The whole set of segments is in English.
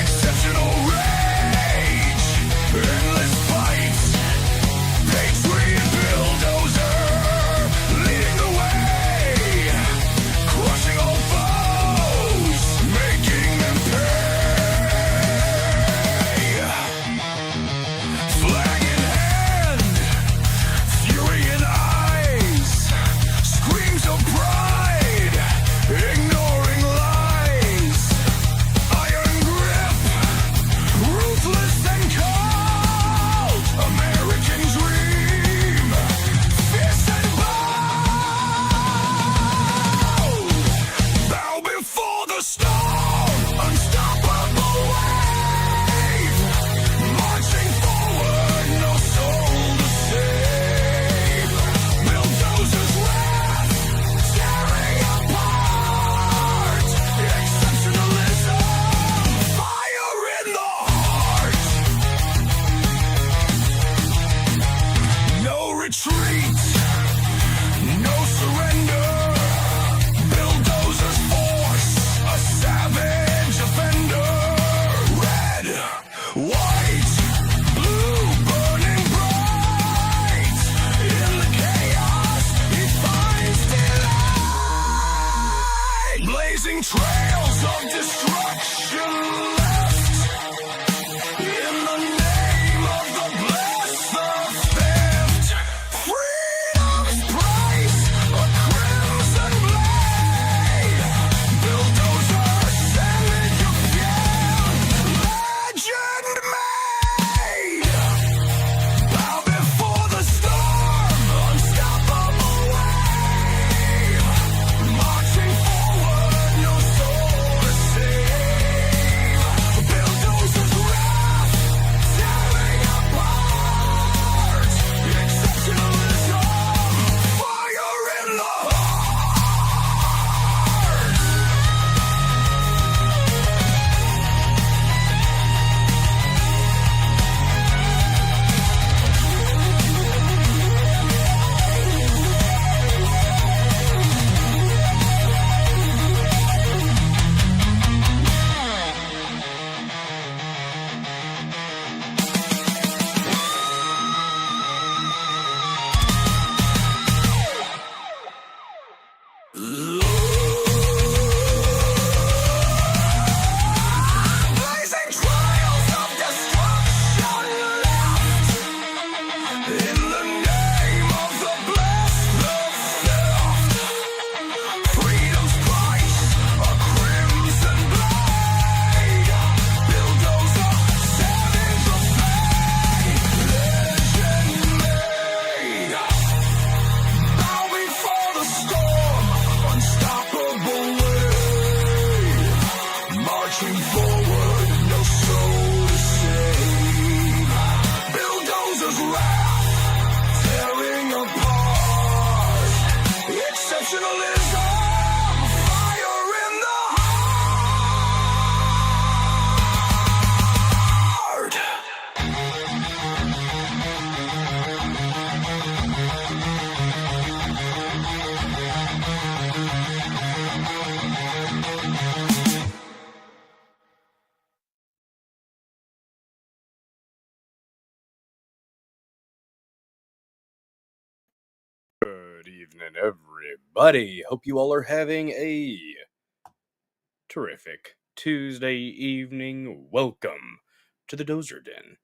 Exceptional rage, endless fight, patriot bulldozer, leading the way, crushing all foes, making them pay. Flag in hand, fury in eyes, screams of pride, ignoring lies. Iron grip, ruthless and cold. American dream, fierce and bold. Bow before the storm, unstoppable wave. Marching forward, no soul to save. Bulldozers wrath, tearing apart. Exceptionalism, fire in the heart. No retreat, no surrender. Bulldozers force, a savage offender. Red, white, blue, burning bright. In the chaos, he finds delight. Blazing trails of destruction left. In the name of the blessed, the theft. Freedom's price, a crimson blade. Bulldozer, savage again, legend made. Bow before the storm, unstoppable wave. Marching forward, no soul to save. Bulldozer's wrath, tearing apart. Exceptionalism, fire in the heart. Blazing trails of destruction left. In the name of the blessed, the theft. Freedom's price, a crimson blade. Bulldozer, savage of fate, legend made. Bow before the storm, unstoppable wave. Marching forward, no soul to save. Bulldozer's wrath, tearing apart. Exceptionalism, fire in the heart. Good evening, everybody. Hope you all are having a terrific Tuesday evening. Welcome to the Dozer Den.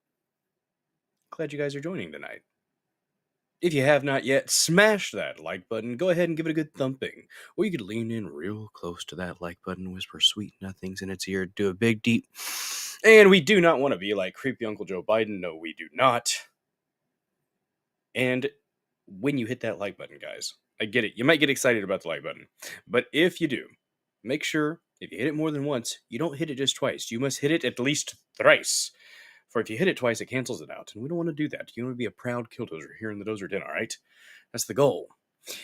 Glad you guys are joining tonight. If you have not yet, smash that like button. Go ahead and give it a good thumping. Or you could lean in real close to that like button, whisper sweet nothings in its ear, do a big deep. And we do not want to be like creepy Uncle Joe Biden. No, we do not. And when you hit that like button, guys, I get it. You might get excited about the like button. But if you do, make sure if you hit it more than once, you don't hit it just twice. You must hit it at least thrice. For if you hit it twice, it cancels it out. And we don't want to do that. You want to be a proud killdozer here in the Dozer Den, all right? That's the goal.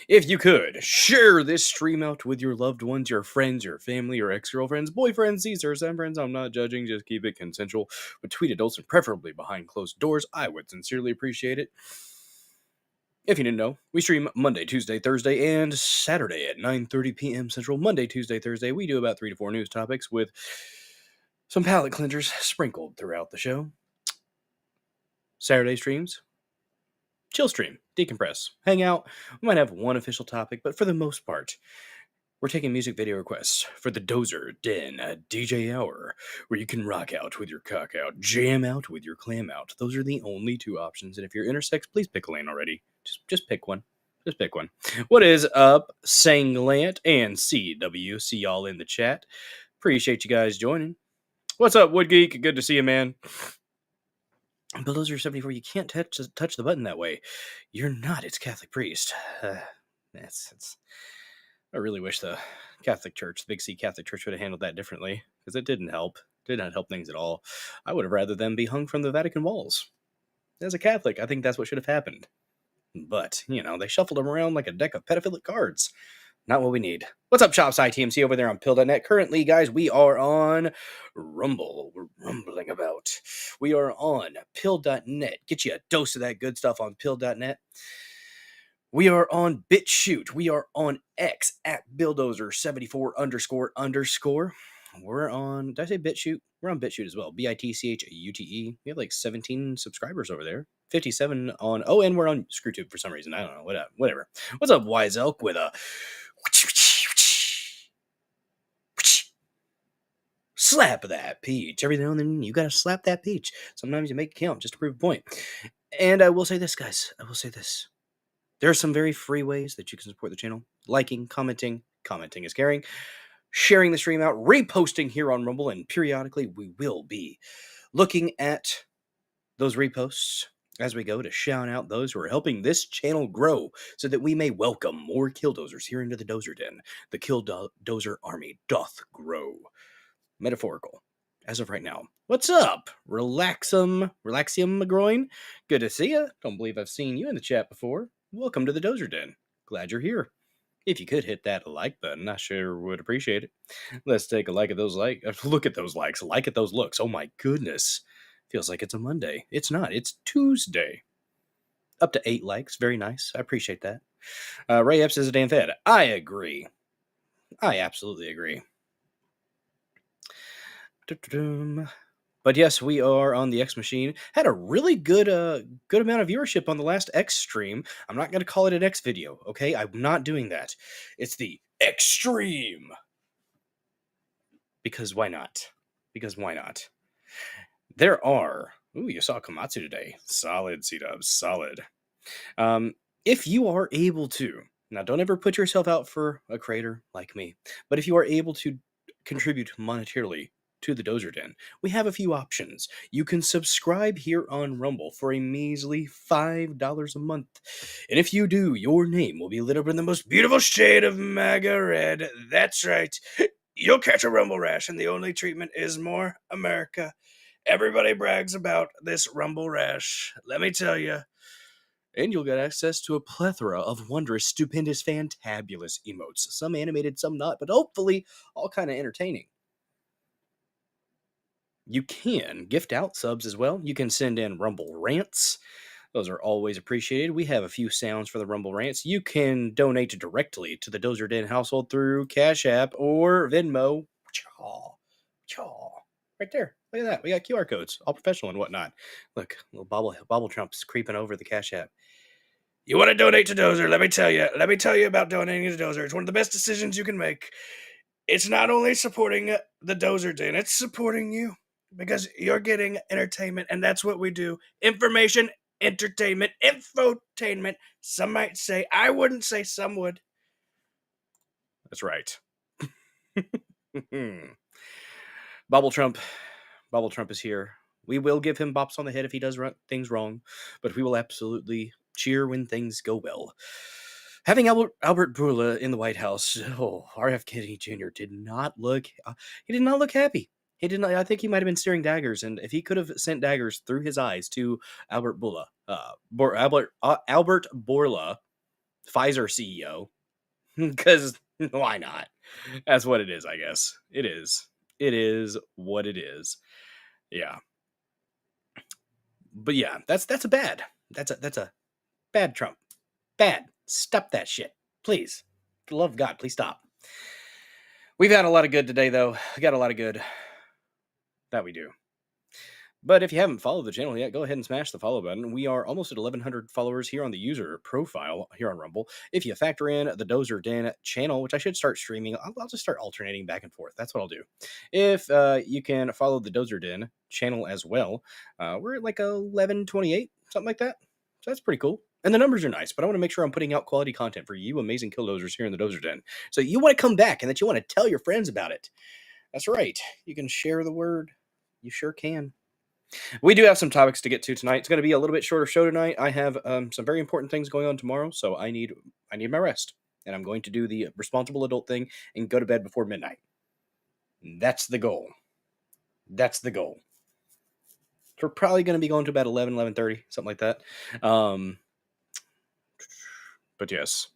If you could, share this stream out with your loved ones, your friends, your family, your ex-girlfriends, boyfriends, Caesars, and friends. I'm not judging, just keep it consensual. Between adults and preferably behind closed doors. I would sincerely appreciate it. If you didn't know, we stream Monday, Tuesday, Thursday, and Saturday at 9:30 p.m. Central. Monday, Tuesday, Thursday, we do about 3 to 4 news topics with Some palate cleansers sprinkled throughout the show. Saturday streams, chill stream, decompress, hang out. We might have one official topic, but for the most part, we're taking music video requests for the Dozer Den DJ Hour, where you can rock out with your cock out, jam out with your clam out. Those are the only two options, and if you're intersex, please pick a lane already. Just pick one. Just pick one. What is up, Sanglant and CW? See y'all in the chat. Appreciate you guys joining. What's up, Wood Geek? Good to see you, man. Bulldozer 74, you can't touch the button that way. You're not its Catholic priest. I really wish the Catholic Church, the Big C Catholic Church, would have handled that differently, because it didn't help. It did not help things at all. I would have rather them be hung from the Vatican walls. As a Catholic, I think that's what should have happened. But, they shuffled them around like a deck of pedophilic cards. Not what we need. What's up, Chops ITMC over there on Pill.net? Currently, guys, we are on Rumble. We're rumbling about. We are on Pill.net. Get you a dose of that good stuff on Pill.net. We are on BitChute. We are on X at Bulldozer74__. We're on, did I say BitChute? We're on BitChute as well. BITCHUTE. We have like 17 subscribers over there. 57 on, and we're on ScrewTube for some reason. I don't know. Whatever. What's up, Wise Elk, with a slap of that peach. Every now and then you gotta slap that peach. Sometimes you make it count just to prove a point. And I will say this, guys. There are some very free ways that you can support the channel. Liking, commenting is caring, sharing the stream out, reposting here on Rumble, and periodically we will be looking at those reposts as we go to shout out those who are helping this channel grow so that we may welcome more Killdozers here into the Dozer Den. The Killdozer army doth grow. Metaphorical. As of right now. What's up? Relaxium McGroin. Good to see you. Don't believe I've seen you in the chat before. Welcome to the Dozer Den. Glad you're here. If you could hit that like button, I sure would appreciate it. Let's take a look at those look at those likes. Like at those looks. Oh my goodness. Feels like it's a Monday. It's not. It's Tuesday. Up to 8 likes. Very nice. I appreciate that. Ray Epps is a damn fed. I agree. I absolutely agree. But yes, we are on the X machine. Had a really good amount of viewership on the last X stream. I'm not going to call it an X video, okay? I'm not doing that. It's the Extreme. Because why not? There are... Ooh, you saw Komatsu today. Solid, C-dubs. Solid. If you are able to... Now, don't ever put yourself out for a creator like me. But if you are able to contribute monetarily to the Dozer Den, we have a few options. You can subscribe here on Rumble for a measly $5 a month. And if you do, your name will be lit up in the most beautiful shade of MAGA red. That's right. You'll catch a Rumble rash, and the only treatment is more America. Everybody brags about this Rumble rash. Let me tell you. And you'll get access to a plethora of wondrous, stupendous, fantabulous emotes. Some animated, some not, but hopefully all kind of entertaining. You can gift out subs as well. You can send in Rumble rants. Those are always appreciated. We have a few sounds for the Rumble rants. You can donate directly to the Dozer Den household through Cash App or Venmo. Chaw. Right there. Look at that. We got QR codes, all professional and whatnot. Look, little bobble Trump's creeping over the Cash App. You want to donate to Dozer? Let me tell you about donating to Dozer. It's one of the best decisions you can make. It's not only supporting the Dozer Den, it's supporting you. Because you're getting entertainment, and that's what we do. Information, entertainment, infotainment. Some might say, I wouldn't say, some would. That's right. Bobble Trump is here. We will give him bops on the head if he does things wrong, but we will absolutely cheer when things go well. Having Albert Bourla in the White House, RF Kennedy Jr. did not look happy. He did not. I think he might have been staring daggers, and if he could have sent daggers through his eyes to Albert Bourla, Albert Bourla, Pfizer CEO, because why not? That's what it is, I guess. It is what it is. Yeah. But yeah, that's a bad Trump. Bad. Stop that shit, please. For the love of God, please stop. We've had a lot of good today, though. We got a lot of good. That we do. But if you haven't followed the channel yet, go ahead and smash the follow button. We are almost at 1,100 followers here on the user profile here on Rumble. If you factor in the Dozer Den channel, which I should start streaming, I'll just start alternating back and forth. That's what I'll do. If you can follow the Dozer Den channel as well, we're at like 1128, something like that. So that's pretty cool. And the numbers are nice, but I want to make sure I'm putting out quality content for you amazing killdozers here in the Dozer Den. So you want to come back and that you want to tell your friends about it. That's right. You can share the word. You sure can. We do have some topics to get to tonight. It's going to be a little bit shorter show tonight. I have some very important things going on tomorrow, so I need my rest, and I'm going to do the responsible adult thing and go to bed before midnight. That's the goal. That's the goal. So we're probably going to be going to about 11:30, something like that. But yes.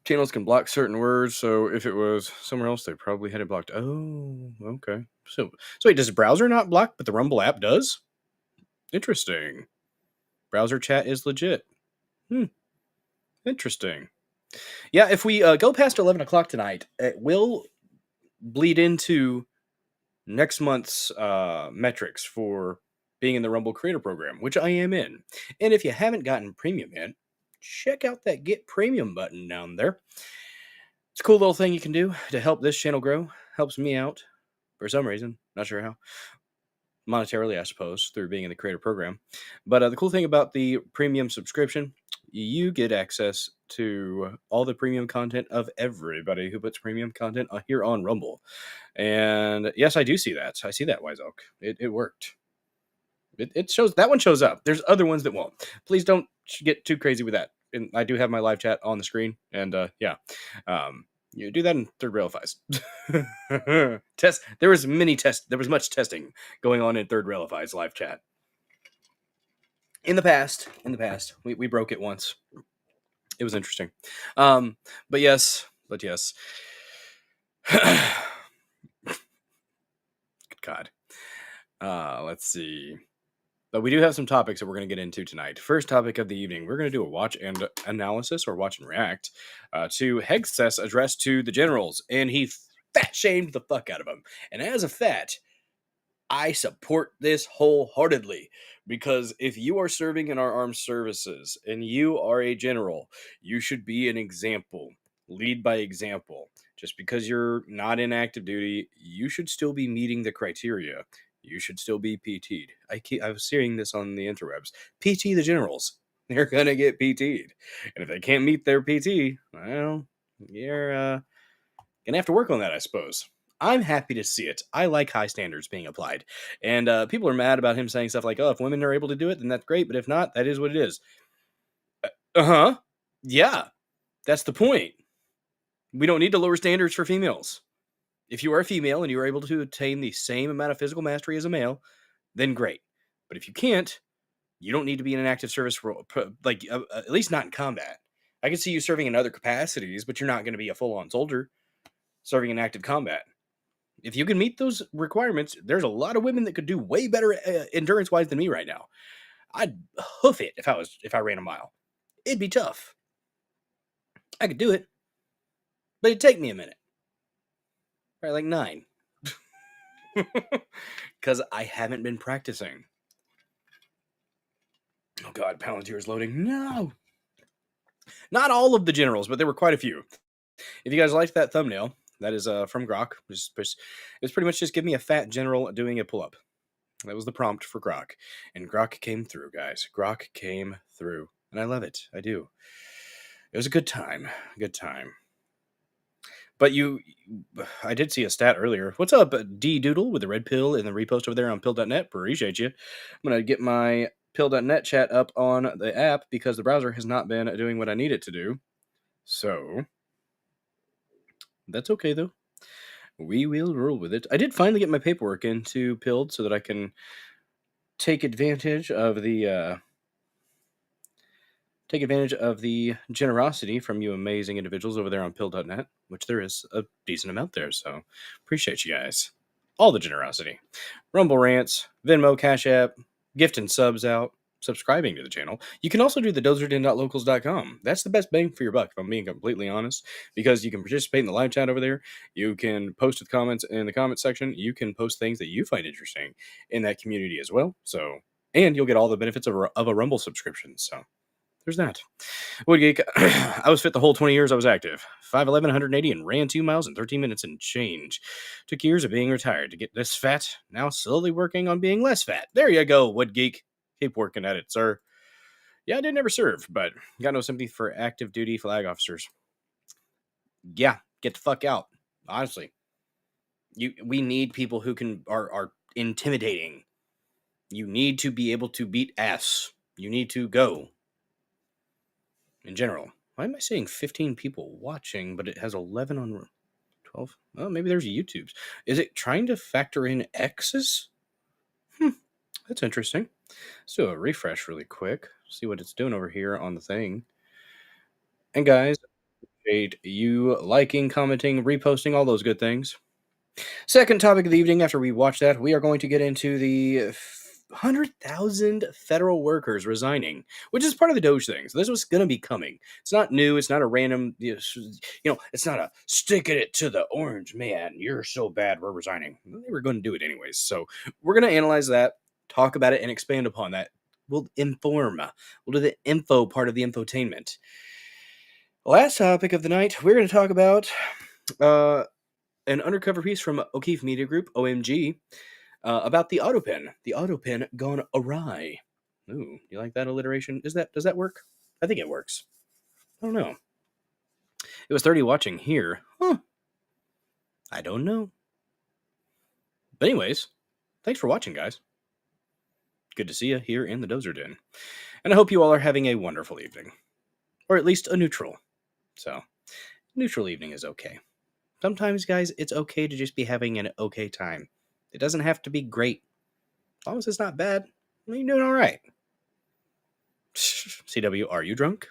Channels can block certain words, so if it was somewhere else, they probably had it blocked. Oh, okay. So wait, does the browser not block, but the Rumble app does? Interesting. Browser chat is legit. Interesting. Yeah, if we go past 11 o'clock tonight, it will bleed into next month's metrics for being in the Rumble Creator Program, which I am in. And if you haven't gotten premium yet, check out that Get Premium button down there. It's a cool little thing you can do to help this channel grow. Helps me out for some reason. Not sure how. Monetarily, I suppose, through being in the creator program. But the cool thing about the premium subscription, you get access to all the premium content of everybody who puts premium content here on Rumble. And yes, I do see that. I see that, Wise Oak. It worked. It shows, that one shows up. There's other ones that won't. Please don't get too crazy with that. And I do have my live chat on the screen. And yeah. You do that in third rail FIs. There was much testing going on in third rail FIs live chat. In the past, we broke it once. It was interesting. But yes. Good God. Let's see. But we do have some topics that we're going to get into tonight. First topic of the evening, we're going to do a watch and analysis or watch and react to Hegseth's address to the generals. And he fat shamed the fuck out of them. And as a fat, I support this wholeheartedly. Because if you are serving in our armed services and you are a general, you should be an example. Lead by example. Just because you're not in active duty, you should still be meeting the criteria. You should still be PT'd. I was seeing this on the interwebs. PT the generals. They're going to get PT'd. And if they can't meet their PT, well, you're going to have to work on that, I suppose. I'm happy to see it. I like high standards being applied. And people are mad about him saying stuff like, oh, if women are able to do it, then that's great. But if not, that is what it is. Uh-huh. Yeah. That's the point. We don't need to lower standards for females. If you are a female and you are able to attain the same amount of physical mastery as a male, then great. But if you can't, you don't need to be in an active service role, at least not in combat. I can see you serving in other capacities, but you're not going to be a full-on soldier serving in active combat. If you can meet those requirements, there's a lot of women that could do way better endurance-wise than me right now. I'd hoof it if I ran a mile. It'd be tough. I could do it, but it'd take me a minute. Probably like 9. Because I haven't been practicing. Oh god, Palantir's loading. No! Not all of the generals, but there were quite a few. If you guys liked that thumbnail, that is from Grok. It's pretty much just give me a fat general doing a pull-up. That was the prompt for Grok. And Grok came through, guys. Grok came through. And I love it. I do. It was a good time. Good time. But I did see a stat earlier. What's up, D Doodle with the red pill in the repost over there on pill.net? Appreciate you. I'm going to get my pill.net chat up on the app because the browser has not been doing what I need it to do. So, that's okay, though. We will roll with it. I did finally get my paperwork into Pilled so that I can take advantage of the generosity from you amazing individuals over there on pill.net, which there is a decent amount there, so appreciate you guys. All the generosity. Rumble rants, Venmo, Cash App, gifting subs out, subscribing to the channel. You can also do the dozerden.locals.com. That's the best bang for your buck, if I'm being completely honest, because you can participate in the live chat over there. You can post with comments in the comment section. You can post things that you find interesting in that community as well. So, and you'll get all the benefits of a Rumble subscription. So there's that. Wood Geek, I was fit the whole 20 years I was active. 5'11", 180, and ran 2 miles in 13 minutes and change. Took years of being retired to get this fat. Now slowly working on being less fat. There you go, Wood Geek. Keep working at it, sir. Yeah, I did never serve, but got no sympathy for active duty flag officers. Yeah, get the fuck out. Honestly. We need people who are intimidating. You need to be able to beat ass. You need to go. In general. Why am I saying 15 people watching, but it has 11 on 12? Oh, maybe there's YouTube's. Is it trying to factor in X's? That's interesting. Let's do a refresh really quick. See what it's doing over here on the thing. And guys, appreciate you liking, commenting, reposting, all those good things. Second topic of the evening, after we watch that, we are going to get into the 100,000 federal workers resigning, which is part of the Doge thing. So this was going to be coming. It's not new. It's not a random, it's not a sticking it to the orange man. You're so bad. We're resigning. They were going to do it anyways. So we're going to analyze that, talk about it, and expand upon that. We'll inform. We'll do the info part of the infotainment. Last topic of the night, we're going to talk about an undercover piece from O'Keefe Media Group, OMG, about the Autopen. The Autopen gone awry. Ooh, you like that alliteration? Does that work? I think it works. I don't know. It was 30 watching here. Huh. I don't know. But anyways, thanks for watching, guys. Good to see you here in the Dozer Den. And I hope you all are having a wonderful evening. Or at least a neutral. So, neutral evening is okay. Sometimes, guys, it's okay to just be having an okay time. It doesn't have to be great. As long as it's not bad, you're doing all right. CW, are you drunk?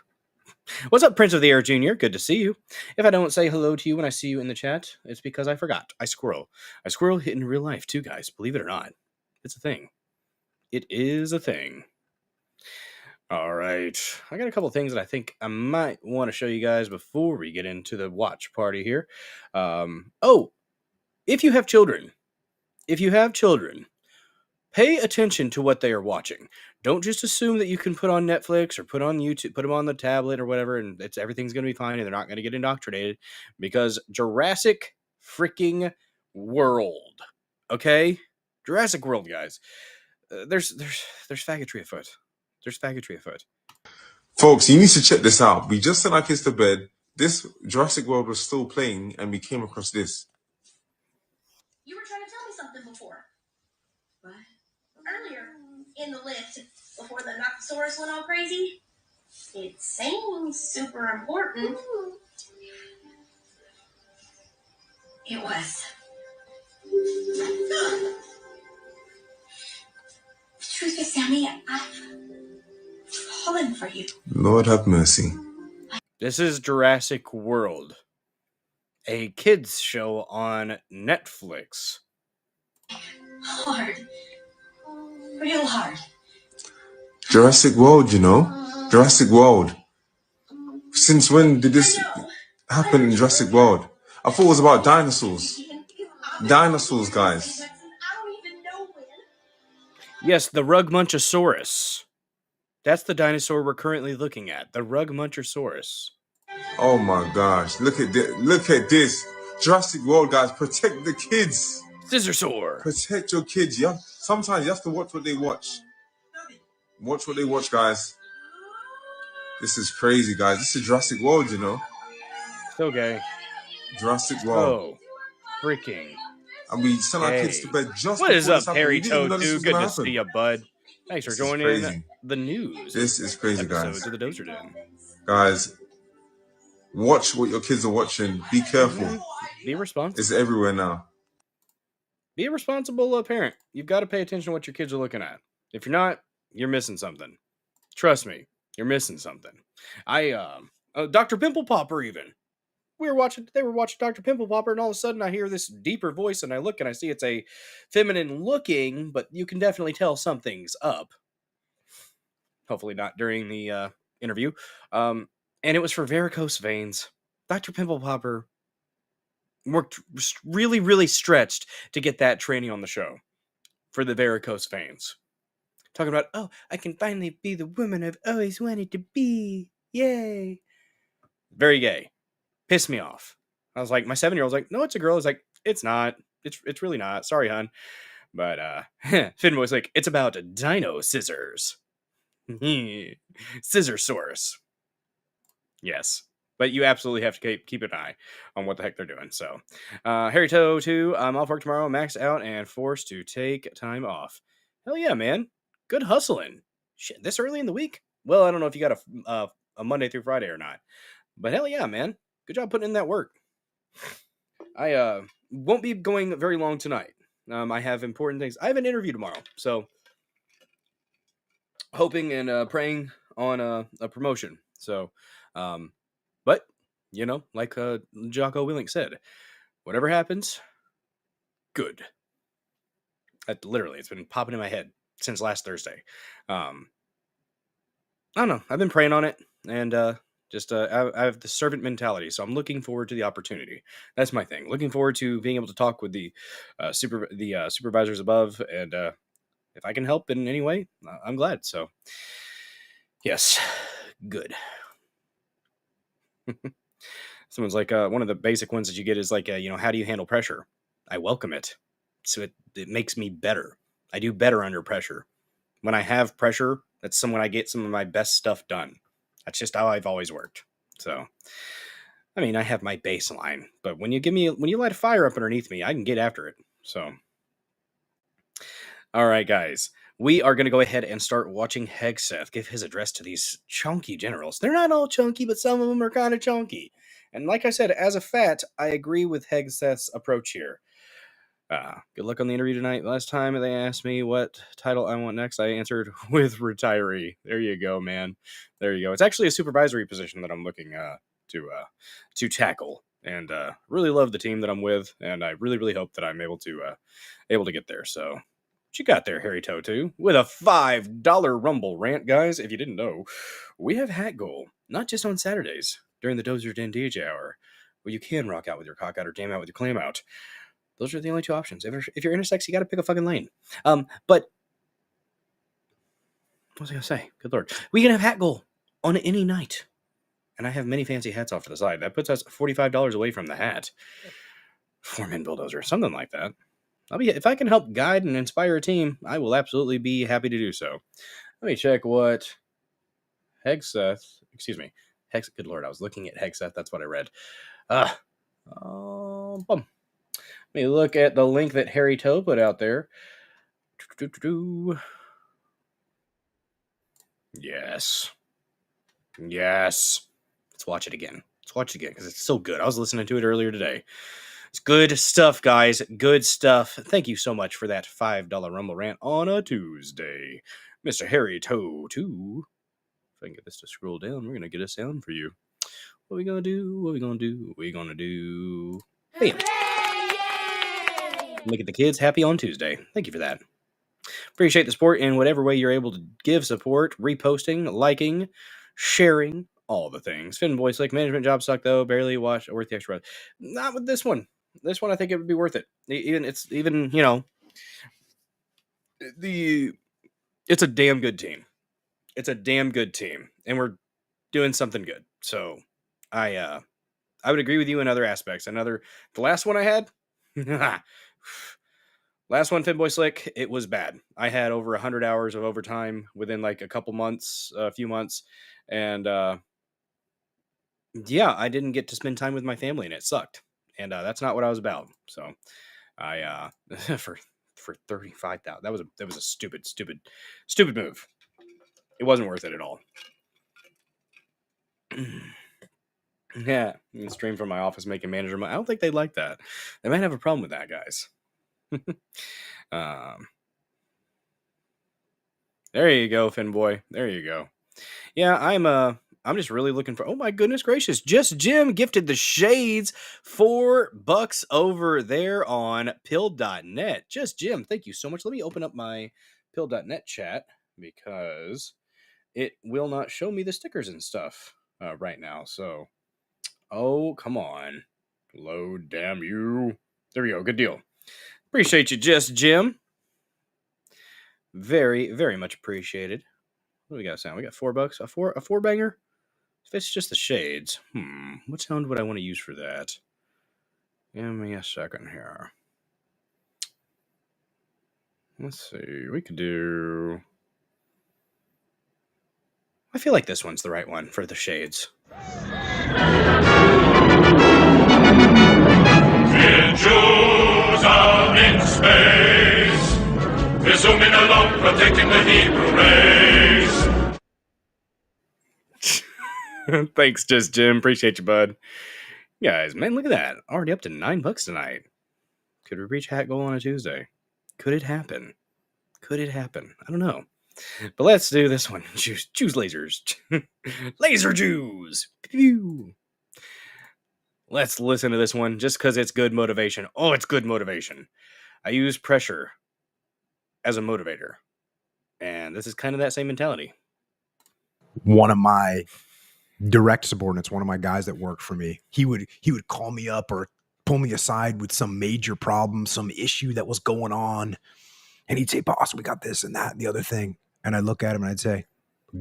What's up, Prince of the Air Jr.? Good to see you. If I don't say hello to you when I see you in the chat, it's because I forgot. I squirrel in real life too, guys. Believe it or not. It's a thing. It is a thing. All right. I got a couple of things that I think I might want to show you guys before we get into the watch party here. If you have children, pay attention to what they are watching. Don't just assume that you can put on Netflix or put on YouTube, put them on the tablet or whatever, and everything's going to be fine and they're not going to get indoctrinated, because Jurassic freaking World, okay? Jurassic World, guys. There's faggotry afoot. There's faggotry afoot. Folks, you need to check this out. We just sent our kids to bed. This Jurassic World was still playing, and we came across this. You were trying to tell me something before. What? Earlier, in the lift, before the Nothosaurus went all crazy. It seems super important. It was. The truth is, Sammy, I've fallen for you. Lord have mercy. This is Jurassic World, a kids show on Netflix. Hard. Real hard. Jurassic World, you know? Jurassic World. Since when did this happen in Jurassic World? I thought it was about dinosaurs. Dinosaurs, guys. Yes, the Rugmunchosaurus. That's the dinosaur we're currently looking at. The Rugmunchosaurus. Oh my gosh. Look at this. Look at this. Jurassic World, guys. Protect the kids. Scissorsaur. Protect your kids. Sometimes you have to watch what they watch. Watch what they watch, guys. This is crazy, guys. This is Jurassic World, you know? So gay. Jurassic World. Oh, freaking. And we sent our kids to bed just What is up, Harry Toe? Good to see you, bud. Thanks for joining the news. This is crazy, guys. To the Dozer Den. Guys, watch what your kids are watching. Be careful. Be responsible. It's everywhere now. Be a responsible parent. You've got to pay attention to what your kids are looking at. If you're not, you're missing something. Trust me, you're missing something. Dr. Pimple Popper even. They were watching Dr. Pimple Popper, and all of a sudden I hear this deeper voice, and I look and I see it's a feminine looking, but you can definitely tell something's up. Hopefully not during the interview. And it was for varicose veins. Dr. Pimple Popper worked really, really stretched to get that training on the show for the varicose veins. Talking about, oh, I can finally be the woman I've always wanted to be. Yay. Very gay. Pissed me off. I was like, my 7-year-old's like, no, it's a girl. I was like, it's not. It's really not. Sorry, hon. But Finn was like, it's about dino scissors. Scissorsaurus. Yes. But you absolutely have to keep an eye on what the heck they're doing. So, Harry Toe 2, I'm off work tomorrow, maxed out and forced to take time off. Hell yeah, man. Good hustling. Shit, this early in the week? Well, I don't know if you got a Monday through Friday or not. But hell yeah, man. Good job putting in that work. I won't be going very long tonight. I have important things. I have an interview tomorrow. So, hoping and praying on a promotion. So, but, you know, like Jocko Willink said, whatever happens, good. Literally, it's been popping in my head since last Thursday. I don't know. I've been praying on it, and I have the servant mentality, so I'm looking forward to the opportunity. That's my thing. Looking forward to being able to talk with the supervisors above, and if I can help in any way, I'm glad. So, yes, good. Someone's like, one of the basic ones that you get is like, how do you handle pressure? I welcome it. So it makes me better. I do better under pressure. When I have pressure, that's when I get some of my best stuff done. That's just how I've always worked. So, I mean, I have my baseline, but when you light a fire up underneath me, I can get after it. So, all right, guys. We are going to go ahead and start watching Hegseth give his address to these chunky generals. They're not all chunky, but some of them are kind of chunky. And like I said, as a fat, I agree with Hegseth's approach here. Good luck on the interview tonight. Last time they asked me what title I want next, I answered with retiree. There you go, man. There you go. It's actually a supervisory position that I'm looking to tackle, and really love the team that I'm with, and I really, really hope that I'm able to get there. So, what you got there, Harry Toe 2? With a $5 Rumble rant, guys. If you didn't know, we have Hat Goal, not just on Saturdays during the Dozer Den DJ hour, where you can rock out with your cock out or jam out with your clam out. Those are the only two options. If you're intersex, you got to pick a fucking lane. But what was I gonna say? Good lord, we can have Hat Goal on any night, and I have many fancy hats off to the side. That puts us $45 away from the hat. 4-man bulldozer, something like that. If I can help guide and inspire a team, I will absolutely be happy to do so. Let me check what Hegseth. Excuse me, Good lord, I was looking at Hegseth. That's what I read. Bum. Let me look at the link that Harry Toe put out there. Yes. Let's watch it again. Because it's so good. I was listening to it earlier today. It's good stuff, guys. Good stuff. Thank you so much for that $5 Rumble rant on a Tuesday. Mr. Harry Toe 2. If I can get this to scroll down, we're going to get a sound for you. What are we going to do? Bam. Making the kids happy on Tuesday. Thank you for that. Appreciate the support in whatever way you're able to give support, reposting, liking, sharing, all the things. Finn Boy Slick, management job suck though, barely worth the extra. Not with this one. This one I think it would be worth it. It's a damn good team. It's a damn good team, and we're doing something good. So I would agree with you in other aspects. The last one I had, last one, Finboy Slick, it was bad. I had over 100 hours of overtime within like a few months, and yeah, I didn't get to spend time with my family, and it sucked. And that's not what I was about. So I for 35,000, that was a stupid move. It wasn't worth it at all. Yeah, stream from my office making manager money. I don't think they'd like that. They might have a problem with that, guys. There you go, Finboy. There you go. Yeah, I'm just really looking for. Oh my goodness gracious! Just Jim gifted the shades $4 over there on pill.net. Just Jim, thank you so much. Let me open up my pill.net chat because it will not show me the stickers and stuff right now. So, oh, come on. Load, damn you. There we go. Good deal. Appreciate you, Just Jim. Very, very much appreciated. What do we got, Sam? We got $4. A four banger? If it's just the shades. What sound would I want to use for that? Give me a second here. Let's see. We could do... I feel like this one's the right one for the shades. Jews are in space, we're zooming along, protecting the Hebrew race. Thanks, Just Jim. Appreciate you, bud. Guys, man, look at that. Already up to $9 tonight. Could we reach hat goal on a Tuesday? Could it happen? Could it happen? I don't know. But let's do this one. Choose lasers. Laser Jews. Pew. Let's listen to this one just because it's good motivation. Oh, it's good motivation. I use pressure as a motivator. And this is kind of that same mentality. One of my direct subordinates, one of my guys that worked for me, he would call me up or pull me aside with some major problem, some issue that was going on. And he'd say, boss, we got this and that and the other thing. And I'd look at him and I'd say,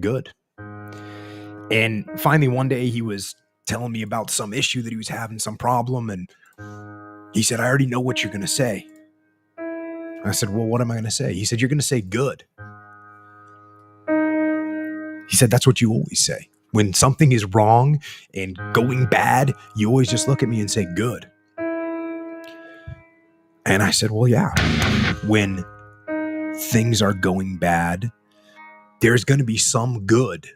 good. And finally, one day he was telling me about some issue that he was having, some problem. And he said, I already know what you're going to say. I said, well, what am I going to say? He said, you're going to say good. He said, that's what you always say. When something is wrong and going bad, you always just look at me and say good. And I said, well, yeah, when things are going bad, there's going to be some good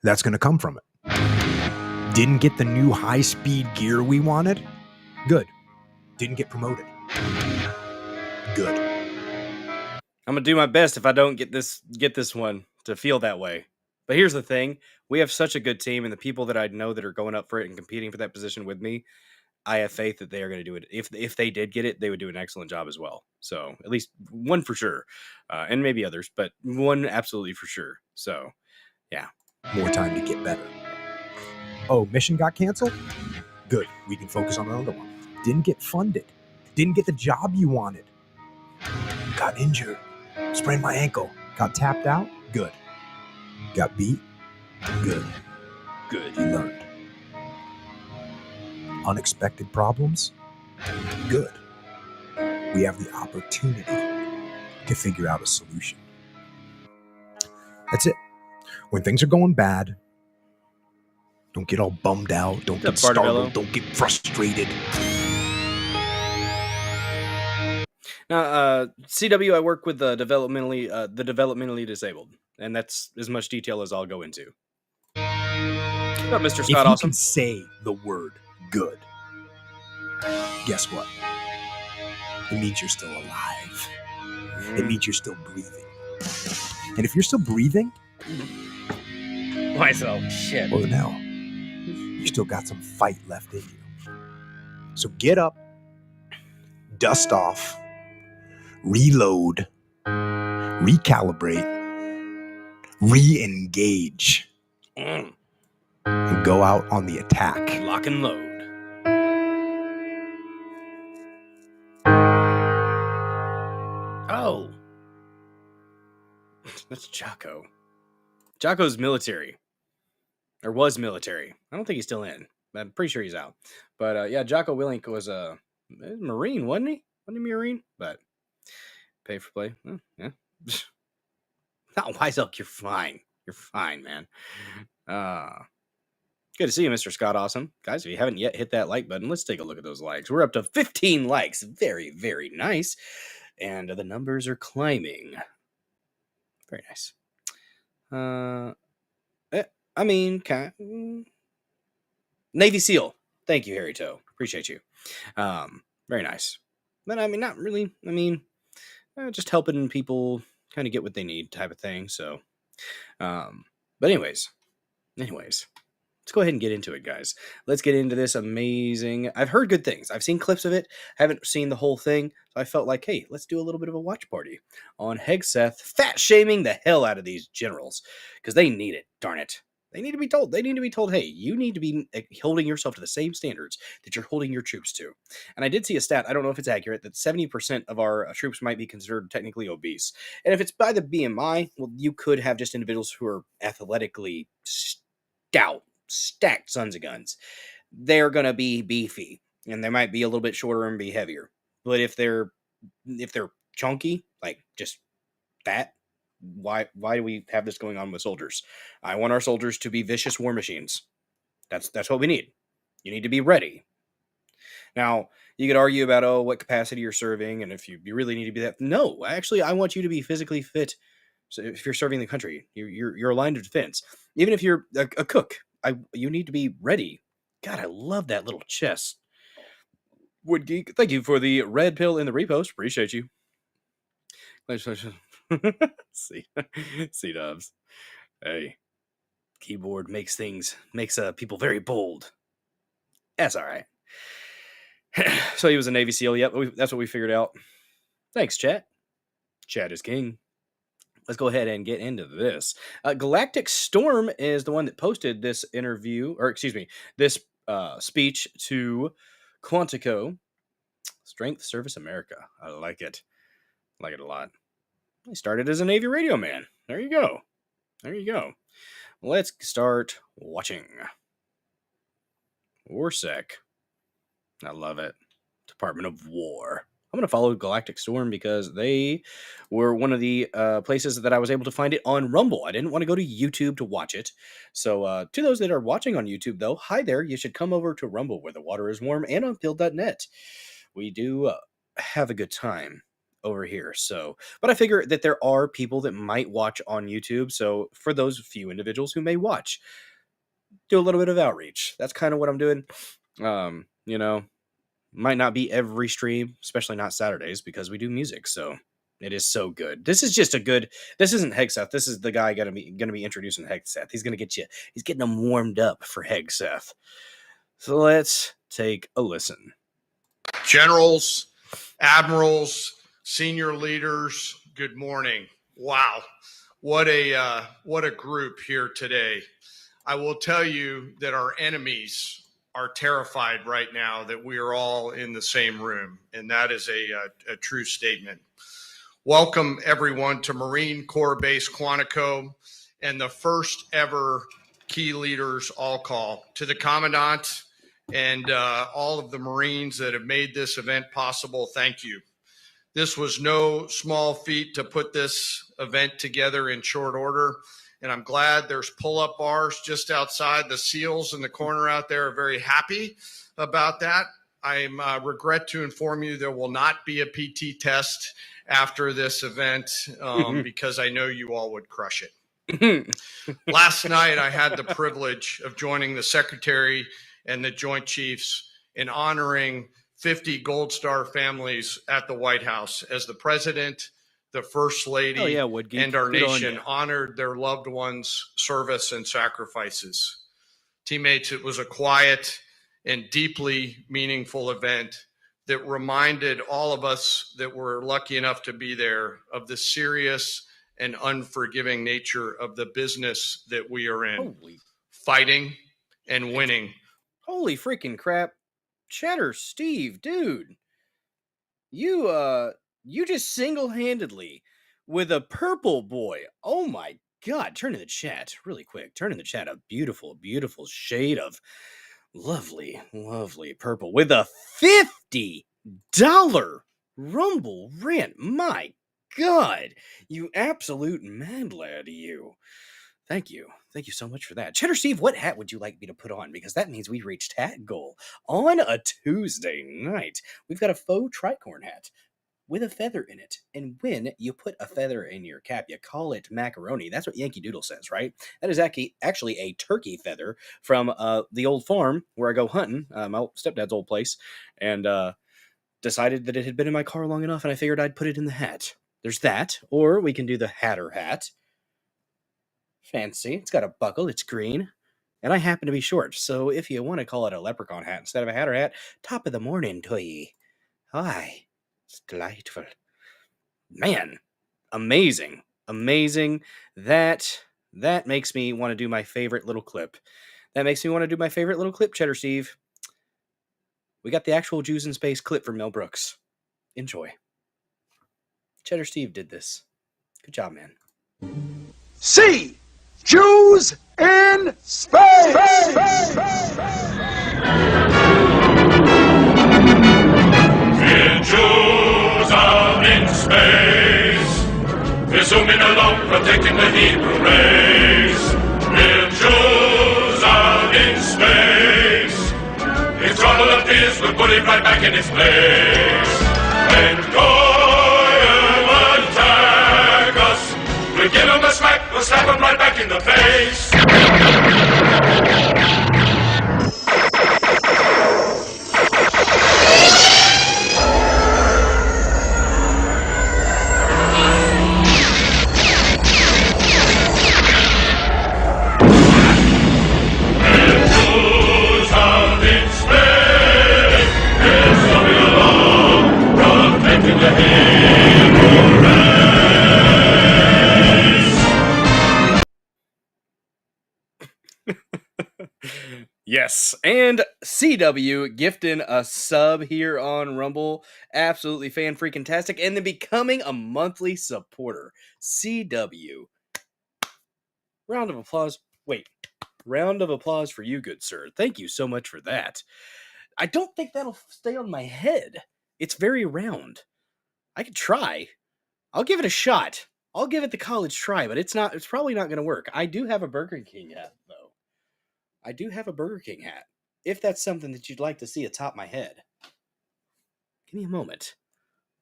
that's going to come from it. Didn't get the new high-speed gear we wanted? Good. Didn't get promoted? Good. I'm going to do my best if I don't get this one to feel that way. But here's the thing. We have such a good team, and the people that I know that are going up for it and competing for that position with me, I have faith that they are going to do it. If they did get it, they would do an excellent job as well. So at least one for sure, and maybe others, but one absolutely for sure. So, yeah. More time to get better. Oh, mission got canceled? Good. We can focus on another one. Didn't get funded. Didn't get the job you wanted. Got injured. Sprained my ankle. Got tapped out? Good. Got beat? Good. Good. You learned. Unexpected problems? Good. We have the opportunity to figure out a solution. That's it. When things are going bad, don't get all bummed out. Don't get startled. Don't get frustrated. Now, CW, I work with the developmentally disabled, and that's as much detail as I'll go into. What's up, Mr. Scott If you Awesome? can say the word good, guess what? It means you're still alive. It means you're still breathing. And if you're still breathing, Myself, shit. well, now you still got some fight left in you. So get up, dust off, reload, recalibrate, re-engage, and go out on the attack. Lock and load. Oh. That's Jocko. Jocko's military. Or was military. I don't think he's still in. I'm pretty sure he's out. But yeah, Jocko Willink was a Marine, wasn't he? Wasn't he a Marine? But pay for play. Yeah. Not Wise Elk, you're fine. You're fine, man. Good to see you, Mr. Scott Awesome. Guys, if you haven't yet hit that like button, let's take a look at those likes. We're up to 15 likes. Very, very nice. And the numbers are climbing. Very nice. I mean, Navy SEAL. Thank you, Harry Toe. Appreciate you. Very nice. But I mean, not really. I mean, just helping people kind of get what they need type of thing. So, but anyways, Let's go ahead and get into it, guys. Let's get into this amazing. I've heard good things. I've seen clips of it, haven't seen the whole thing. So I felt like, hey, let's do a little bit of a watch party on Hegseth, fat shaming the hell out of these generals because they need it. Darn it. They need to be told. They need to be told, hey, you need to be holding yourself to the same standards that you're holding your troops to. And I did see a stat, I don't know if it's accurate, that 70% of our troops might be considered technically obese. And if it's by the BMI, well, you could have just individuals who are athletically stout, stacked sons of guns. They're going to be beefy, and they might be a little bit shorter and be heavier. But if they're chunky, like just fat, why do we have this going on with soldiers? I want our soldiers to be vicious war machines. That's what we need. You need to be ready. Now, you could argue about what capacity you're serving and if you really need to be that. No, actually, I want you to be physically fit. So if you're serving the country, you're a line of defense. Even if you're a cook, you need to be ready. God, I love that little chest. Wood Geek, thank you for the red pill in the repost. Appreciate you. See Dubs. Hey, keyboard makes people very bold. That's all right. So he was a Navy SEAL. Yep, that's what we figured out. Thanks, chat. Chat is king. Let's go ahead and get into this. Galactic Storm is the one that posted this this speech to Quantico. Strength Service America. I like it. I like it a lot. He started as a Navy radio man. There you go. There you go. Let's start watching. Warsec. I love it. Department of War. I'm going to follow Galactic Storm because they were one of the places that I was able to find it on Rumble. I didn't want to go to YouTube to watch it. So to those that are watching on YouTube, though, hi there. You should come over to Rumble where the water is warm and on field.net. We do have a good time over here. So, but I figure that there are people that might watch on YouTube. So for those few individuals who may watch, do a little bit of outreach. That's kind of what I'm doing. Might not be every stream, especially not Saturdays, because we do music. So it is so good. This is just this isn't Hegseth. This is the guy gonna be introducing Hegseth. He's getting them warmed up for Hegseth. So let's take a listen. Generals, admirals, senior leaders, good morning. Wow. What a group here today. I will tell you that our enemies are terrified right now that we are all in the same room, and that is a true statement. Welcome, everyone, to Marine Corps Base Quantico and the first ever Key Leaders All Call. To the Commandant and all of the Marines that have made this event possible, thank you. This was no small feat to put this event together in short order. And I'm glad there's pull-up bars just outside. The SEALs in the corner out there are very happy about that. I regret to inform you there will not be a PT test after this event because I know you all would crush it. Last night, I had the privilege of joining the Secretary and the Joint Chiefs in honoring 50 Gold Star families at the White House as the President, the First Lady, and our nation honored their loved ones' service and sacrifices. Teammates, it was a quiet and deeply meaningful event that reminded all of us that were lucky enough to be there of the serious and unforgiving nature of the business that we are in. Fighting and winning. Holy freaking crap. Cheddar Steve, dude. You just single-handedly with a purple boy. Oh my God. Turn in the chat really quick. Turn in the chat a beautiful, beautiful shade of lovely, lovely purple with a $50 Rumble rent. My God. You absolute mad lad, you. Thank you. Thank you so much for that. Cheddar Steve, what hat would you like me to put on? Because that means we reached hat goal on a Tuesday night. We've got a faux tricorn hat with a feather in it. And when you put a feather in your cap, you call it macaroni. That's what Yankee Doodle says, right? That is actually a turkey feather from the old farm where I go hunting, my stepdad's old place, and decided that it had been in my car long enough, and I figured I'd put it in the hat. There's that, or we can do the Hatter hat. Fancy. It's got a buckle. It's green. And I happen to be short, so if you want to call it a leprechaun hat instead of a hatter hat, top of the morning to ye. Hi. It's delightful. Man, amazing. Amazing. That makes me want to do my favorite little clip. Cheddar Steve. We got the actual Jews in Space clip from Mel Brooks. Enjoy. Cheddar Steve did this. Good job, man. C. Jews in space. We're Jews out in space, we're zooming along, protecting the Hebrew race. We're Jews out in space. If trouble appears, we'll put it right back in its place. When Goyim attack us, we'll give them a smack, we'll slap them right back in the face. Yes, and CW gifting a sub here on Rumble. Absolutely fan-freaking-tastic. And then becoming a monthly supporter. CW. Round of applause. Wait. Round of applause for you, good sir. Thank you so much for that. I don't think that'll stay on my head. It's very round. I could try. I'll give it a shot. I'll give it the college try, but it's probably not going to work. I do have a Burger King hat, though. I do have a Burger King hat. If that's something that you'd like to see atop my head. Give me a moment.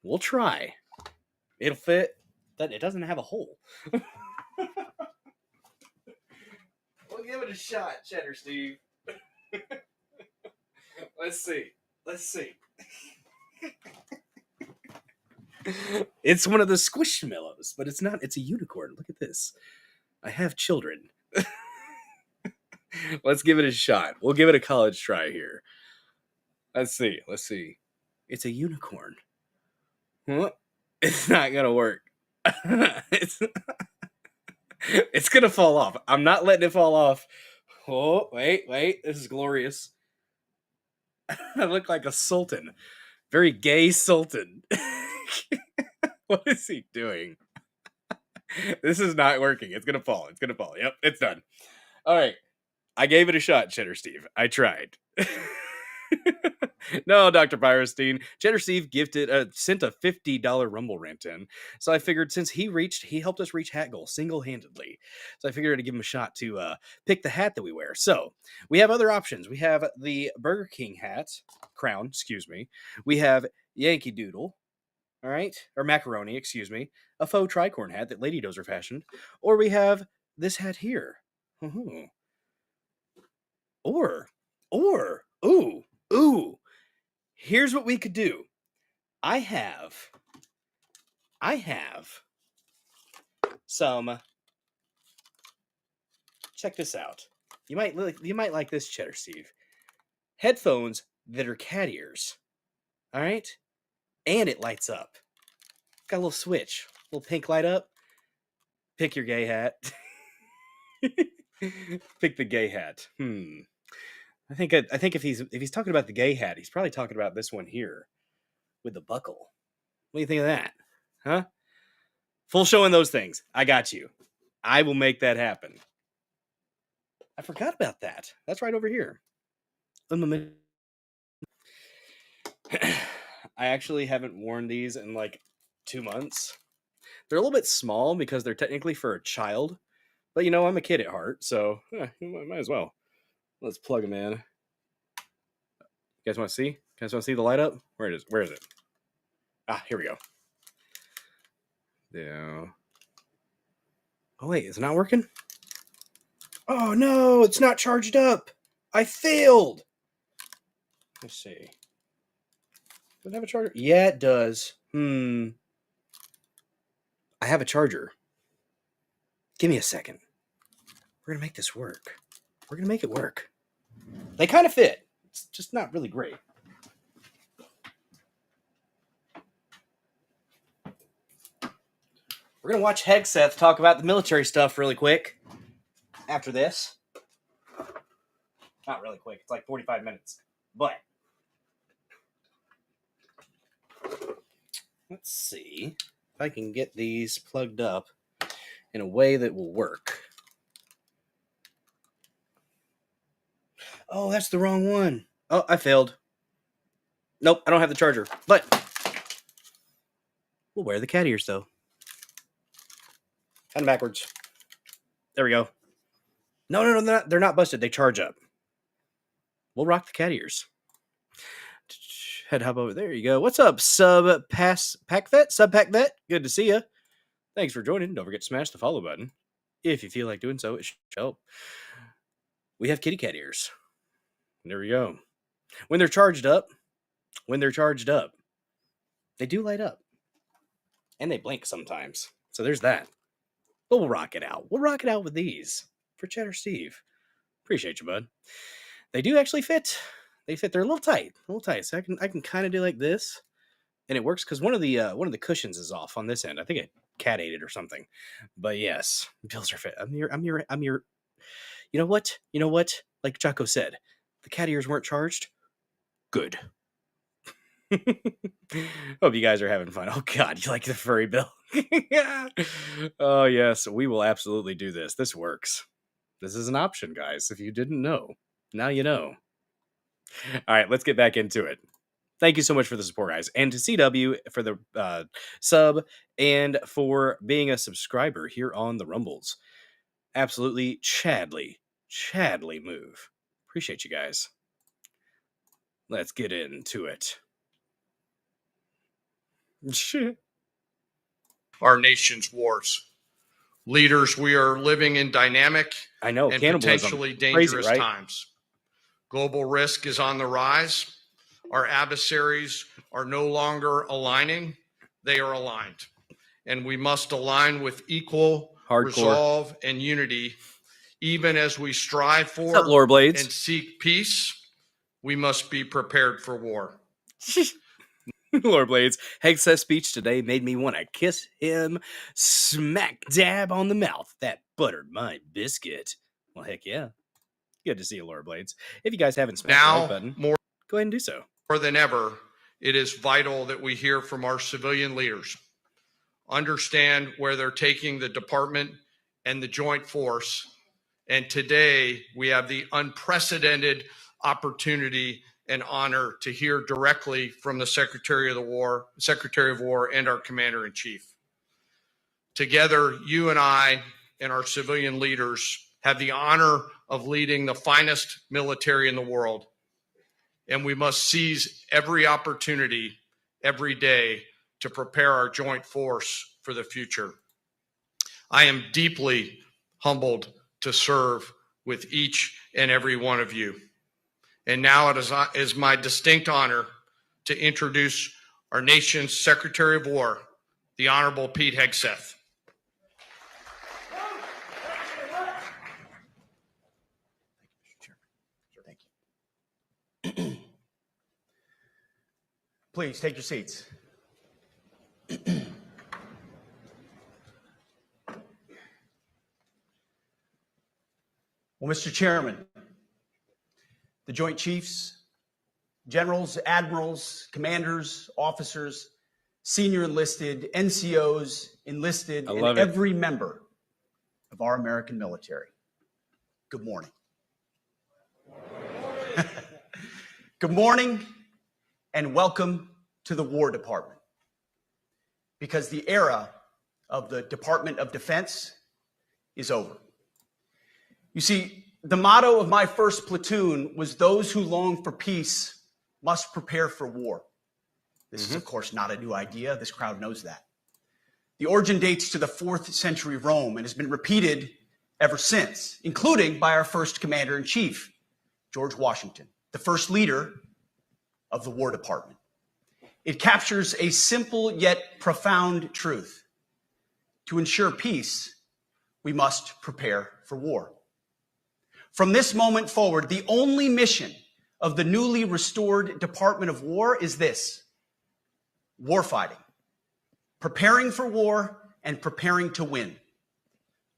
We'll try. It'll fit. It doesn't have a hole. We'll give it a shot, Cheddar Steve. Let's see. It's one of the Squishmallows, but it's not. It's a unicorn. Look at this. I have children. Let's give it a shot. We'll give it a college try here. Let's see. It's a unicorn. Huh? It's not gonna work. It's gonna fall off. I'm not letting it fall off. Oh, wait. This is glorious. I look like a sultan. Very gay sultan. What is he doing? This is not working. It's gonna fall. Yep, it's done. All right. I gave it a shot, Cheddar Steve. I tried. No, Dr. Pyrostine. Cheddar Steve sent a $50 Rumble rant in. So I figured since he helped us reach hat goal single-handedly. So I figured I'd give him a shot to pick the hat that we wear. So we have other options. We have the Burger King crown, excuse me. We have Yankee Doodle, all right? Or macaroni, excuse me. A faux tricorn hat that Lady Dozer fashioned. Or we have this hat here. Or, here's what we could do. I have some. Check this out. You might like this, Cheddar Steve. Headphones that are cat ears. All right, and it lights up. Got a little switch, little pink light up. Pick your gay hat. Pick the gay hat. I think if he's talking about the gay hat, he's probably talking about this one here with the buckle. What do you think of that? Huh? Full showing those things. I got you. I will make that happen. I forgot about that. That's right over here. I actually haven't worn these in like 2 months. They're a little bit small because they're technically for a child. But I'm a kid at heart, so might as well. Let's plug them in. You guys want to see? The light up? Where is it? Ah, here we go. Yeah. Oh wait, is it not working? Oh no, it's not charged up. I failed. Let's see. Does it have a charger? Yeah, it does. I have a charger. Give me a second. We're gonna make this work. We're going to make it work. They kind of fit. It's just not really great. We're going to watch Hegseth talk about the military stuff really quick after this. Not really quick. It's like 45 minutes. But let's see if I can get these plugged up in a way that will work. Oh, that's the wrong one. Oh, I failed. Nope, I don't have the charger. But we'll wear the cat ears, though. And backwards. There we go. No, they're not busted. They charge up. We'll rock the cat ears. Head hop over. There you go. What's up, Sub Pack Vet? Good to see you. Thanks for joining. Don't forget to smash the follow button. If you feel like doing so, it should help. We have kitty cat ears. There we go. When they're charged up, they do light up. And they blink sometimes. So there's that. But we'll rock it out. We'll rock it out with these for Cheddar Steve. Appreciate you, bud. They do actually fit. They fit. They're a little tight. So I can kind of do like this, and it works because one of the cushions is off on this end. I think it cat ate it or something. But yes, bills are fit. I'm your. You know what? Like Jocko said, the cat ears weren't charged. Good. Hope you guys are having fun. Oh God, you like the furry bill? Oh yes, we will absolutely do this. This works. This is an option, guys. If you didn't know, now you know. All right, let's get back into it. Thank you so much for the support, guys, and to CW for the sub and for being a subscriber here on the Rumbles. Absolutely Chadley move. Appreciate you guys. Let's get into it. Our nation's wars. Leaders, we are living in dynamic I know, and cannibalism. potentially dangerous Crazy, right? times. Global risk is on the rise. Our adversaries are no longer aligning. They are aligned. And we must align with equal Hardcore. resolve and unity. Even as we strive for What's up, Lore Blades? and seek peace, we must be prepared for war. Lore Blades, Hegseth's speech today made me want to kiss him smack dab on the mouth. That buttered my biscuit. Well, heck yeah. Good to see you, Lore Blades. If you guys haven't smashed the like button, More go ahead and do so. than ever, it is vital that we hear from our civilian leaders, understand where they're taking the department and the joint force. And today we have the unprecedented opportunity and honor to hear directly from the Secretary of War and our Commander-in-Chief. Together, you and I and our civilian leaders have the honor of leading the finest military in the world. And we must seize every opportunity every day to prepare our joint force for the future. I am deeply humbled to serve with each and every one of you. And now it is my distinct honor to introduce our nation's Secretary of War, the Honorable Pete Hegseth. Please take your seats. Well, Mr. Chairman, the Joint Chiefs, Generals, Admirals, Commanders, Officers, Senior Enlisted, NCOs, Enlisted, and every member of our American military, good morning. Good morning and welcome to the War Department, because the era of the Department of Defense is over. You see, the motto of my first platoon was, "Those who long for peace must prepare for war." This is, of course, not a new idea. This crowd knows that. The origin dates to the 4th century Rome and has been repeated ever since, including by our first Commander-in-Chief, George Washington, the first leader of the War Department. It captures a simple yet profound truth. To ensure peace, we must prepare for war. From this moment forward, the only mission of the newly restored Department of War is this: war fighting, preparing for war and preparing to win,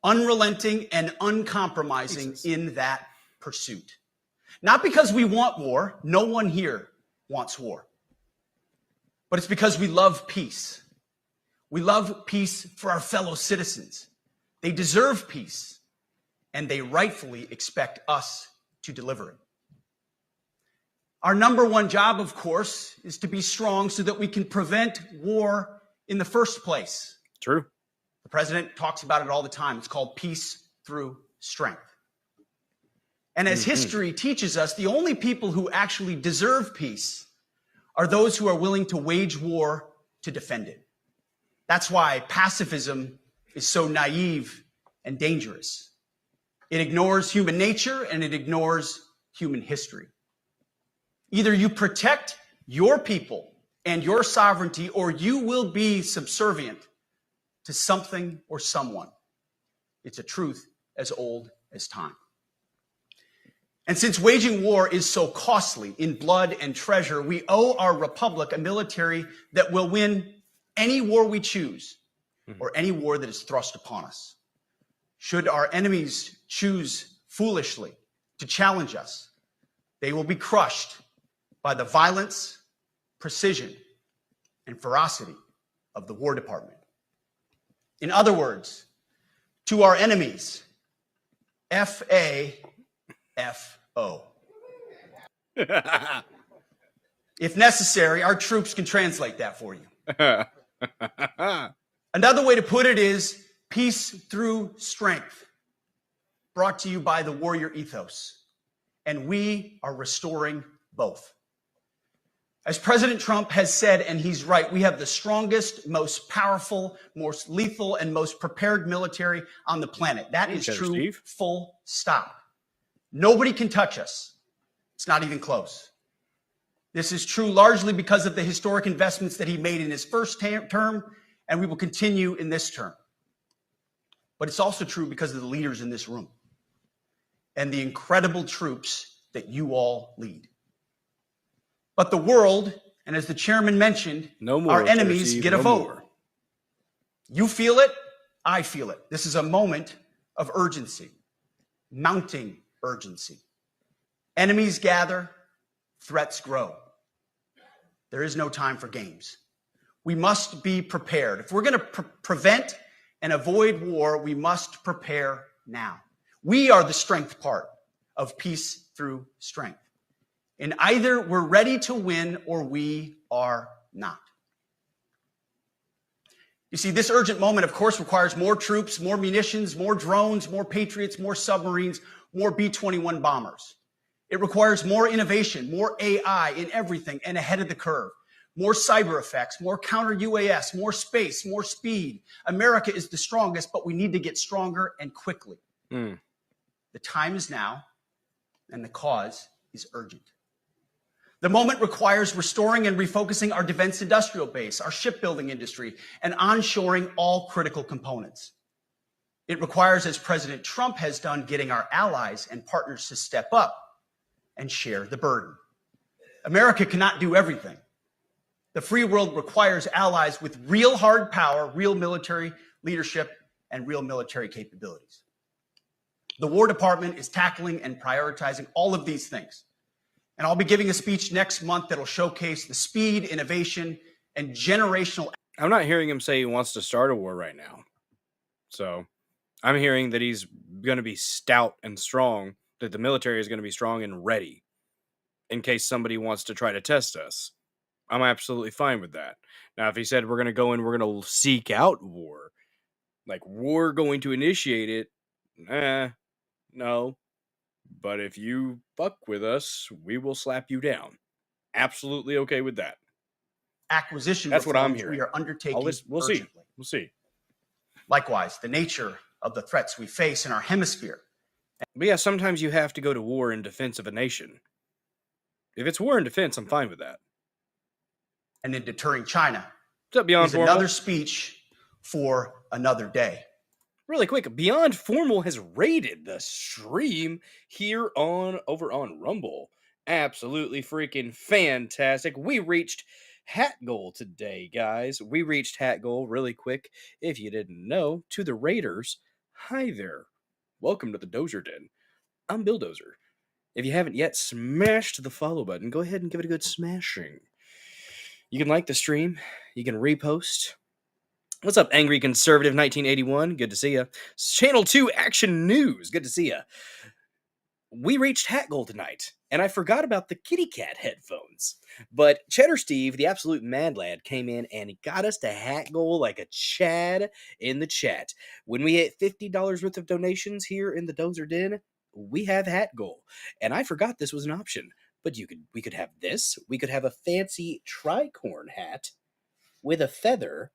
unrelenting and uncompromising in that pursuit. Not because we want war, no one here wants war, but it's because we love peace. We love peace for our fellow citizens. They deserve peace, and they rightfully expect us to deliver it. Our number one job, of course, is to be strong so that we can prevent war in the first place. True. The president talks about it all the time. It's called peace through strength. And as history teaches us, the only people who actually deserve peace are those who are willing to wage war to defend it. That's why pacifism is so naive and dangerous. It ignores human nature and it ignores human history. Either you protect your people and your sovereignty, or you will be subservient to something or someone. It's a truth as old as time. And since waging war is so costly in blood and treasure, we owe our republic a military that will win any war we choose, or any war that is thrust upon us. Should our enemies choose foolishly to challenge us, they will be crushed by the violence, precision, and ferocity of the War Department. In other words, to our enemies, F-A-F-O. If necessary, our troops can translate that for you. Another way to put it is peace through strength, brought to you by the warrior ethos. And we are restoring both. As President Trump has said, and he's right, we have the strongest, most powerful, most lethal, and most prepared military on the planet. That is true, Steve. full stop. Nobody can touch us. It's not even close. This is true largely because of the historic investments that he made in his first term, and we will continue in this term. But it's also true because of the leaders in this room and the incredible troops that you all lead. But the world, and as the chairman mentioned, our enemies get a vote. You feel it, I feel it. This is a moment of urgency, mounting urgency. Enemies gather, threats grow. There is no time for games. We must be prepared. If we're going to prevent and avoid war, we must prepare now. We are the strength part of peace through strength. And either we're ready to win or we are not. You see, this urgent moment, of course, requires more troops, more munitions, more drones, more Patriots, more submarines, more B-21 bombers. It requires more innovation, more AI in everything and ahead of the curve, more cyber effects, more counter UAS, more space, more speed. America is the strongest, but we need to get stronger and quickly. The time is now, and the cause is urgent. The moment requires restoring and refocusing our defense industrial base, our shipbuilding industry, and onshoring all critical components. It requires, as President Trump has done, getting our allies and partners to step up and share the burden. America cannot do everything. The free world requires allies with real hard power, real military leadership, and real military capabilities. The War Department is tackling and prioritizing all of these things. And I'll be giving a speech next month that'll showcase the speed, innovation, and generational. I'm not hearing him say he wants to start a war right now. So I'm hearing that he's going to be stout and strong, that the military is going to be strong and ready in case somebody wants to try to test us. I'm absolutely fine with that. Now, if he said we're going to go and we're going to seek out war, like we're going to initiate it, no. But if you fuck with us, we will slap you down. Absolutely okay with that. Acquisition. That's what I'm hearing. We are undertaking. We'll see. We'll see. Likewise, the nature of the threats we face in our hemisphere. But yeah, sometimes you have to go to war in defense of a nation. If it's war in defense, I'm fine with that. And in deterring China. What's up, Beyond is another speech for another day. Really quick, Beyond Formal has raided the stream here over on Rumble. Absolutely freaking fantastic. We reached hat goal today, guys. We reached hat goal really quick. If you didn't know, to the Raiders, hi there. Welcome to the Dozer Den. I'm Bill Dozer. If you haven't yet smashed the follow button, go ahead and give it a good smashing. You can like the stream. You can repost. What's up, Angry Conservative 1981? Good to see you. Channel 2 Action News. Good to see you. We reached hat goal tonight, and I forgot about the kitty cat headphones. But Cheddar Steve, the absolute mad lad, came in and got us to hat goal like a Chad in the chat. When we hit $50 worth of donations here in the Dozer Den, we have hat goal. And I forgot this was an option. But we could have this. We could have a fancy tricorn hat with a feather.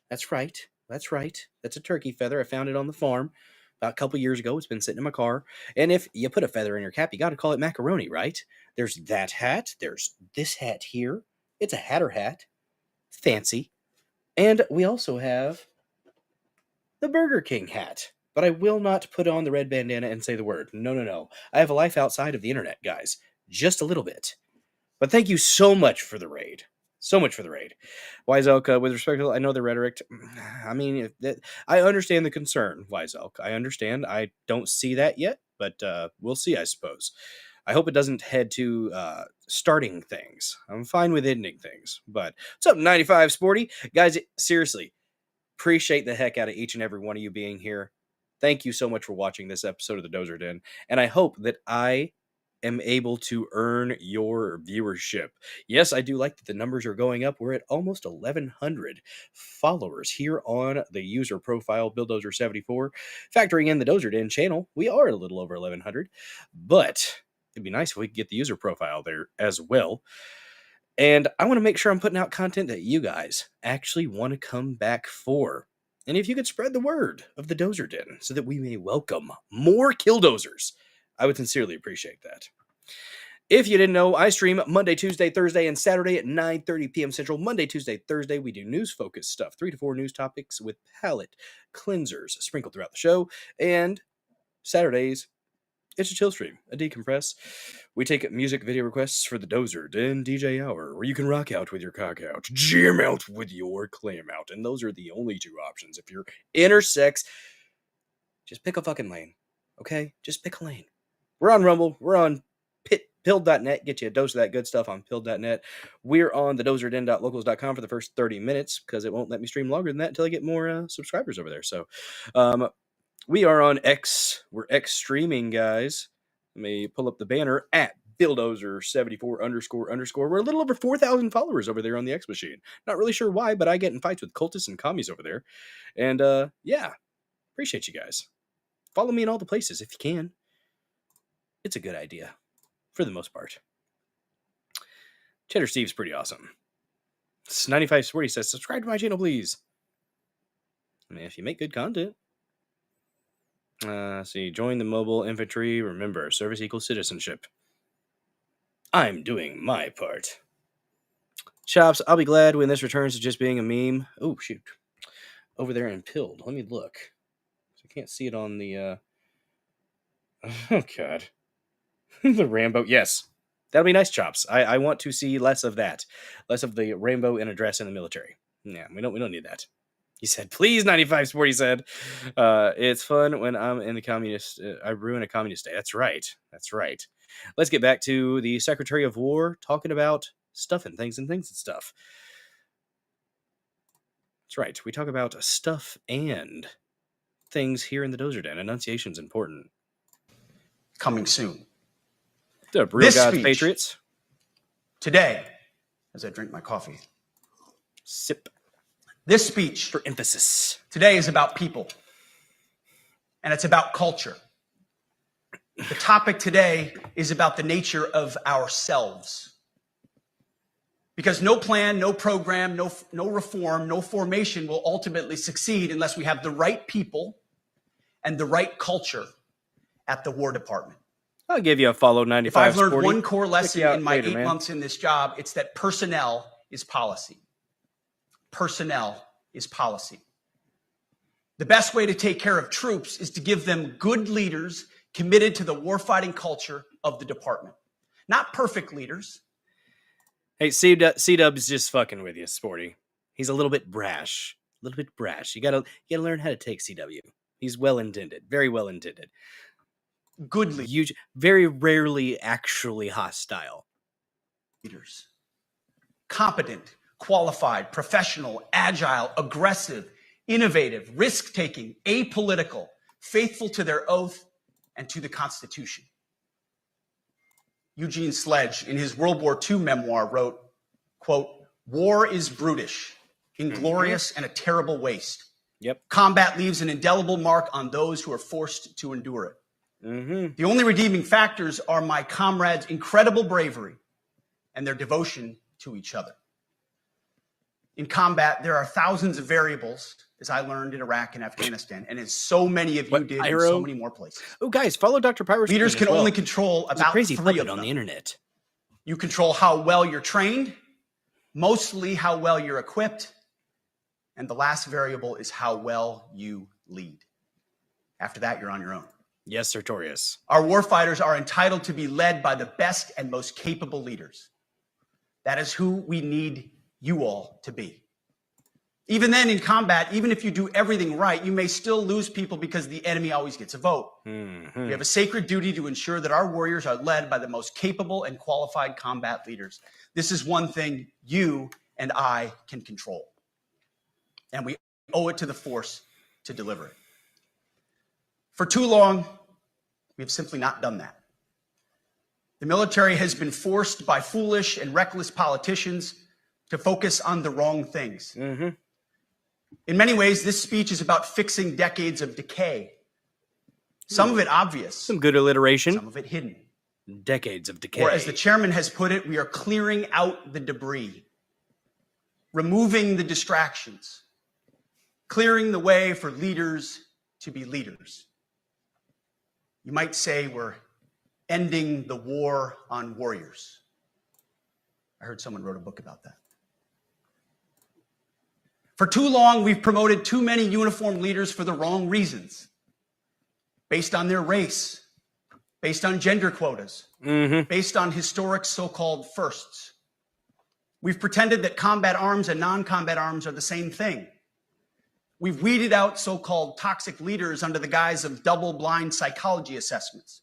That's right. That's right. That's a turkey feather. I found it on the farm about a couple years ago. It's been sitting in my car. And if you put a feather in your cap, you got to call it macaroni, right? There's that hat. There's this hat here. It's a Hatter hat. Fancy. And we also have the Burger King hat. But I will not put on the red bandana and say the word. No, no, no. I have a life outside of the internet, guys. Just a little bit. But thank you so much for the raid. So much for the raid. Wise Elk, with respect to, I know the rhetoric. I mean, I understand the concern, Wise Elk. I understand. I don't see that yet, but we'll see, I suppose. I hope it doesn't head to starting things. I'm fine with ending things. But what's up, 95 Sporty? Guys, seriously, appreciate the heck out of each and every one of you being here. Thank you so much for watching this episode of the Dozer Den. And I hope that I am able to earn your viewership. Yes, I do like that the numbers are going up. We're at almost 1,100 followers here on the user profile, BillDozer74. Factoring in the Dozer Den channel, we are a little over 1,100, but it'd be nice if we could get the user profile there as well. And I want to make sure I'm putting out content that you guys actually want to come back for. And if you could spread the word of the Dozer Den so that we may welcome more killdozers, I would sincerely appreciate that. If you didn't know, I stream Monday, Tuesday, Thursday, and Saturday at 9:30 p.m. Central. Monday, Tuesday, Thursday, we do news-focused stuff. 3 to 4 news topics with palate cleansers sprinkled throughout the show. And Saturdays, it's a chill stream, a decompress. We take music video requests for the Dozer Den DJ Hour, where you can rock out with your cock out, jam out with your clam out. And those are the only two options. If you're intersex, just pick a fucking lane, okay? Just pick a lane. We're on Rumble. We're on Pill.net. Get you a dose of that good stuff on Pill.net. We're on the dozerden.locals.com for the first 30 minutes because it won't let me stream longer than that until I get more subscribers over there. So we are on X. We're X streaming, guys. Let me pull up the banner at BillDozer74__. We're a little over 4,000 followers over there on the X machine. Not really sure why, but I get in fights with cultists and commies over there. And yeah, appreciate you guys. Follow me in all the places if you can. It's a good idea, for the most part. Cheddar Steve's pretty awesome. 95 Sporty says, subscribe to my channel, please. I mean, if you make good content. See, join the mobile infantry. Remember, service equals citizenship. I'm doing my part. Chops, I'll be glad when this returns to just being a meme. Oh, shoot. Over there in Pilled. Let me look. I can't see it on the... Oh, God. The Rambo. Yes. That'll be nice, Chops. I want to see less of that. Less of the Rambo in a dress in the military. Yeah, we don't need that. He said, please, 95 Sport, he said. It's fun when I'm in the communist... I ruin a communist state. That's right. That's right. Let's get back to the Secretary of War talking about stuff and things and stuff. That's right. We talk about stuff and things here in the Dozer Den. Enunciation's important. Coming soon. The real God's Patriots. Today, as I drink my coffee. Sip. This speech for emphasis today is about people. And it's about culture. The topic today is about the nature of ourselves. Because no plan, no program, no reform, no formation will ultimately succeed unless we have the right people and the right culture at the War Department. I'll give you a follow, 95 If I've learned Sporty. one core lesson in my later, 8 months in this job, it's that personnel is policy. Personnel is policy. The best way to take care of troops is to give them good leaders committed to the warfighting culture of the department. Not perfect leaders. Hey, C-Dub's just fucking with you, Sporty. He's a little bit brash. A little bit brash. You gotta learn how to take CW. He's well intended. Very well intended. Good leaders. Very rarely actually hostile. Competent, qualified, professional, agile, aggressive, innovative, risk-taking, apolitical, faithful to their oath and to the Constitution. Eugene Sledge, in his World War II memoir, wrote, quote, "War is brutish, inglorious, and a terrible waste. Yep. Combat leaves an indelible mark on those who are forced to endure it. The only redeeming factors are my comrades' incredible bravery and their devotion to each other. In combat, there are thousands of variables, as I learned in Iraq and Afghanistan, and as so many of you did in so many more places. Oh, guys, follow Dr. Pyro. Leaders can only control about crazy 3 of them. on the internet. You control how well you're trained, mostly how well you're equipped, and the last variable is how well you lead. After that, you're on your own. Yes, Sertorius. Our warfighters are entitled to be led by the best and most capable leaders. That is who we need you all to be. Even then, in combat, even if you do everything right, you may still lose people because the enemy always gets a vote. We have a sacred duty to ensure that our warriors are led by the most capable and qualified combat leaders. This is one thing you and I can control, and we owe it to the force to deliver it. For too long, we have simply not done that. The military has been forced by foolish and reckless politicians to focus on the wrong things. In many ways, this speech is about fixing decades of decay. Some of it obvious. Some good alliteration. Some of it hidden. Decades of decay. Or as the chairman has put it, we are clearing out the debris, removing the distractions, clearing the way for leaders to be leaders. You might say we're ending the war on warriors. I heard someone wrote a book about that. For too long, we've promoted too many uniformed leaders for the wrong reasons, based on their race, based on gender quotas, based on historic so-called firsts. We've pretended that combat arms and non-combat arms are the same thing. We've weeded out so-called toxic leaders under the guise of double-blind psychology assessments,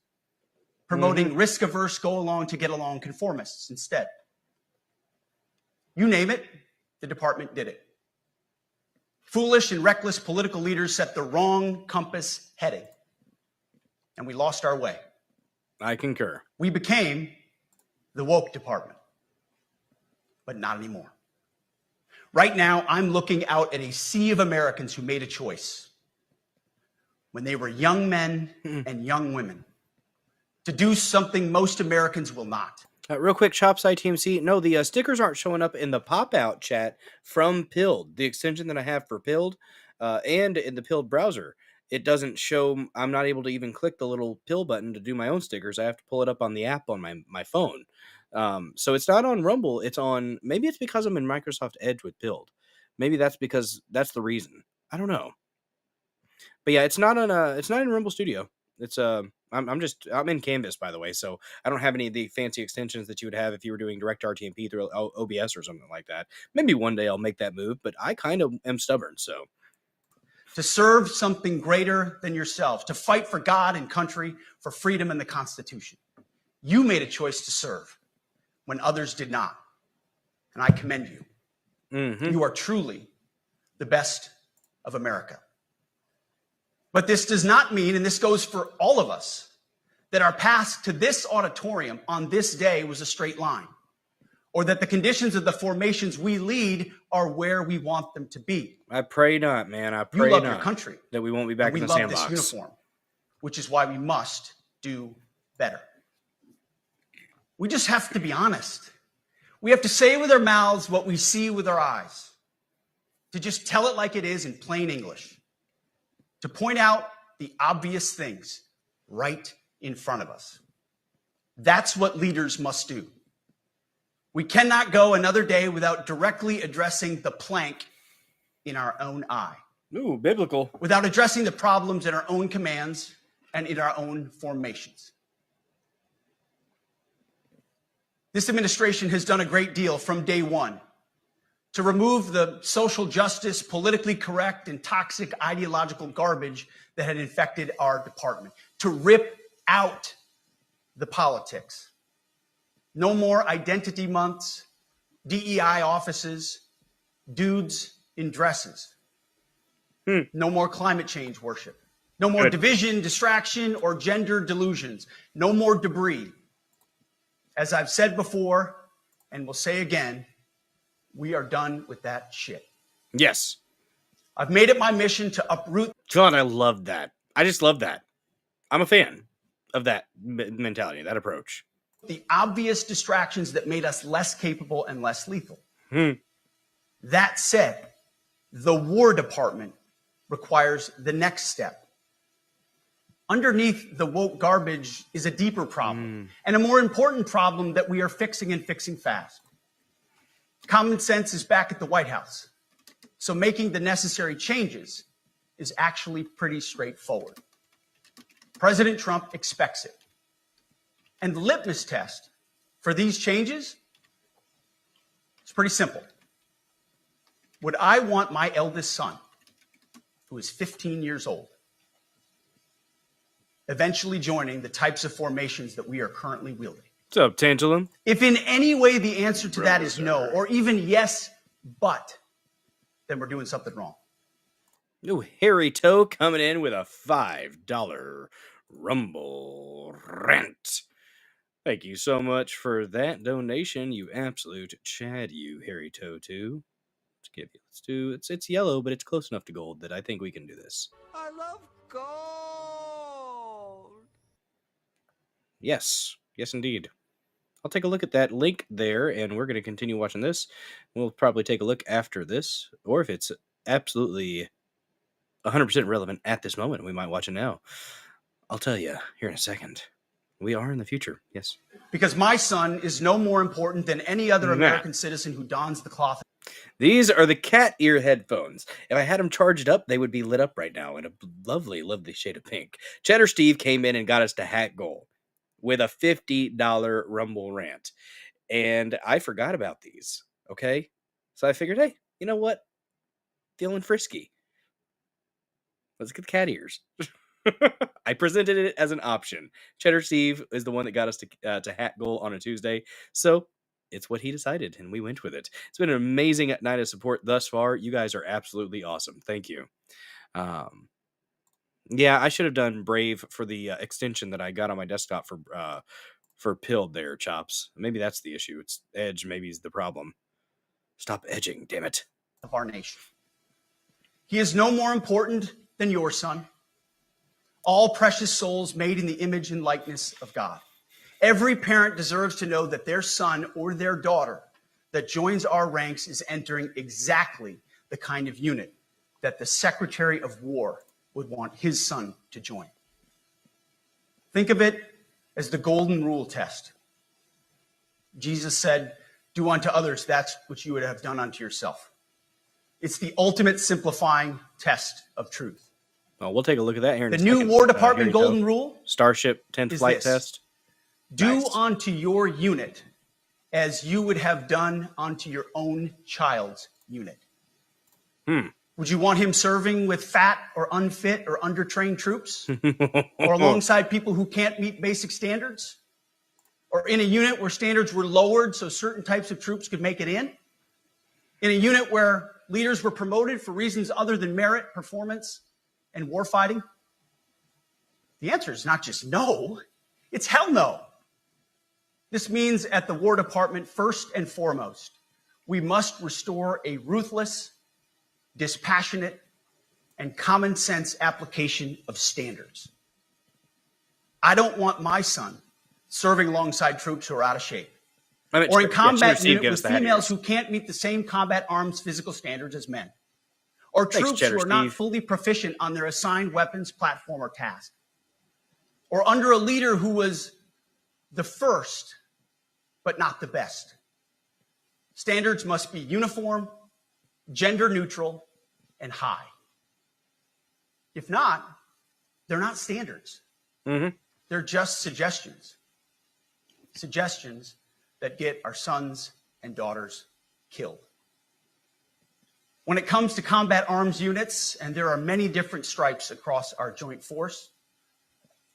promoting risk-averse, go-along-to-get-along conformists instead. You name it, the department did it. Foolish and reckless political leaders set the wrong compass heading, and we lost our way. I concur. We became the woke department, but not anymore. Right now, I'm looking out at a sea of Americans who made a choice when they were young men and young women to do something most Americans will not. Real quick, Shopside TMC. No, the stickers aren't showing up in the pop-out chat from Pilled, the extension that I have for Pilled, and in the Pilled browser. It doesn't show. I'm not able to even click the little pill button to do my own stickers. I have to pull it up on the app on my phone. So it's not on Rumble. It's on. Maybe it's because I'm in Microsoft Edge with Pilled. Maybe that's because that's the reason. I don't know. But yeah, it's not on. It's not in Rumble Studio. It's I'm in Canvas, by the way, so I don't have any of the fancy extensions that you would have if you were doing direct RTMP through OBS or something like that. Maybe one day I'll make that move, but I kind of am stubborn, so. To serve something greater than yourself, to fight for God and country, for freedom and the Constitution. You made a choice to serve when others did not, and I commend you. You are truly the best of America. But this does not mean, and this goes for all of us, that our path to this auditorium on this day was a straight line, or that the conditions of the formations we lead are where we want them to be. I pray not, man. I pray you love not your country. that we won't be back in the sandbox. sandbox. We love this uniform, which is why we must do better. We just have to be honest. We have to say with our mouths what we see with our eyes, to just tell it like it is in plain English, to point out the obvious things right in front of us. That's what leaders must do. We cannot go another day without directly addressing the plank in our own eye. Ooh, biblical. without addressing the problems in our own commands and in our own formations. This administration has done a great deal from day one to remove the social justice, politically correct, and toxic ideological garbage that had infected our department, to rip out the politics. No more identity months, DEI offices, dudes in dresses. No more climate change worship. No more division, distraction, or gender delusions. No more debris. As I've said before, and will say again, we are done with that shit. Yes. I've made it my mission to uproot. John, I love that. I just love that. I'm a fan of that mentality, that approach. The obvious distractions that made us less capable and less lethal. That said, the War Department requires the next step. Underneath the woke garbage is a deeper problem, and a more important problem that we are fixing and fixing fast. Common sense is back at the White House, so making the necessary changes is actually pretty straightforward. President Trump expects it. And the litmus test for these changes is pretty simple. Would I want my eldest son, who is 15 years old, eventually joining the types of formations that we are currently wielding? What's up, Tantalum? If in any way the answer to that is no, or even yes, but, then we're doing something wrong. New Harry Toe coming in with a $5 Rumble rant. Thank you so much for that donation, you absolute Chad, you Harry Toe too. It's yellow, but it's close enough to gold that I think we can do this. I love gold. Yes, indeed. I'll take a look at that link there, and we're going to continue watching this. We'll probably take a look after this, or if it's absolutely 100% relevant at this moment, we might watch it now. I'll tell you here in a second. We are in the future, yes. Because my son is no more important than any other American citizen who dons the cloth. These are the cat ear headphones. If I had them charged up, they would be lit up right now in a lovely, lovely shade of pink. Cheddar Steve came in and got us to hat goal with a $50 Rumble rant. And I forgot about these, okay? So I figured, hey, you know what? Feeling frisky. Let's get the cat ears. I presented it as an option. Cheddar Steve is the one that got us to hat goal on a Tuesday. So it's what he decided, and we went with it. It's been an amazing night of support thus far. You guys are absolutely awesome. Thank you. Yeah, I should have done Brave for the extension that I got on my desktop for Pilled there, Chops. Maybe that's the issue. It's Edge maybe is the problem. Stop edging, damn it. Of our nation. He is no more important than your son. All precious souls made in the image and likeness of God. Every parent deserves to know that their son or their daughter that joins our ranks is entering exactly the kind of unit that the Secretary of War would want his son to join. Think of it as the golden rule test. Jesus said, do unto others that which you would have done unto yourself. It's the ultimate simplifying test of truth. Well, we'll take a look at that here in the a second. new War Department golden rule, Starship 10th flight test. Do Nice. unto your unit as you would have done unto your own child's unit. Would you want him serving with fat or unfit or undertrained troops? Or alongside people who can't meet basic standards? Or in a unit where standards were lowered so certain types of troops could make it in? In a unit where leaders were promoted for reasons other than merit, performance, and warfighting? The answer is not just no, it's hell no. This means at the War Department, first and foremost, we must restore a ruthless, dispassionate, and common sense application of standards. I don't want my son serving alongside troops who are out of shape, or in combat unit with females who can't meet the same combat arms physical standards as men, or troops who are not fully proficient on their assigned weapons, platform, or task, or under a leader who was the first, but not the best. Standards must be uniform, gender neutral, and high. If not, they're not standards. Mm-hmm. They're just suggestions. Suggestions that get our sons and daughters killed. When it comes to combat arms units, and there are many different stripes across our joint force,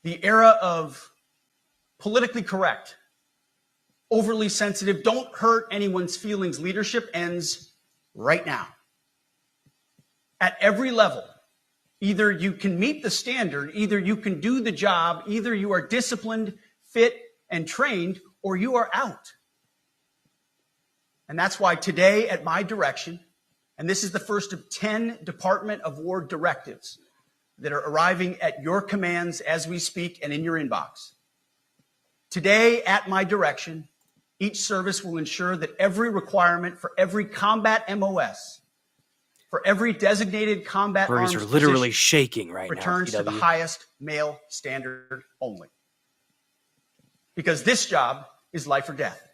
the era of politically correct, overly sensitive, don't hurt anyone's feelings leadership ends right now. At every level, either you can meet the standard, either you can do the job, either you are disciplined, fit, and trained, or you are out. And that's why today, at my direction, and this is the first of 10 Department of War directives that are arriving at your commands as we speak and in your inbox. Today, at my direction, each service will ensure that every requirement for every combat MOS, for every designated combat Birds arms are literally position, shaking right returns now. to the highest male standard only. Because this job is life or death.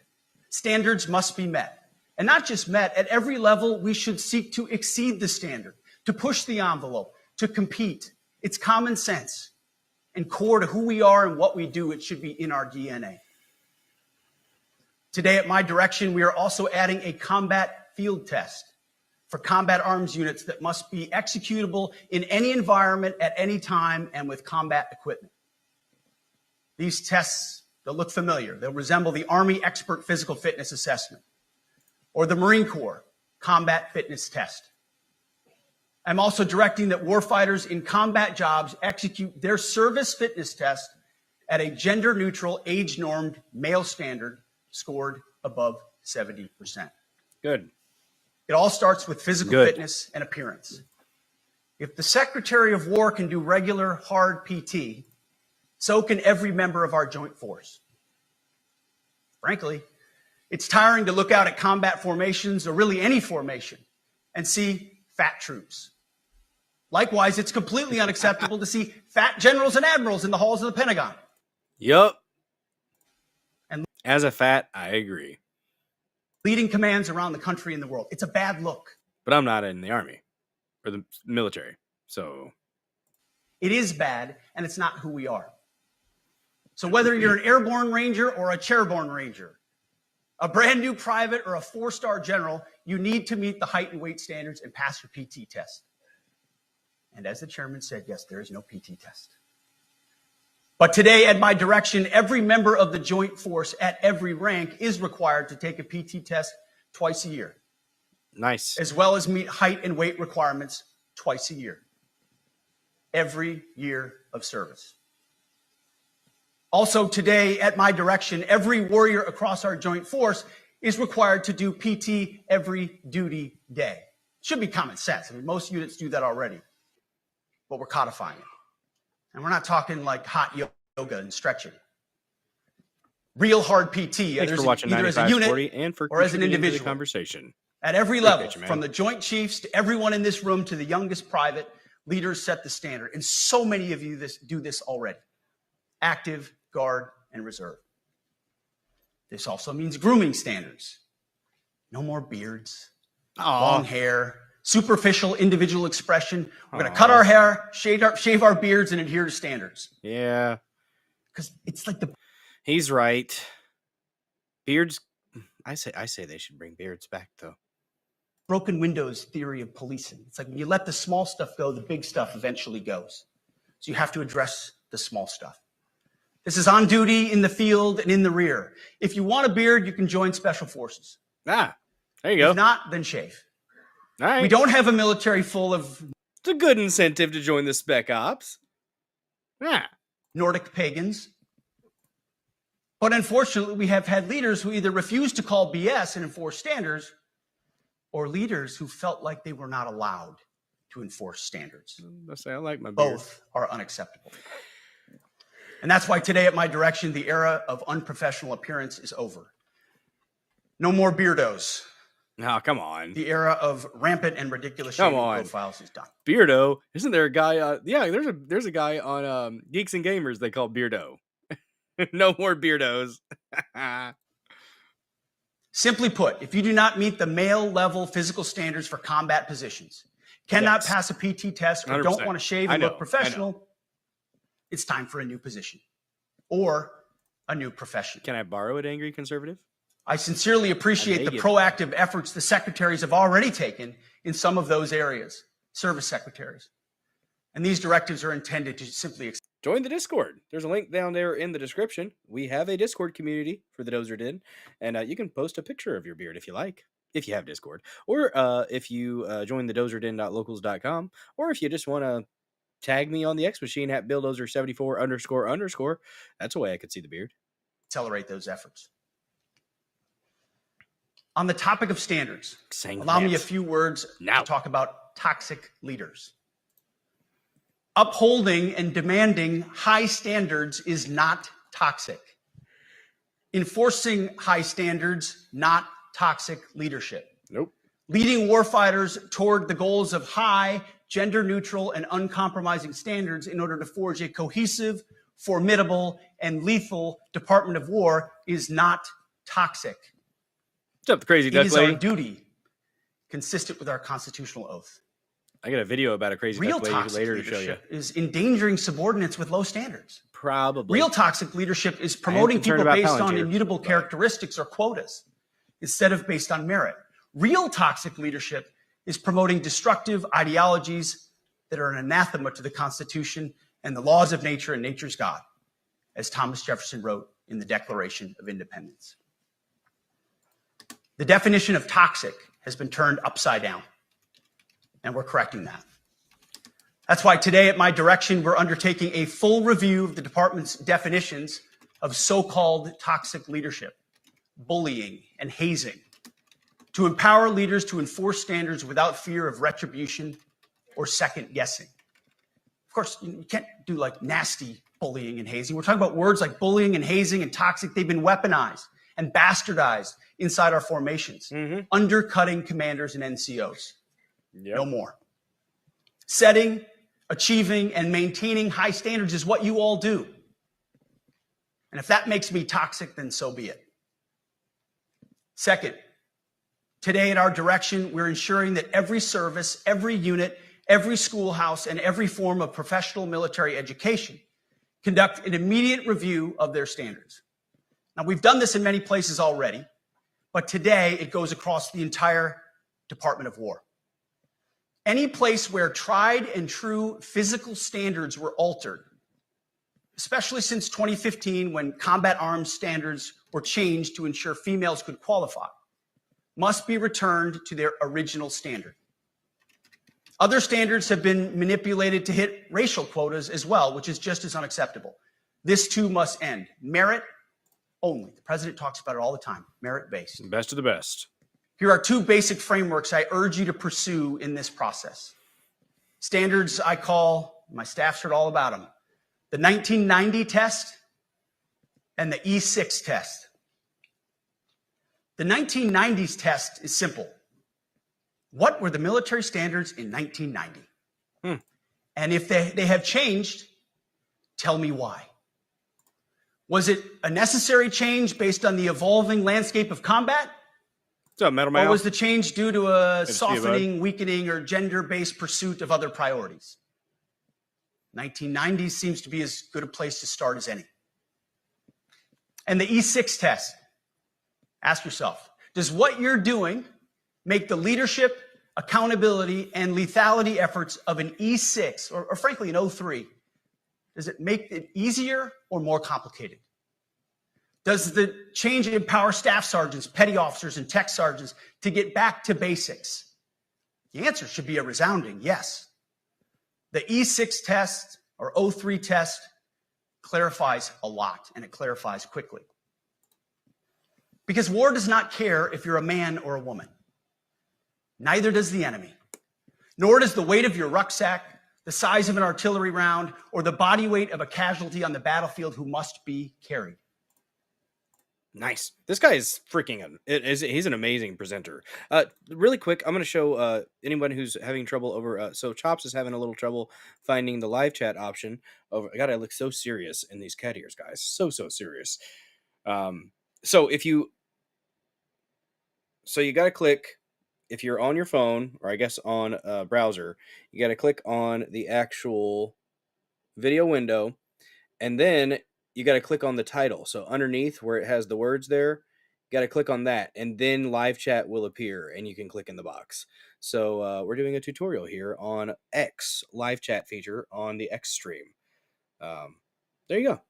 Standards must be met. And not just met, at every level, we should seek to exceed the standard, to push the envelope, to compete. It's common sense and core to who we are and what we do. It should be in our DNA. Today, at my direction, we are also adding a combat field test for combat arms units that must be executable in any environment at any time and with combat equipment. These tests, they'll look familiar. They'll resemble the Army Expert Physical Fitness Assessment or the Marine Corps Combat Fitness Test. I'm also directing that warfighters in combat jobs execute their service fitness test at a gender-neutral, age-normed male standard scored above 70%. Good. It all starts with physical fitness and appearance. If the Secretary of War can do regular, hard PT, so can every member of our joint force. Frankly, it's tiring to look out at combat formations, or really any formation, and see fat troops. Likewise, it's completely unacceptable to see fat generals and admirals in the halls of the Pentagon. Yup. And as a fat, I agree. Leading commands around the country and the world. It's a bad look. But I'm not in the Army or the military, so. It is bad, and it's not who we are. So whether you're an airborne ranger or a chairborne ranger, a brand new private or a 4-star general, you need to meet the height and weight standards and pass your PT test. And as the chairman said, yes, there is no PT test. But today, at my direction, every member of the joint force at every rank is required to take a PT test twice a year. Nice. As well as meet height and weight requirements twice a year. Every year of service. Also today, at my direction, every warrior across our joint force is required to do PT every duty day. Should be common sense. I mean, most units do that already, but we're codifying it. And we're not talking like hot yoga and stretching. Real hard PT, Thanks for watching either as a unit and for or as an individual. Conversation. At every level, you, from the Joint Chiefs to everyone in this room to the youngest private, leaders set the standard. And so many of you do this already. Active, Guard, and Reserve. This also means grooming standards. No more beards, long hair, superficial individual expression. We're going to cut our hair, shave our beards, and adhere to standards. Yeah. Because it's like He's right. Beards, I say they should bring beards back, though. broken windows theory of policing. It's like when you let the small stuff go, the big stuff eventually goes. So you have to address the small stuff. This is on duty, in the field, and in the rear. If you want a beard, you can join Special Forces. There you go. If not, then shave. All right. We don't have a military full of It's a good incentive to join the Spec Ops. Yeah. Nordic pagans. But unfortunately, we have had leaders who either refuse to call BS and enforce standards, or leaders who felt like they were not allowed to enforce standards. I say I like my beard. Both are unacceptable. And that's why today, at my direction, the era of unprofessional appearance is over. No more beardos. Oh, come on. The era of rampant and ridiculous shaving profiles is done. Beardo? Isn't there a guy? Yeah, there's a guy on Geeks and Gamers they call Beardo. No more beardos. Simply put, if you do not meet the male level physical standards for combat positions, cannot Yes. pass a PT test, or don't 100%. want to shave I and know, look professional, it's time for a new position or a new profession. Can I borrow it, angry conservative? I sincerely appreciate the give- proactive efforts the secretaries have already taken in some of those areas, service secretaries. And these directives are intended to simply Join the Discord. There's a link down there in the description. We have a Discord community for the Dozer Den, and you can post a picture of your beard if you like, if you have Discord, or if you join the dozerden.locals.com, or if you just want to tag me on the X machine at BillDozer74__. That's a way I could see the beard. accelerate those efforts. On the topic of standards, Saying allow me a that. few words Now. to talk about toxic leaders. Upholding and demanding high standards is not toxic. Enforcing high standards, not toxic leadership. Nope. Leading warfighters toward the goals of high, gender-neutral, and uncompromising standards in order to forge a cohesive, formidable, and lethal Department of War is not toxic. What's up, the crazy It duck is our lady? duty, consistent with our constitutional oath. I got a video about a crazy Real duck lady toxic later to show you. leadership is endangering subordinates with low standards. Probably. Real toxic leadership is promoting concerned people about based on Palantir, immutable but- characteristics or quotas instead of based on merit. Real toxic leadership is promoting destructive ideologies that are an anathema to the Constitution and the laws of nature and nature's God, as Thomas Jefferson wrote in the Declaration of Independence. The definition of toxic has been turned upside down, and we're correcting that. That's why today, at my direction, we're undertaking a full review of the department's definitions of so-called toxic leadership, bullying, and hazing, to empower leaders to enforce standards without fear of retribution or second guessing. Of course, you can't do like nasty bullying and hazing. We're talking about words like bullying and hazing and toxic. They've been weaponized and bastardized inside our formations, undercutting commanders and NCOs. Yep. No more. Setting, achieving, and maintaining high standards is what you all do. And if that makes me toxic, then so be it. Second, today at our direction, we're ensuring that every service, every unit, every schoolhouse, and every form of professional military education conduct an immediate review of their standards. Now, we've done this in many places already, but today it goes across the entire Department of War. Any place where tried and true physical standards were altered, especially since 2015 when combat arms standards were changed to ensure females could qualify, must be returned to their original standard. Other standards have been manipulated to hit racial quotas as well, which is just as unacceptable. This too must end. Merit only. The president talks about it all the time. Merit-based. Best of the best. Here are two basic frameworks I urge you to pursue in this process. Standards I call, my staff's heard all about them, the 1990 test and the E6 test. The 1990s test is simple. What were the military standards in 1990? And if they have changed, tell me why. Was it a necessary change based on the evolving landscape of combat? What's up, Metal Or Man? was the change due to a to see you, bud. softening, weakening, or gender-based pursuit of other priorities? 1990s seems to be as good a place to start as any. And the E6 test. Ask yourself, does what you're doing make the leadership, accountability, and lethality efforts of an E6, or frankly an O3, does it make it easier or more complicated? Does the change empower staff sergeants, petty officers, and tech sergeants to get back to basics? The answer should be a resounding yes. The E6 test or O3 test clarifies a lot, and it clarifies quickly. Because war does not care if you're a man or a woman. Neither does the enemy. Nor does the weight of your rucksack, the size of an artillery round, or the body weight of a casualty on the battlefield who must be carried. Nice. This guy is freaking. He's an amazing presenter. Really quick, I'm going to show anyone who's having trouble over. So Chops is having a little trouble finding the live chat option. Over. God, I look so serious in these cat ears, guys. So serious. So if you. So you got to click if you're on your phone, or I guess on a browser, you got to click on the actual video window, and then you got to click on the title. So underneath where it has the words there, you got to click on that, and then live chat will appear, and you can click in the box. So we're doing a tutorial here on X live chat feature on the X stream. There you go.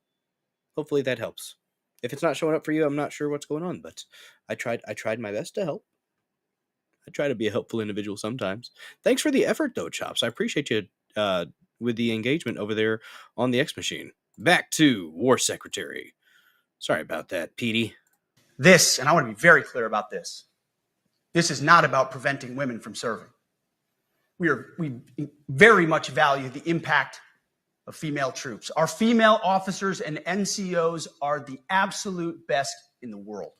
Hopefully that helps. If it's not showing up for you, I'm not sure what's going on, but I tried my best to help. I try to be a helpful individual sometimes. Thanks for the effort, though, Chops. I appreciate you with the engagement over there on the X machine. Back to War Secretary. Sorry about that, Petey. This, and I want to be very clear about this, this is not about preventing women from serving. We very much value the impact of female troops. Our female officers and NCOs are the absolute best in the world.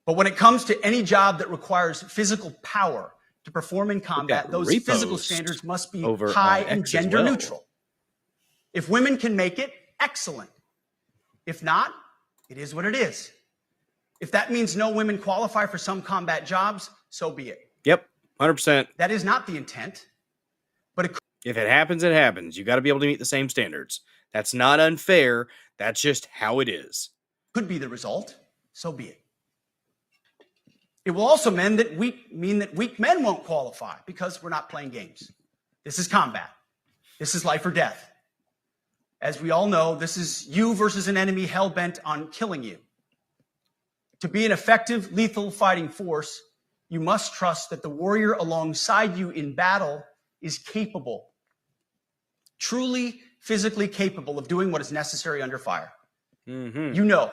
But when it comes to any job that requires physical power to perform in combat, those physical standards must be high and gender neutral. If women can make it, excellent. If not, it is what it is. If that means no women qualify for some combat jobs, so be it. Yep, 100%. That is not the intent. But if it happens, it happens. You got to be able to meet the same standards. That's not unfair. That's just how it is. Could be the result. So be it. It will also mean that weak men won't qualify because we're not playing games. This is combat. This is life or death. As we all know, this is you versus an enemy hell-bent on killing you. To be an effective, lethal fighting force, you must trust that the warrior alongside you in battle is capable, truly physically capable of doing what is necessary under fire. Mm-hmm. You know,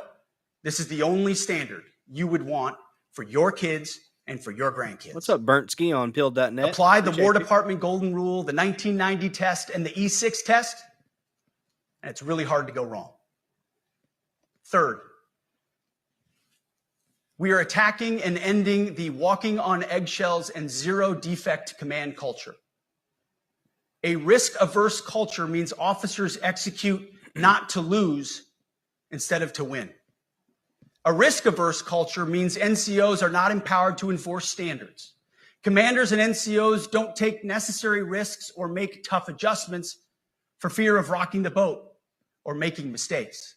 this is the only standard you would want for your kids and for your grandkids. What's up, Burntski on Pilled.net? Apply the War Department Golden Rule, the 1990 test, and the E6 test, and it's really hard to go wrong. Third, we are attacking and ending the walking on eggshells and zero defect command culture. A risk-averse culture means officers execute not to lose instead of to win. A risk-averse culture means NCOs are not empowered to enforce standards. Commanders and NCOs don't take necessary risks or make tough adjustments for fear of rocking the boat or making mistakes.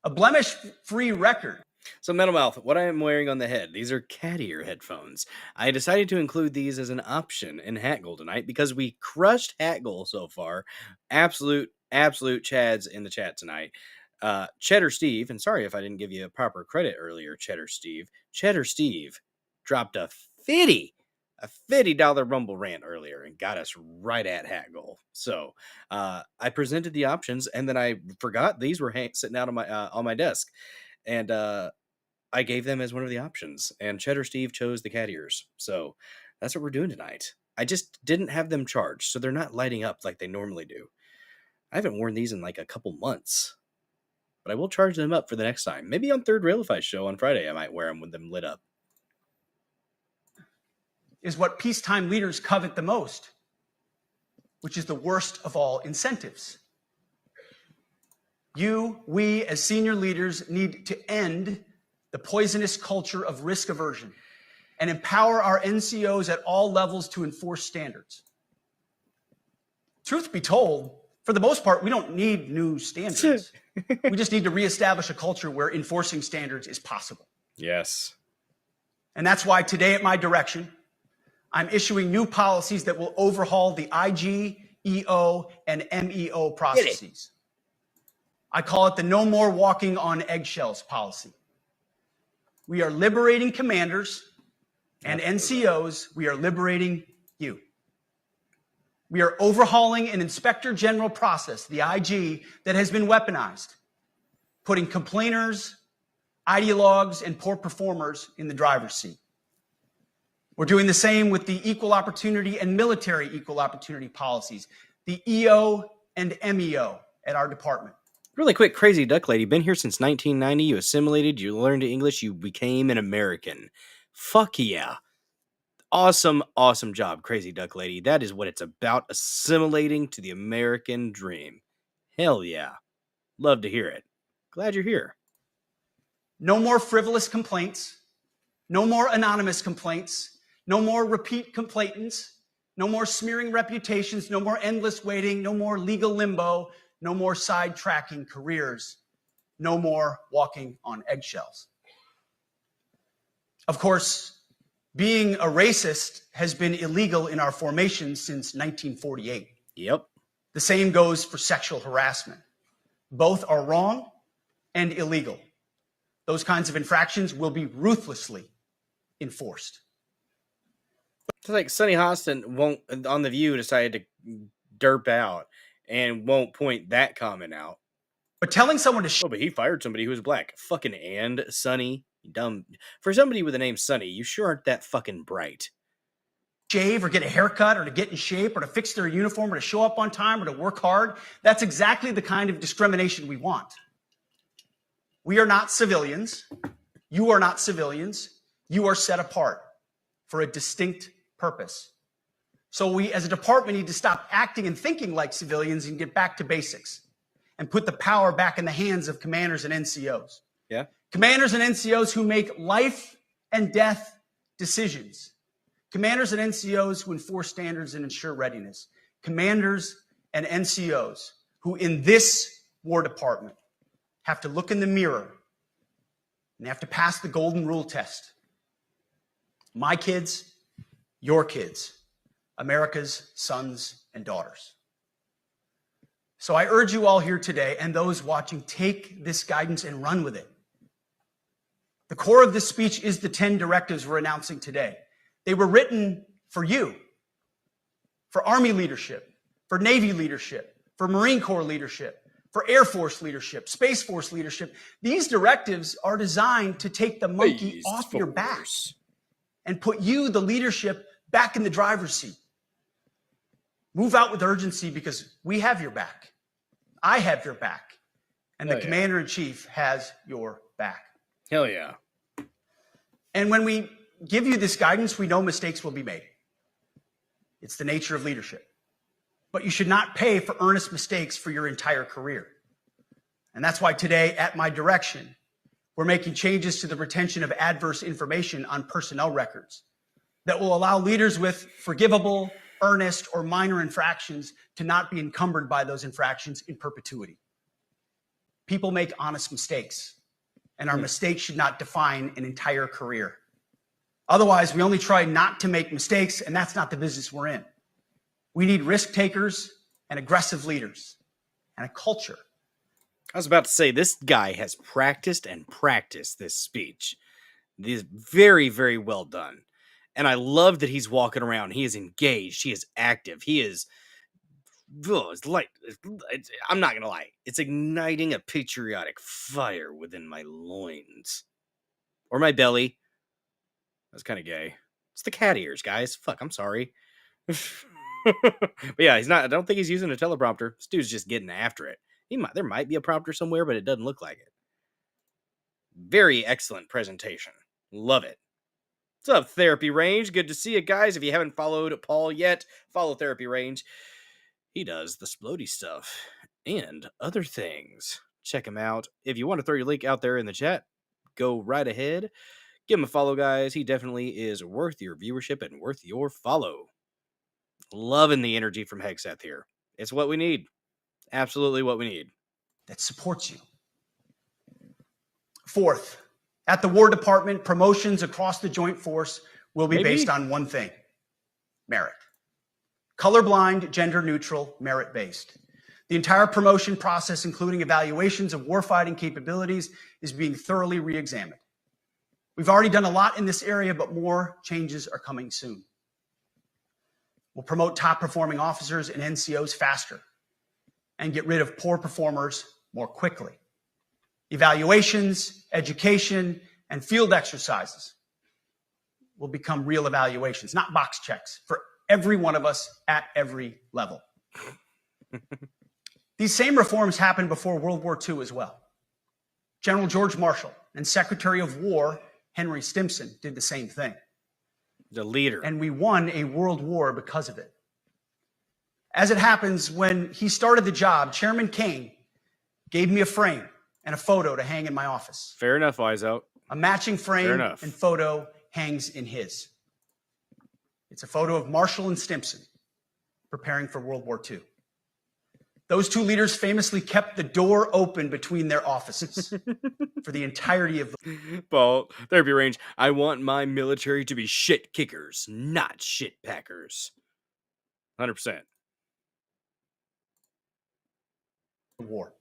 A blemish-free record. So, Metal Mouth, what I am wearing on the head, these are cat ear headphones. I decided to include these as an option in Hat Goal tonight because we crushed Hat Goal so far. Absolute chads in the chat tonight. Cheddar Steve, and sorry if I didn't give you a proper credit earlier, Cheddar Steve. Cheddar Steve dropped a $50 Rumble rant earlier and got us right at Hat Goal. So I presented the options, and then I forgot these were sitting out on my desk, and I gave them as one of the options. And Cheddar Steve chose the cat ears, so that's what we're doing tonight. I just didn't have them charged, so they're not lighting up like they normally do. I haven't worn these in like a couple months. But I will charge them up for the next time. Maybe on Third Railify show on Friday, I might wear them with them lit up. Is what peacetime leaders covet the most, which is the worst of all incentives. We, as senior leaders, need to end the poisonous culture of risk aversion and empower our NCOs at all levels to enforce standards. Truth be told, for the most part, we don't need new standards. We just need to reestablish a culture where enforcing standards is possible. Yes. And that's why today at my direction, I'm issuing new policies that will overhaul the IG, EO, and MEO processes. I call it the No More Walking on Eggshells policy. We are liberating commanders and NCOs. We are liberating you. We are overhauling an inspector general process, the IG, that has been weaponized, putting complainers, ideologues, and poor performers in the driver's seat. We're doing the same with the equal opportunity and military equal opportunity policies, the EO and MEO at our department. Really quick, Crazy Duck Lady, been here since 1990, you assimilated, you learned English, you became an American. Fuck yeah. Awesome job, Crazy Duck Lady. That is what it's about, assimilating to the American dream. Hell yeah. Love to hear it. Glad you're here. No more frivolous complaints. No more anonymous complaints. No more repeat complainants. No more smearing reputations. No more endless waiting. No more legal limbo. No more sidetracking careers. No more walking on eggshells. Of course, being a racist has been illegal in our formation since 1948. Yep. The same goes for sexual harassment. Both are wrong and illegal. Those kinds of infractions will be ruthlessly enforced. It's like Sonny Hostin won't, on The View, decided to derp out and won't point that comment out. But telling someone to Oh, but he fired somebody who was black. Fucking and Sonny. Dumb. For somebody with the name Sonny, you sure aren't that fucking bright. shave or get a haircut or to get in shape or to fix their uniform or to show up on time or to work hard, that's exactly the kind of discrimination we want. We are not civilians. You are not civilians. You are set apart for a distinct purpose. So we as a department need to stop acting and thinking like civilians and get back to basics and put the power back in the hands of commanders and NCOs. Yeah. Commanders and NCOs who make life and death decisions. Commanders and NCOs who enforce standards and ensure readiness. Commanders and NCOs who in this War Department have to look in the mirror and they have to pass the golden rule test. My kids, your kids, America's sons and daughters. So I urge you all here today and those watching, take this guidance and run with it. The core of this speech is the 10 directives we're announcing today. They were written for you, for Army leadership, for Navy leadership, for Marine Corps leadership, for Air Force leadership, Space Force leadership. These directives are designed to take the monkey off your back and put you, the leadership, back in the driver's seat. Move out with urgency because we have your back. I have your back. And the Commander-in-Chief has your back. Hell yeah. And when we give you this guidance, we know mistakes will be made. It's the nature of leadership. But you should not pay for earnest mistakes for your entire career. And that's why today, at my direction, we're making changes to the retention of adverse information on personnel records that will allow leaders with forgivable, earnest, or minor infractions to not be encumbered by those infractions in perpetuity. People make honest mistakes, and our mistakes should not define an entire career. Otherwise, we only try not to make mistakes, and that's not the business we're in. We need risk takers and aggressive leaders and a culture. I was about to say, this guy has practiced and practiced this speech. It is very, very well done. And I love that he's walking around. He is engaged. He is active. He is, I'm not going to lie. It's igniting a patriotic fire within my loins. Or my belly. That's kind of gay. It's the cat ears, guys. Fuck, I'm sorry. But yeah, I don't think he's using a teleprompter. This dude's just getting after it. There might be a prompter somewhere, but it doesn't look like it. Very excellent presentation. Love it. What's up, Therapy Range? Good to see you guys. If you haven't followed Paul yet, follow Therapy Range. He does the splody stuff and other things. Check him out. If you want to throw your link out there in the chat, go right ahead. Give him a follow, guys. He definitely is worth your viewership and worth your follow. Loving the energy from Hegseth here. It's what we need. Absolutely what we need. That supports you. Fourth, at the War Department, promotions across the Joint Force will be based on one thing: merit. Colorblind, gender-neutral, merit-based. The entire promotion process, including evaluations of warfighting capabilities, is being thoroughly re-examined. We've already done a lot in this area, but more changes are coming soon. We'll promote top-performing officers and NCOs faster and get rid of poor performers more quickly. Evaluations, education, and field exercises will become real evaluations, not box checks, for every one of us at every level. These same reforms happened before World War II as well. General George Marshall and Secretary of War Henry Stimson did the same thing. The leader. And we won a world war because of it. As it happens, when he started the job, Chairman Kane gave me a frame and a photo to hang in my office. Fair enough, Eyes Out. A matching frame and photo hangs in his. It's a photo of Marshall and Stimson preparing for World War II. Those two leaders famously kept the door open between their offices for the entirety of the Paul, therapy range. I want my military to be shit kickers, not shit packers. 100%. war.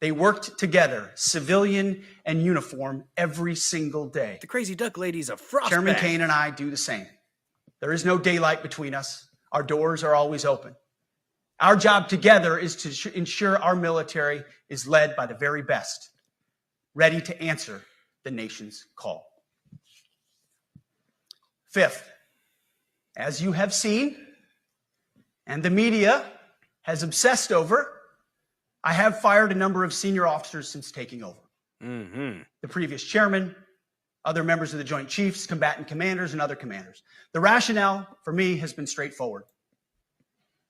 They worked together, civilian and uniform, every single day. The crazy duck lady's a frostbite. Chairman Kane and I do the same. There is no daylight between us. Our doors are always open. Our job together is to ensure our military is led by the very best, ready to answer the nation's call. Fifth, as you have seen, and the media has obsessed over, I have fired a number of senior officers since taking over. The previous chairman, other members of the Joint Chiefs, combatant commanders, and other commanders. The rationale for me has been straightforward.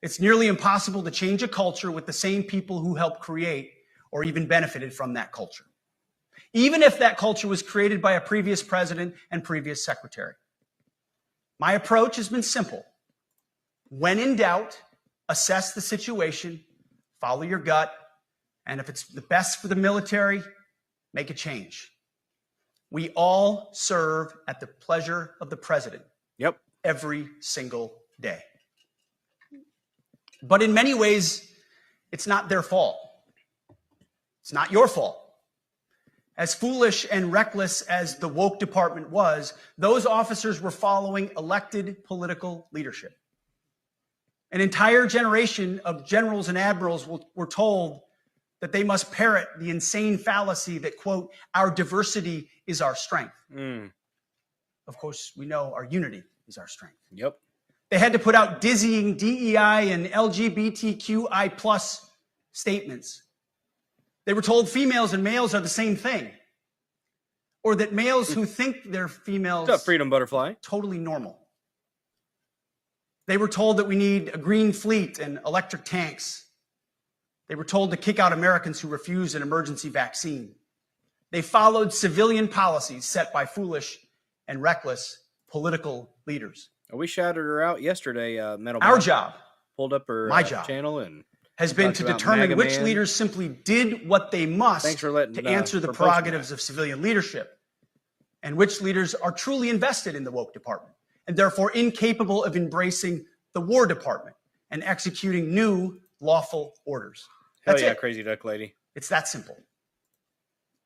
It's nearly impossible to change a culture with the same people who helped create or even benefited from that culture, even if that culture was created by a previous president and previous secretary. My approach has been simple. When in doubt, assess the situation, follow your gut, and if it's the best for the military, make a change. We all serve at the pleasure of the president. Yep. Every single day. But in many ways, it's not their fault. It's not your fault. As foolish and reckless as the woke department was, those officers were following elected political leadership. An entire generation of generals and admirals were told that they must parrot the insane fallacy that, quote, our diversity is our strength. Of course, we know our unity is our strength. Yep. They had to put out dizzying DEI and LGBTQI plus statements. They were told females and males are the same thing. Or that males who think they're females What's up, Freedom Butterfly? totally normal. They were told that we need a green fleet and electric tanks. They were told to kick out Americans who refused an emergency vaccine. They followed civilian policies set by foolish and reckless political leaders. We shouted her out yesterday. Metal Our Mom job, pulled up her my job, channel and has been talked to about determine MAGA which Man. leaders simply did what they must Thanks for letting, to answer the for posting prerogatives that. of civilian leadership, and which leaders are truly invested in the woke department and therefore incapable of embracing the War Department and executing new lawful orders. Hell That's yeah, it. crazy duck lady. It's that simple.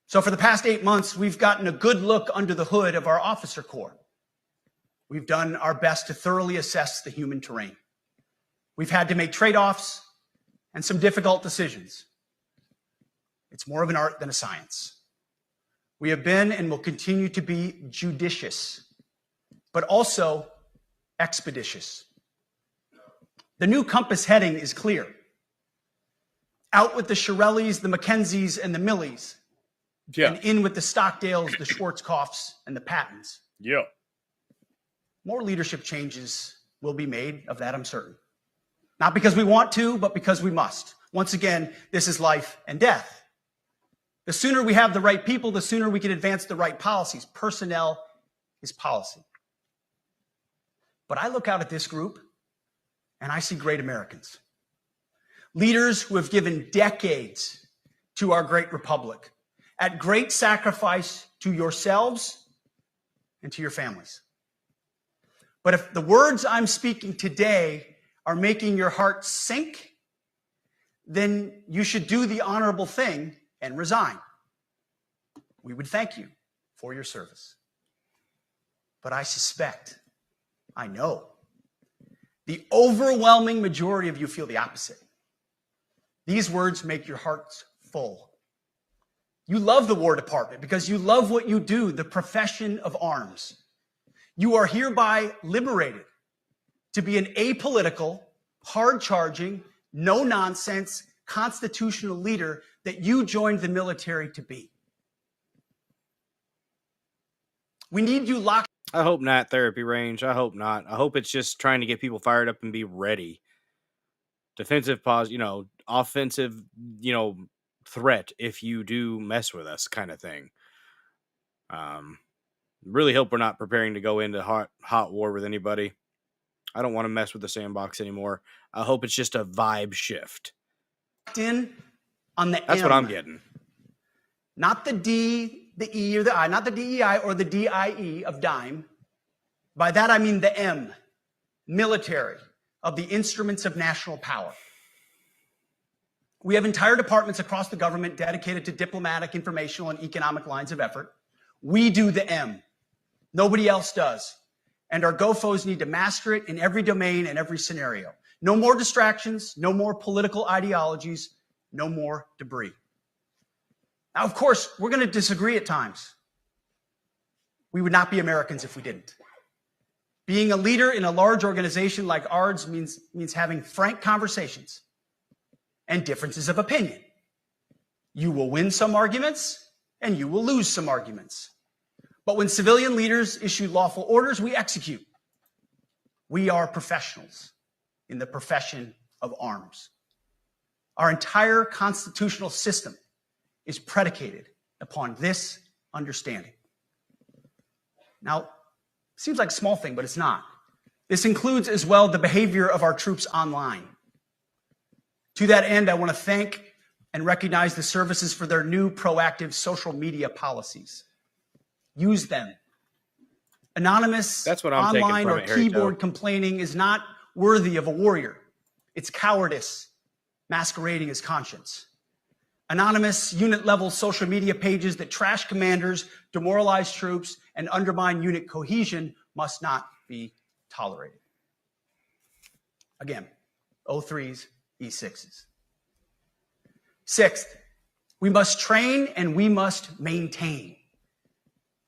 So for the past 8 months, we've gotten a good look under the hood of our officer corps. We've done our best to thoroughly assess the human terrain. We've had to make trade-offs and some difficult decisions. It's more of an art than a science. We have been and will continue to be judicious, but also expeditious. The new compass heading is clear. Out with the Shirellis, the Mackenzies, and the Millies, Yeah. and in with the Stockdales, the Schwarzkopfs, and the Pattons. Yeah. More leadership changes will be made, of that I'm certain. Not because we want to, but because we must. Once again, this is life and death. The sooner we have the right people, the sooner we can advance the right policies. Personnel is policy. But I look out at this group and I see great Americans. Leaders who have given decades to our great republic at great sacrifice to yourselves and to your families. But if the words I'm speaking today are making your heart sink, then you should do the honorable thing and resign. We would thank you for your service. But I suspect, I know, the overwhelming majority of you feel the opposite. These words make your hearts full. You love the War Department because you love what you do, the profession of arms. You are hereby liberated to be an apolitical, hard-charging, no-nonsense, constitutional leader that you joined the military to be. We need you locked. I hope not, therapy range. I hope not. I hope it's just trying to get people fired up and be ready. Defensive pause, offensive, threat if you do mess with us kind of thing. Really hope we're not preparing to go into hot war with anybody. I don't want to mess with the sandbox anymore. I hope it's just a vibe shift. In on the That's M. what I'm getting. Not the D, the E, or the I, not the DEI or the DIE of dime. By that I mean the M, military, of the instruments of national power. We have entire departments across the government dedicated to diplomatic, informational, and economic lines of effort. We do the M. Nobody else does. And our GoFos need to master it in every domain and every scenario. No more distractions, no more political ideologies, no more debris. Now, of course, we're going to disagree at times. We would not be Americans if we didn't. Being a leader in a large organization like ours means having frank conversations and differences of opinion. You will win some arguments and you will lose some arguments. But when civilian leaders issue lawful orders, we execute. We are professionals in the profession of arms. Our entire constitutional system is predicated upon this understanding. Now, seems like a small thing, but it's not. This includes as well the behavior of our troops online. To that end, I want to thank and recognize the services for their new proactive social media policies. Use them. Anonymous, That's what I'm taking online, from or it, Harry keyboard Toe. complaining is not worthy of a warrior. It's cowardice masquerading as conscience. Anonymous, unit-level social media pages that trash commanders, demoralize troops, and undermine unit cohesion must not be tolerated. Again, O3s, E6s. Sixth, we must train and we must maintain.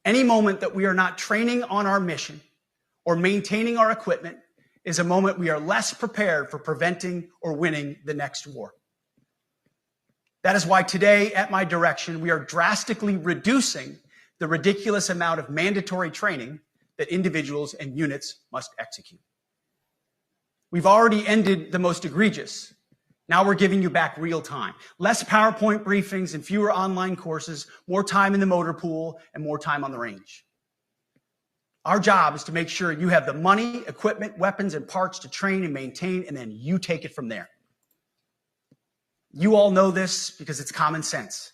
Any moment that we are not training on our mission or maintaining our equipment is a moment we are less prepared for preventing or winning the next war. That is why today, at my direction, we are drastically reducing the ridiculous amount of mandatory training that individuals and units must execute. We've already ended the most egregious. Now we're giving you back real time. Less PowerPoint briefings and fewer online courses, more time in the motor pool, and more time on the range. Our job is to make sure you have the money, equipment, weapons, and parts to train and maintain, and then you take it from there. You all know this because it's common sense.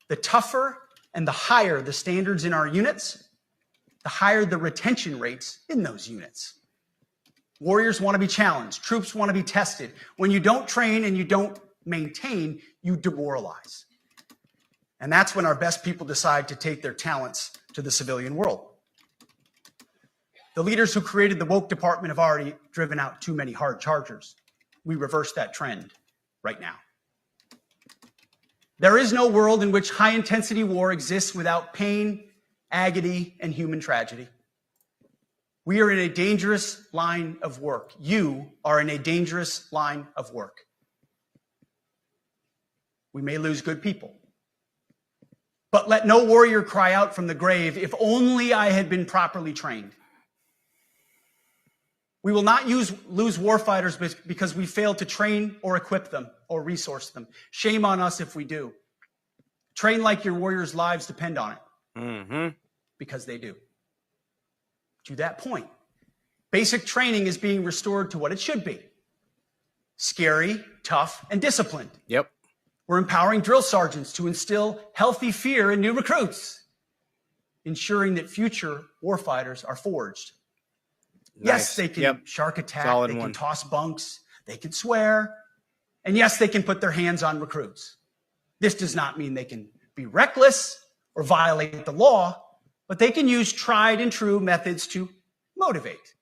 The tougher and the higher the standards in our units, the higher the retention rates in those units. Warriors want to be challenged. Troops want to be tested. When you don't train and you don't maintain, you demoralize. And that's when our best people decide to take their talents to the civilian world. The leaders who created the woke department have already driven out too many hard chargers. We reverse that trend right now. There is no world in which high-intensity war exists without pain, agony, and human tragedy. We are in a dangerous line of work. You are in a dangerous line of work. We may lose good people. But let no warrior cry out from the grave, if only I had been properly trained. We will not lose warfighters because we failed to train or equip them or resource them. Shame on us if we do. Train like your warriors' lives depend on it. Because they do. To that point, basic training is being restored to what it should be. Scary, tough, and disciplined. Yep. We're empowering drill sergeants to instill healthy fear in new recruits, ensuring that future warfighters are forged. Nice. Yes, they can shark attack, Solid they one. can toss bunks, they can swear, and yes, they can put their hands on recruits. This does not mean they can be reckless or violate the law, but they can use tried and true methods to motivate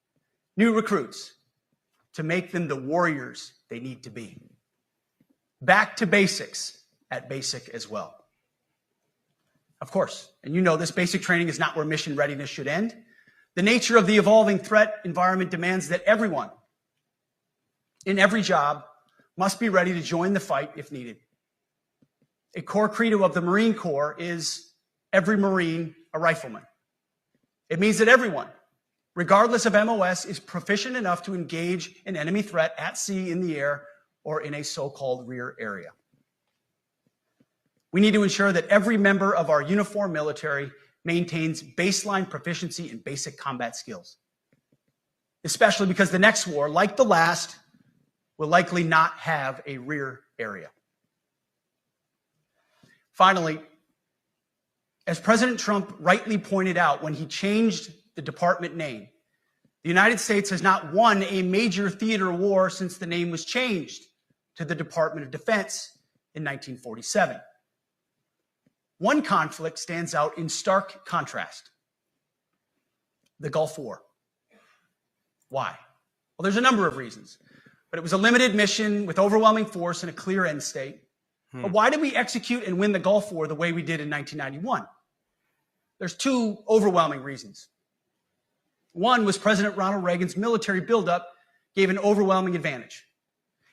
new recruits, to make them the warriors they need to be. Back to basics at basic as well. Of course, and you know this, basic training is not where mission readiness should end. The nature of the evolving threat environment demands that everyone in every job must be ready to join the fight if needed. A core credo of the Marine Corps is every Marine a rifleman. It means that everyone, regardless of MOS, is proficient enough to engage an enemy threat at sea, in the air, or in a so-called rear area. We need to ensure that every member of our uniformed military maintains baseline proficiency in basic combat skills, especially because the next war, like the last, will likely not have a rear area. Finally, as President Trump rightly pointed out when he changed the department name, the United States has not won a major theater war since the name was changed to the Department of Defense in 1947. One conflict stands out in stark contrast: the Gulf War. Why? Well, there's a number of reasons, but it was a limited mission with overwhelming force and a clear end state. But why did we execute and win the Gulf War the way we did in 1991? There's two overwhelming reasons. One was President Ronald Reagan's military buildup gave an overwhelming advantage.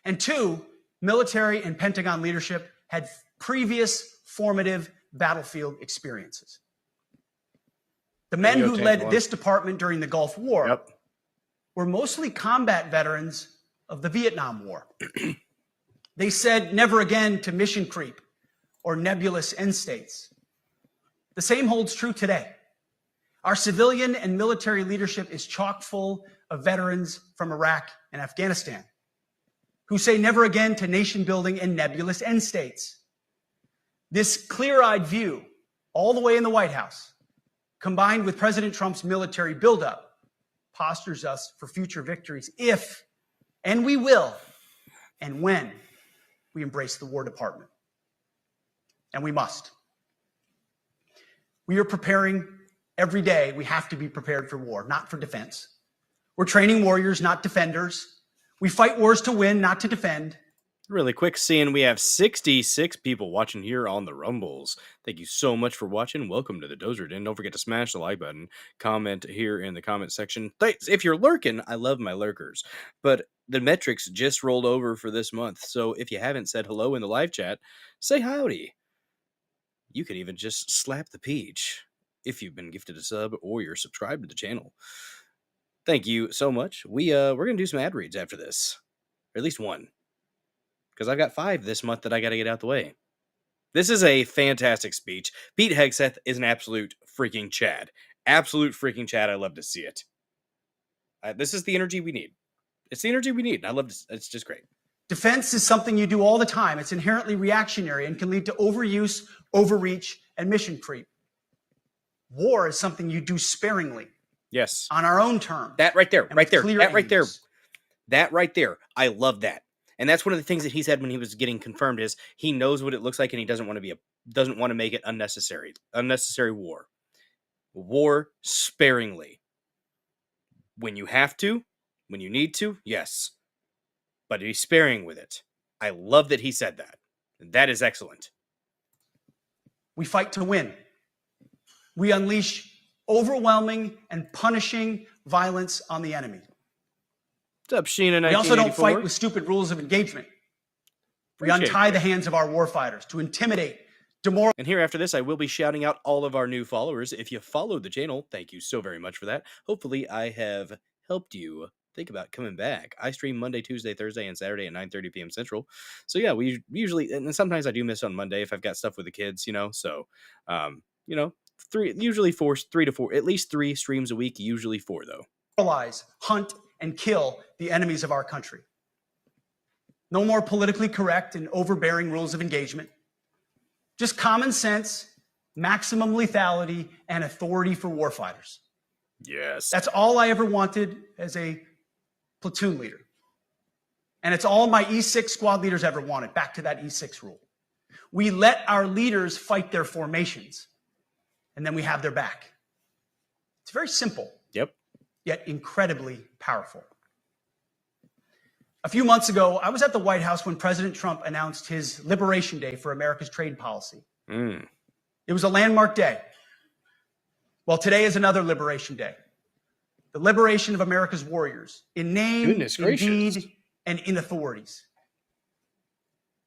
And two, military and Pentagon leadership had previous formative battlefield experiences. The men who led this department during the Gulf War were mostly combat veterans of the Vietnam War. They said never again to mission creep or nebulous end states. The same holds true today. Our civilian and military leadership is chock full of veterans from Iraq and Afghanistan who say never again to nation building and nebulous end states. This clear-eyed view, all the way in the White House, combined with President Trump's military buildup, postures us for future victories if, and we will, and when we embrace the War Department. And we must. We are preparing every day. We have to be prepared for war, not for defense. We're training warriors, not defenders. We fight wars to win, not to defend. Really quick, seeing we have 66 people watching here on the Rumbles. Thank you so much for watching. Welcome to the Dozer Den. Don't forget to smash the like button. Comment here in the comment section. Thanks. If you're lurking, I love my lurkers. But the metrics just rolled over for this month. So if you haven't said hello in the live chat, say howdy. You can even just slap the peach if you've been gifted a sub or you're subscribed to the channel. Thank you so much. We're gonna do some ad reads after this, or at least one, because I've got 5 this month that I got to get out the way. This is a fantastic speech. Pete Hegseth is an absolute freaking Chad. Absolute freaking Chad. I love to see it. This is the energy we need. It's the energy we need. I love this. It's just great. Defense is something you do all the time. It's inherently reactionary and can lead to overuse, overreach, and mission creep. War is something you do sparingly. Yes. On our own terms. That right there. Right there. Clear That right there. aims. That right there. I love that. And that's one of the things that he said when he was getting confirmed is he knows what it looks like and he doesn't want to make it unnecessary. Unnecessary war. War sparingly. When you have to, when you need to, yes. But be sparing with it. I love that he said that. That is excellent. We fight to win. We unleash overwhelming and punishing violence on the enemy. What's up, Sheena? We also don't fight with stupid rules of engagement. We untie the hands of our warfighters to intimidate, demoralize. And here after this, I will be shouting out all of our new followers. If you followed the channel, thank you so very much for that. Hopefully, I have helped you think about coming back. I stream Monday, Tuesday, Thursday, and Saturday at 9:30 p.m. Central. So yeah, we usually, and sometimes I do miss on Monday if I've got stuff with the kids, you know. So, you know, at least 3 streams a week, usually 4 though. Hunt, and kill the enemies of our country. No more politically correct and overbearing rules of engagement. Just common sense, maximum lethality, and authority for warfighters. Yes. That's all I ever wanted as a platoon leader. And it's all my E6 squad leaders ever wanted. Back to that E6 rule. We let our leaders fight their formations, and then we have their back. It's very simple. Yep. Yet incredibly powerful. A few months ago, I was at the White House when President Trump announced his Liberation Day for America's trade policy. It was a landmark day. Well, today is another Liberation Day. The liberation of America's warriors in name, in deed, and in authorities.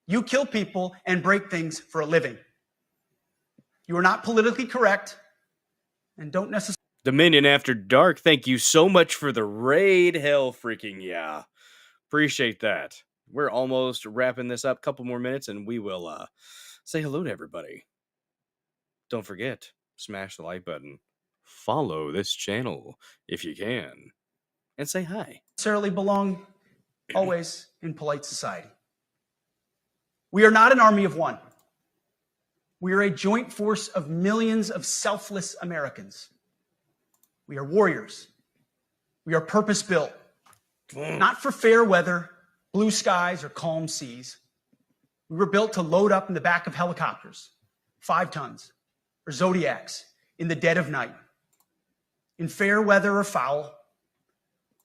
You kill people and break things for a living. You are not politically correct and don't necessarily. Dominion After Dark, thank you so much for the raid. Hell freaking yeah. Appreciate that. We're almost wrapping this up. Couple more minutes and we will say hello to everybody. Don't forget, smash the like button, follow this channel if you can, and say hi. Necessarily belong always in polite society. We are not an army of one. We are a joint force of millions of selfless Americans. We are warriors. We are purpose-built, not for fair weather, blue skies, or calm seas. We were built to load up in the back of helicopters, 5 tons, or Zodiacs in the dead of night, in fair weather or foul,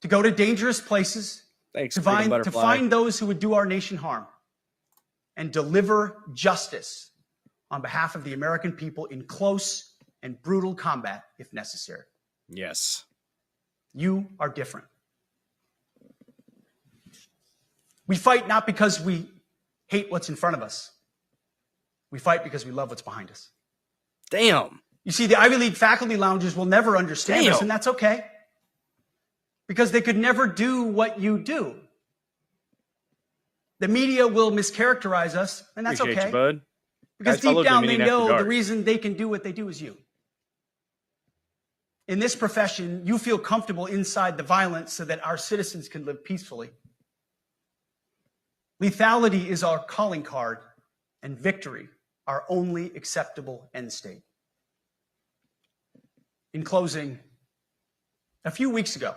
to go to dangerous places, Thanks, to Freedom find Butterfly. those who would do our nation harm, and deliver justice on behalf of the American people in close and brutal combat if necessary. Yes. You are different. We fight not because we hate what's in front of us. We fight because we love what's behind us. Damn. You see, the Ivy League faculty lounges will never understand us, and that's okay. Because they could never do what you do. The media will mischaracterize us, and that's Appreciate okay. you, bud. Because Guys, follow deep down they Dominion After know Dark. the reason they can do what they do is you. In this profession, you feel comfortable inside the violence so that our citizens can live peacefully. Lethality is our calling card, and victory our only acceptable end state. In closing, a few weeks ago,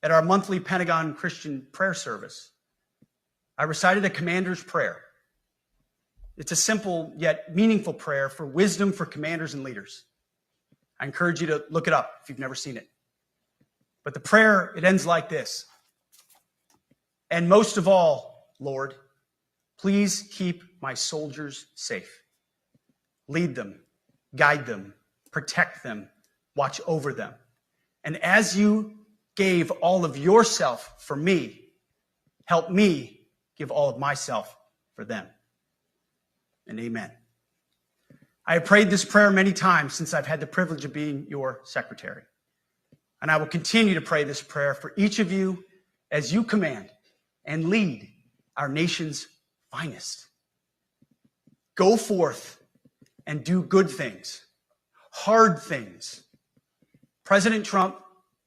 at our monthly Pentagon Christian prayer service, I recited a commander's prayer. It's a simple yet meaningful prayer for wisdom for commanders and leaders. I encourage you to look it up if you've never seen it. But the prayer, it ends like this. And most of all, Lord, please keep my soldiers safe. Lead them, guide them, protect them, watch over them. And as you gave all of yourself for me, help me give all of myself for them. And amen. I have prayed this prayer many times since I've had the privilege of being your secretary. And I will continue to pray this prayer for each of you as you command and lead our nation's finest. Go forth and do good things, hard things. President Trump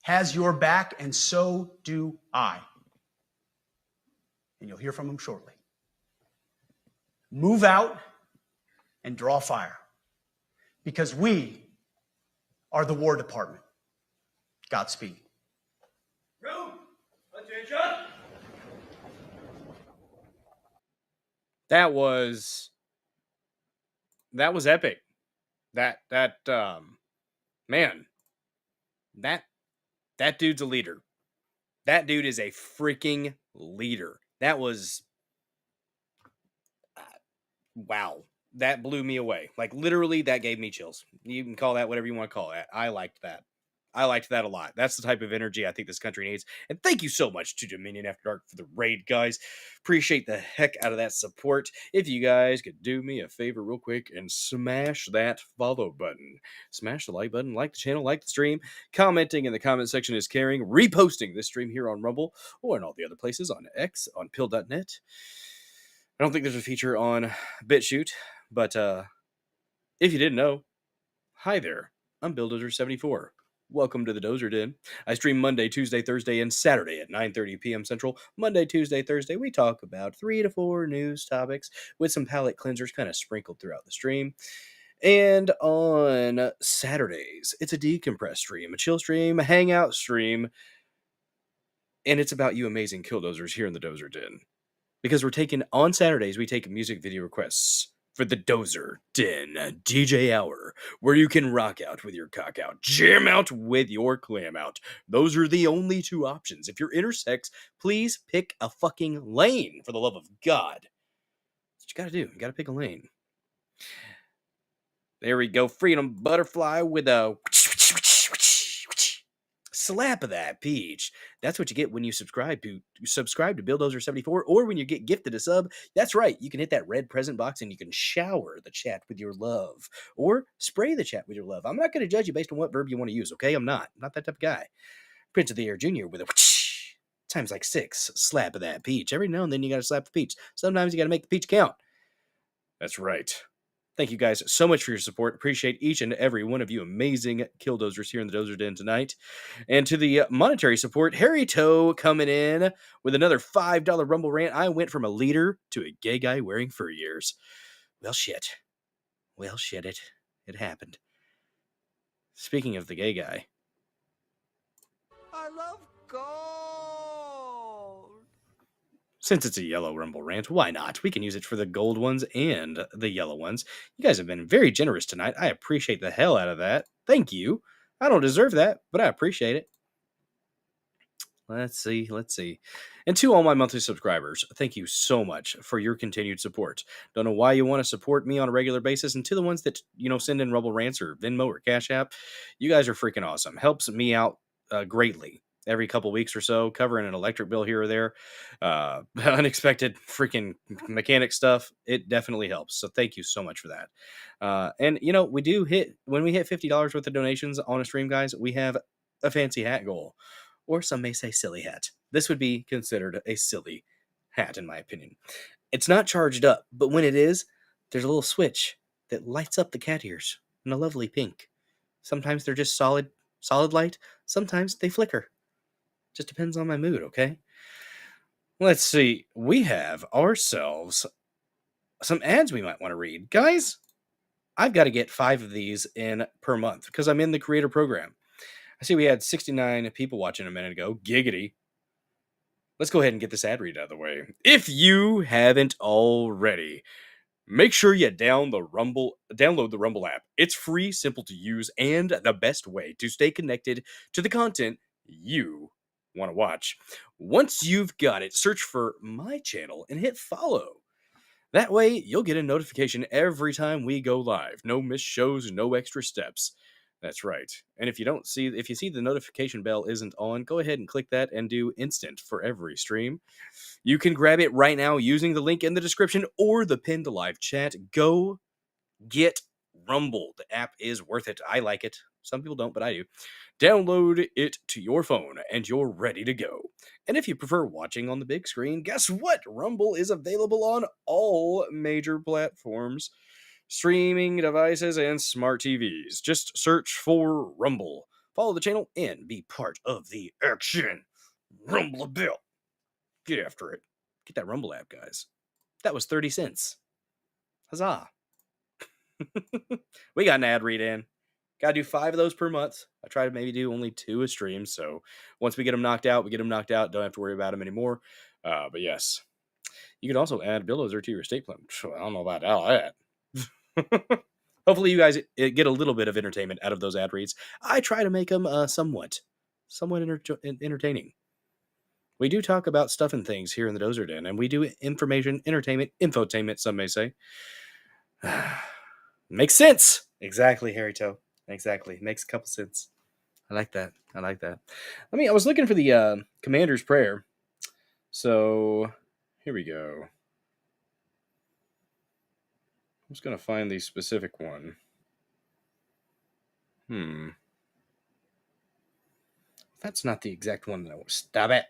has your back, and so do I. And you'll hear from him shortly. Move out and draw fire, because we are the War Department. Godspeed. Room, attention. That was epic. Man, that dude's a leader. That dude is a freaking leader. That was wow. That blew me away. Like, literally, that gave me chills. You can call that whatever you want to call it. I liked that. I liked that a lot. That's the type of energy I think this country needs. And thank you so much to Dominion After Dark for the raid, guys. Appreciate the heck out of that support. If you guys could do me a favor real quick and smash that follow button. Smash the like button, like the channel, like the stream. Commenting in the comment section is caring. Reposting this stream here on Rumble or in all the other places on X, on pill.net. I don't think there's a feature on BitChute, but if you didn't know, hi there. I'm Dozer74. Welcome to the Dozer Den. I stream Monday, Tuesday, Thursday, and Saturday at 9:30 p.m. Central. Monday, Tuesday, Thursday, we talk about 3 to 4 news topics with some palate cleansers kind of sprinkled throughout the stream. And on Saturdays, it's a decompress stream, a chill stream, a hangout stream, and it's about you amazing killdozers here in the Dozer Den. Because on Saturdays, we take music video requests for the Dozer Den DJ Hour, where you can rock out with your cock out, jam out with your clam out. Those are the only 2 options. If you're intersex, please pick a fucking lane, for the love of God. That's what you gotta do. You gotta pick a lane. There we go. Freedom Butterfly with a slap of that peach. That's what you get when you subscribe to Dozer74, or when you get gifted a sub. That's right. You can hit that red present box and you can shower the chat with your love, or spray the chat with your love. I'm not going to judge you based on what verb you want to use. Okay, I'm not that type of guy. Prince of the Air Jr. with a times like 6 slap of that peach. Every now and then you got to slap the peach. Sometimes you got to make the peach count. That's right. Thank you guys so much for your support. Appreciate each and every one of you amazing killdozers here in the Dozer Den tonight. And to the monetary support, Harry Toe coming in with another $5 Rumble rant. I went from a leader to a gay guy wearing fur ears. Well, shit. Well, shit, it happened. Speaking of the gay guy. I love gold. Since it's a yellow Rumble rant, why not? We can use it for the gold ones and the yellow ones. You guys have been very generous tonight. I appreciate the hell out of that. Thank you. I don't deserve that, but I appreciate it. Let's see. And to all my monthly subscribers, thank you so much for your continued support. Don't know why you want to support me on a regular basis. And to the ones that, send in Rumble rants or Venmo or Cash App, you guys are freaking awesome. Helps me out greatly. Every couple weeks or so, covering an electric bill here or there, unexpected freaking mechanic stuff. It definitely helps. So thank you so much for that. And we do when we hit $50 worth of donations on a stream, guys, we have a fancy hat goal, or some may say silly hat. This would be considered a silly hat, in my opinion. It's not charged up, but when it is, there's a little switch that lights up the cat ears in a lovely pink. Sometimes they're just solid light. Sometimes they flicker. Just depends on my mood, okay? Let's see. We have ourselves some ads we might want to read. Guys, I've got to get 5 of these in per month because I'm in the creator program. I see we had 69 people watching a minute ago. Giggity. Let's go ahead and get this ad read out of the way. If you haven't already, make sure you download the Rumble app. It's free, simple to use, and the best way to stay connected to the content you want to watch. Once you've got it, search for my channel and hit follow. That way, you'll get a notification every time we go live. No missed shows, no extra steps. That's right. And if you see the notification bell isn't on, go ahead and click that and do instant for every stream. You can grab it right now using the link in the description or the pinned live chat. Go get Rumble. The app is worth it. I like it. Some people don't, but I do. Download it to your phone and you're ready to go. And if you prefer watching on the big screen, guess what? Rumble is available on all major platforms, streaming devices, and smart TVs. Just search for Rumble. Follow the channel and be part of the action. Rumble a bell. Get after it. Get that Rumble app, guys. That was 30 cents. Huzzah. We got an ad read in. Gotta do 5 of those per month. I try to maybe do only 2 a stream. So once we get them knocked out, we get them knocked out. Don't have to worry about them anymore. But yes, you can also add Billdozer to your estate plan. I don't know about all that. Hopefully you guys get a little bit of entertainment out of those ad reads. I try to make them somewhat entertaining. We do talk about stuff and things here in the Dozer Den, and we do information, entertainment, infotainment, some may say. Makes sense. Exactly, Harry Toe. Exactly. Makes a couple sense. I like that. I was looking for the Commander's Prayer. So here we go. I'm just going to find the specific one. That's not the exact one that I want. Stop it.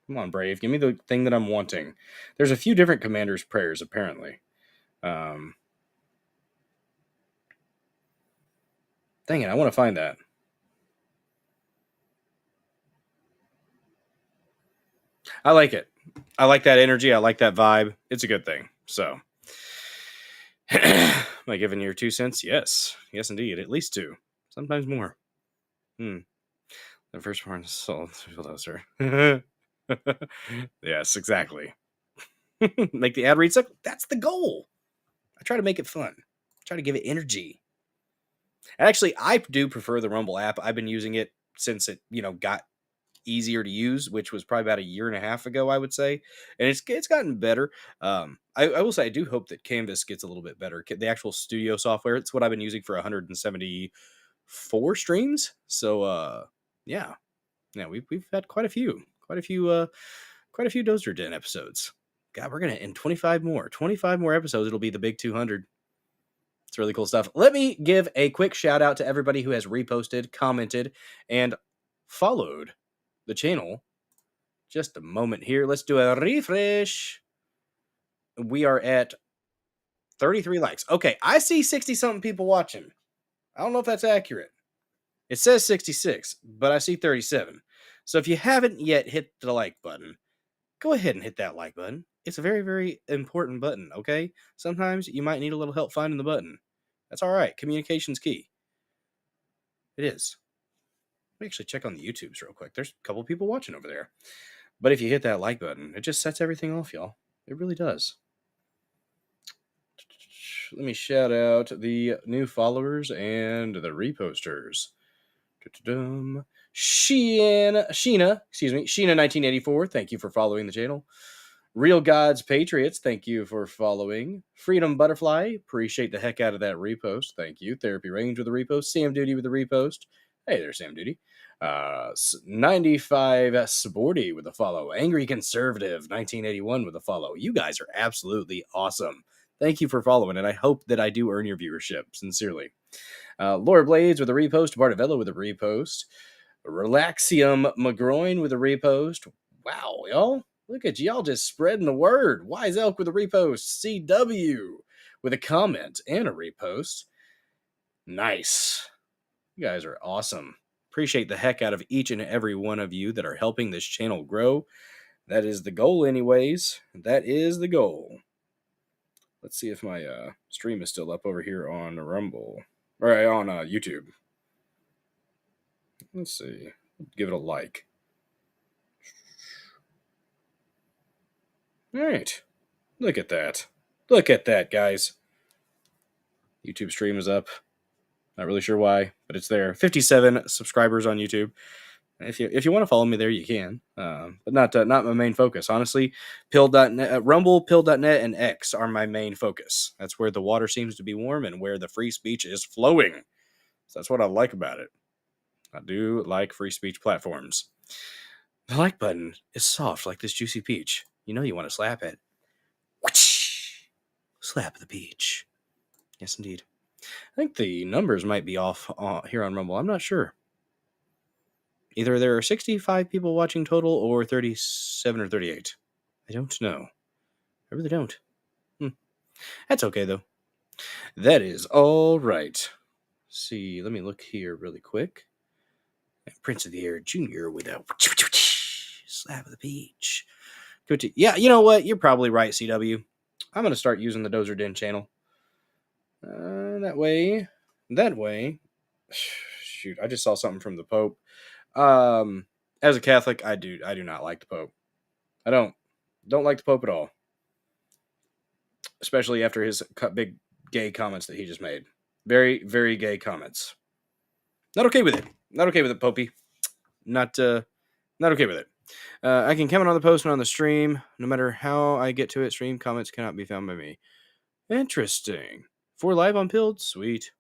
Come on, Brave. Give me the thing that I'm wanting. There's a few different Commander's Prayers, apparently. Dang it, I want to find that. I like it. I like that energy. I like that vibe. It's a good thing. So, am I giving your 2 cents? Yes. Yes, indeed. At least 2. Sometimes more. The first one is sold. Yes, exactly. Make the ad read suck. That's the goal. I try to make it fun. I try to give it energy. And actually, I do prefer the Rumble app. I've been using it since it, got easier to use, which was probably about a year and a half ago, I would say. And it's gotten better. I will say I do hope that Canvas gets a little bit better. The actual studio software, it's what I've been using for 174 streams. So yeah, we've had quite a few Dozer Den episodes. God, we're gonna end 25 more episodes. It'll be the big 200. It's really cool stuff. Let me give a quick shout out to everybody who has reposted, commented, and followed the channel. Just a moment here. Let's do a refresh. We are at 33 likes. Okay, I see 60-something people watching. I don't know if that's accurate. It says 66, but I see 37. So if you haven't yet hit the like button, go ahead and hit that like button. It's a very, very important button, okay? Sometimes you might need a little help finding the button. That's all right. Communication's key. It is. Let me actually check on the YouTubes real quick. There's a couple people watching over there. But if you hit that like button, it just sets everything off, y'all. It really does. Let me shout out the new followers and the reposters. Sheena1984, thank you for following the channel. Real Gods Patriots, thank you for following. Freedom Butterfly, appreciate the heck out of that repost. Thank you. Therapy Range with the repost. Sam Duty with the repost. Hey there, Sam Duty. 95 Sporty with a follow. Angry Conservative 1981 with a follow. You guys are absolutely awesome. Thank you for following, and I hope that I do earn your viewership, sincerely. Laura Blades with a repost. Bartavello with a repost. Relaxium McGroin with a repost. Wow, y'all. Look at y'all just spreading the word. Wise Elk with a repost. CW with a comment and a repost. Nice. You guys are awesome. Appreciate the heck out of each and every one of you that are helping this channel grow. That is the goal anyways. That is the goal. Let's see if my stream is still up over here on Rumble. Or on YouTube. Let's see. Give it a like. All right. Look at that. Look at that, guys. YouTube stream is up. Not really sure why, but it's there. 57 subscribers on YouTube. If you want to follow me there, you can. But not my main focus. Honestly, pill.net, Rumble, pill.net, and X are my main focus. That's where the water seems to be warm and where the free speech is flowing. So that's what I like about it. I do like free speech platforms. The like button is soft like this juicy peach. You know you want to slap it. Slap the peach. Yes, indeed. I think the numbers might be off here on Rumble. I'm not sure. Either there are 65 people watching total or 37 or 38. I don't know. I really don't. That's okay, though. That is all right. See, let me look here really quick. Prince of the Air Jr. with a slap of the peach. Yeah, you know what? You're probably right, CW. I'm going to start using the Dozer Den channel. That way. Shoot, I just saw something from the Pope. As a Catholic, I do not like the Pope. I don't like the Pope at all. Especially after his big gay comments that he just made. Very, very gay comments. Not okay with it. Not okay with it, Popey. Not okay with it. I can comment on the post and on the stream. No matter how I get to it, stream comments cannot be found by me. Interesting. 4 live on Pilled? Sweet.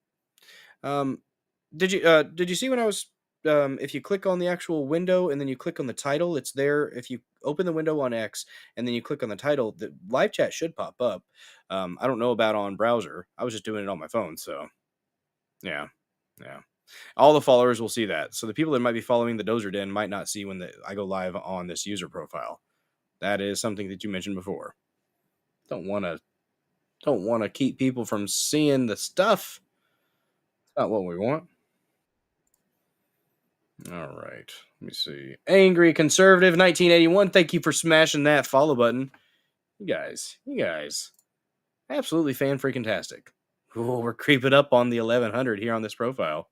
Did you see when I was if you click on the actual window and then you click on the title, it's there. If you open the window on X and then you click on the title, the live chat should pop up. I don't know about on browser. I was just doing it on my phone, so yeah. All the followers will see that. So the people that might be following the Dozer Den might not see when I go live on this user profile. That is something that you mentioned before. Don't want to keep people from seeing the stuff. It's not what we want. All right. Let me see. Angry Conservative 1981. Thank you for smashing that follow button. You guys. Absolutely fan-freaking-tastic. Oh, we're creeping up on the 1100 here on this profile.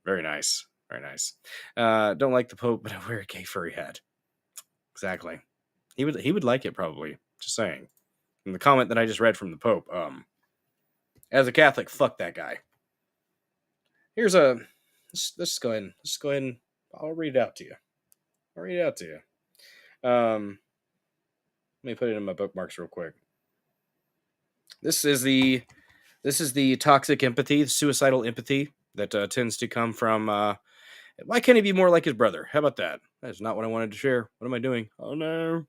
Very nice. Very nice. Don't like the Pope, but I wear a gay furry hat. Exactly. He would like it probably. Just saying. And the comment that I just read from the Pope. As a Catholic, fuck that guy. Here's a. Let's go ahead. And I'll read it out to you. Let me put it in my bookmarks real quick. This is the toxic empathy, the suicidal empathy that tends to come from. Why can't he be more like his brother? How about that? That is not what I wanted to share. What am I doing? Oh no.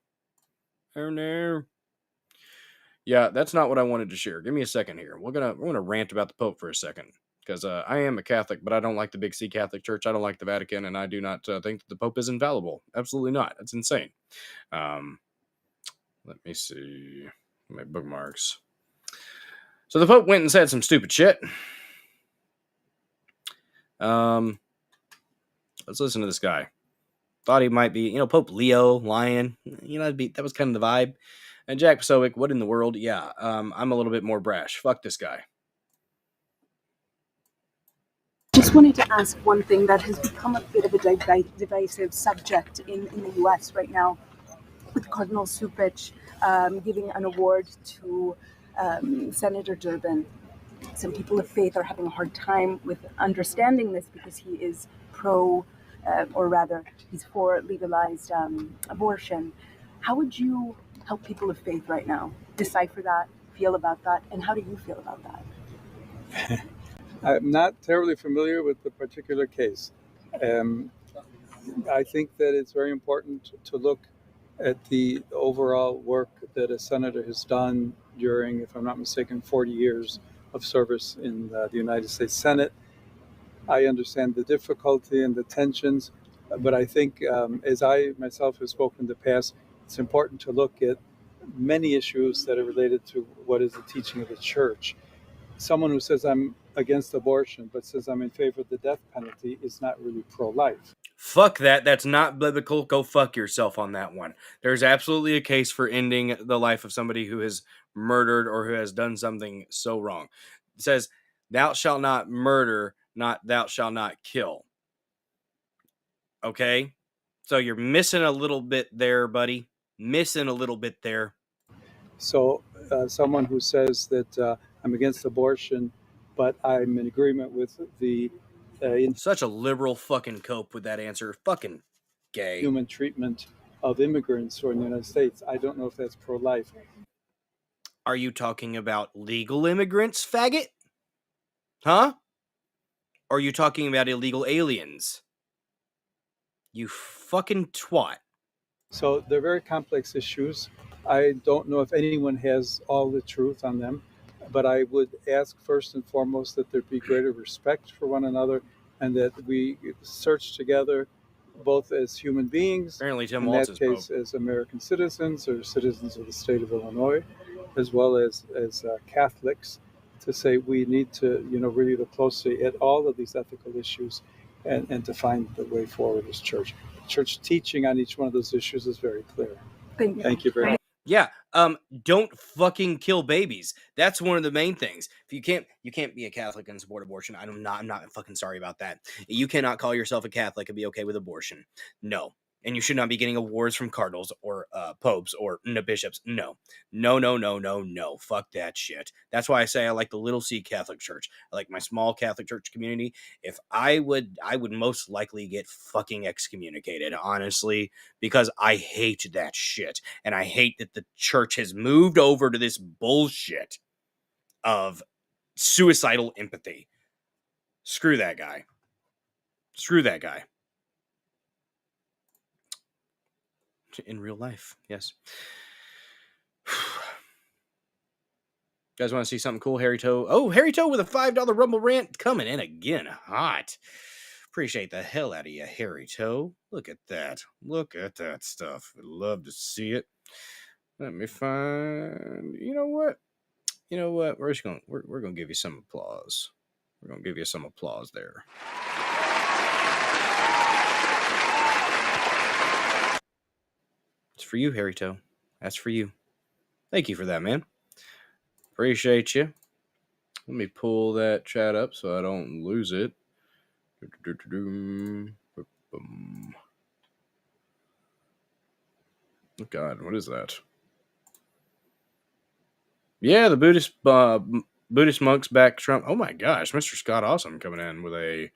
Yeah, that's not what I wanted to share. Give me a second here. We're gonna rant about the Pope for a second because I am a Catholic, but I don't like the Big C Catholic Church. I don't like the Vatican, and I do not think that the Pope is infallible. Absolutely not. That's insane. Let me see my bookmarks. So the Pope went and said some stupid shit. Let's listen to this guy. Thought he might be, Pope Leo, Lion. That was kind of the vibe. And Jack Posobiec, what in the world? Yeah, I'm a little bit more brash. Fuck this guy. Just wanted to ask one thing that has become a bit of a divisive subject in the U.S. right now, with Cardinal Supich giving an award to Senator Durbin. Some people of faith are having a hard time with understanding this because he is he's for legalized abortion. How would you help people of faith right now decipher that, feel about that, and how do you feel about that? I'm not terribly familiar with the particular case. I think that it's very important to look at the overall work that a senator has done during, if I'm not mistaken, 40 years of service in the United States Senate. I understand the difficulty and the tensions, but I think, as I myself have spoken in the past, it's important to look at many issues that are related to what is the teaching of the church. Someone who says I'm against abortion but says I'm in favor of the death penalty is not really pro-life. Fuck that. That's not biblical. Go fuck yourself on that one. There's absolutely a case for ending the life of somebody who has murdered or who has done something so wrong. It says, thou shalt not murder, not thou shalt not kill. Okay? So you're missing a little bit there, buddy. Missing a little bit there. So someone who says that I'm against abortion, but I'm in agreement with the Such a liberal fucking cope with that answer. Fucking gay. Human treatment of immigrants who are in the United States. I don't know if that's pro-life. Are you talking about legal immigrants, faggot? Huh? Or are you talking about illegal aliens? You fucking twat. So they're very complex issues. I don't know if anyone has all the truth on them, but I would ask first and foremost that there be greater respect for one another and that we search together both as human beings, Apparently Tim in Waltz that is case Pope. as American citizens or citizens of the state of Illinois, as well as Catholics, to say we need to really look closely at all of these ethical issues and to find the way forward as church. Church teaching on each one of those issues is very clear. Thank you very much. Yeah, don't fucking kill babies. That's one of the main things. If you can't be a Catholic and support abortion. I'm not fucking sorry about that. You cannot call yourself a Catholic and be okay with abortion. No. And you should not be getting awards from cardinals or popes or bishops. No. Fuck that shit. That's why I say I like the Little C Catholic Church. I like my small Catholic Church community. If I would most likely get fucking excommunicated, honestly, because I hate that shit. And I hate that the church has moved over to this bullshit of suicidal empathy. Screw that guy. Screw that guy. In real life, yes. You guys want to see something cool? Harry Toe. Oh, Harry Toe with a $5 Rumble rant coming in again hot. Appreciate the hell out of you, Harry Toe. Look at that. Look at that stuff. I'd love to see it. Let me find. You know what? We're gonna give you some applause. We're gonna give you some applause there. It's for you, Harry Toe. That's for you. Thank you for that, man. Appreciate you. Let me pull that chat up so I don't lose it. Oh God, what is that? Yeah, the Buddhist monks back Trump. Oh my gosh, Mr. Scott Awesome coming in with a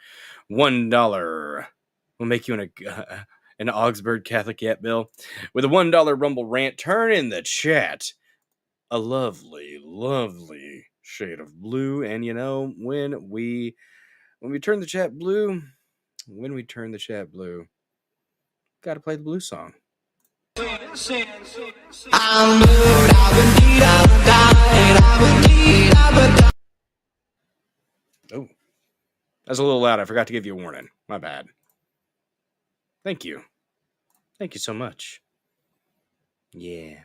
$1. We'll make you an Augsburg Catholic yet, Bill. With a $1 Rumble rant. Turn in the chat a lovely, lovely shade of blue. And when we turn the chat blue, gotta play the blue song. Oh, that's a little loud. I forgot to give you a warning. My bad. Thank you. Thank you so much. Yeah.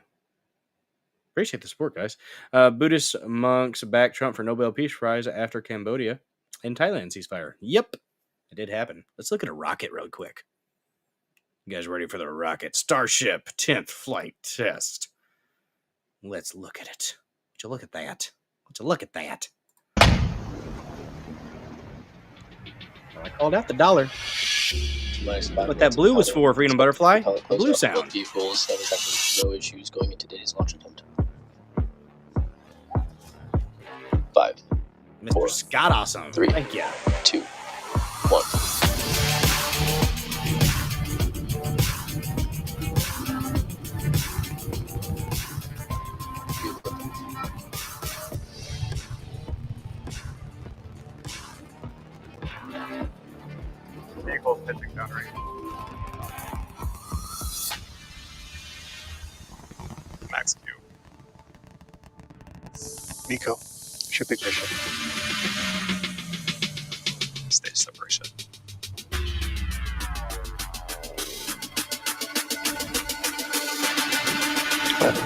Appreciate the support, guys. Buddhist monks back Trump for Nobel Peace Prize after Cambodia and Thailand ceasefire. Yep, it did happen. Let's look at a rocket real quick. You guys ready for the rocket? Starship 10th flight test. Let's look at it. Would you look at that? Would you look at that? I called out the dollar. What that blue was for, Freedom Butterfly. A blue sound. Vehicles, that was actually no issues going into today's launch attempt. 5, Mr. 4, Scott Awesome. 3, Thank you. 2, 1. Vehicle pitching down range. Max Q. Nico, shipping mission. Stage separation.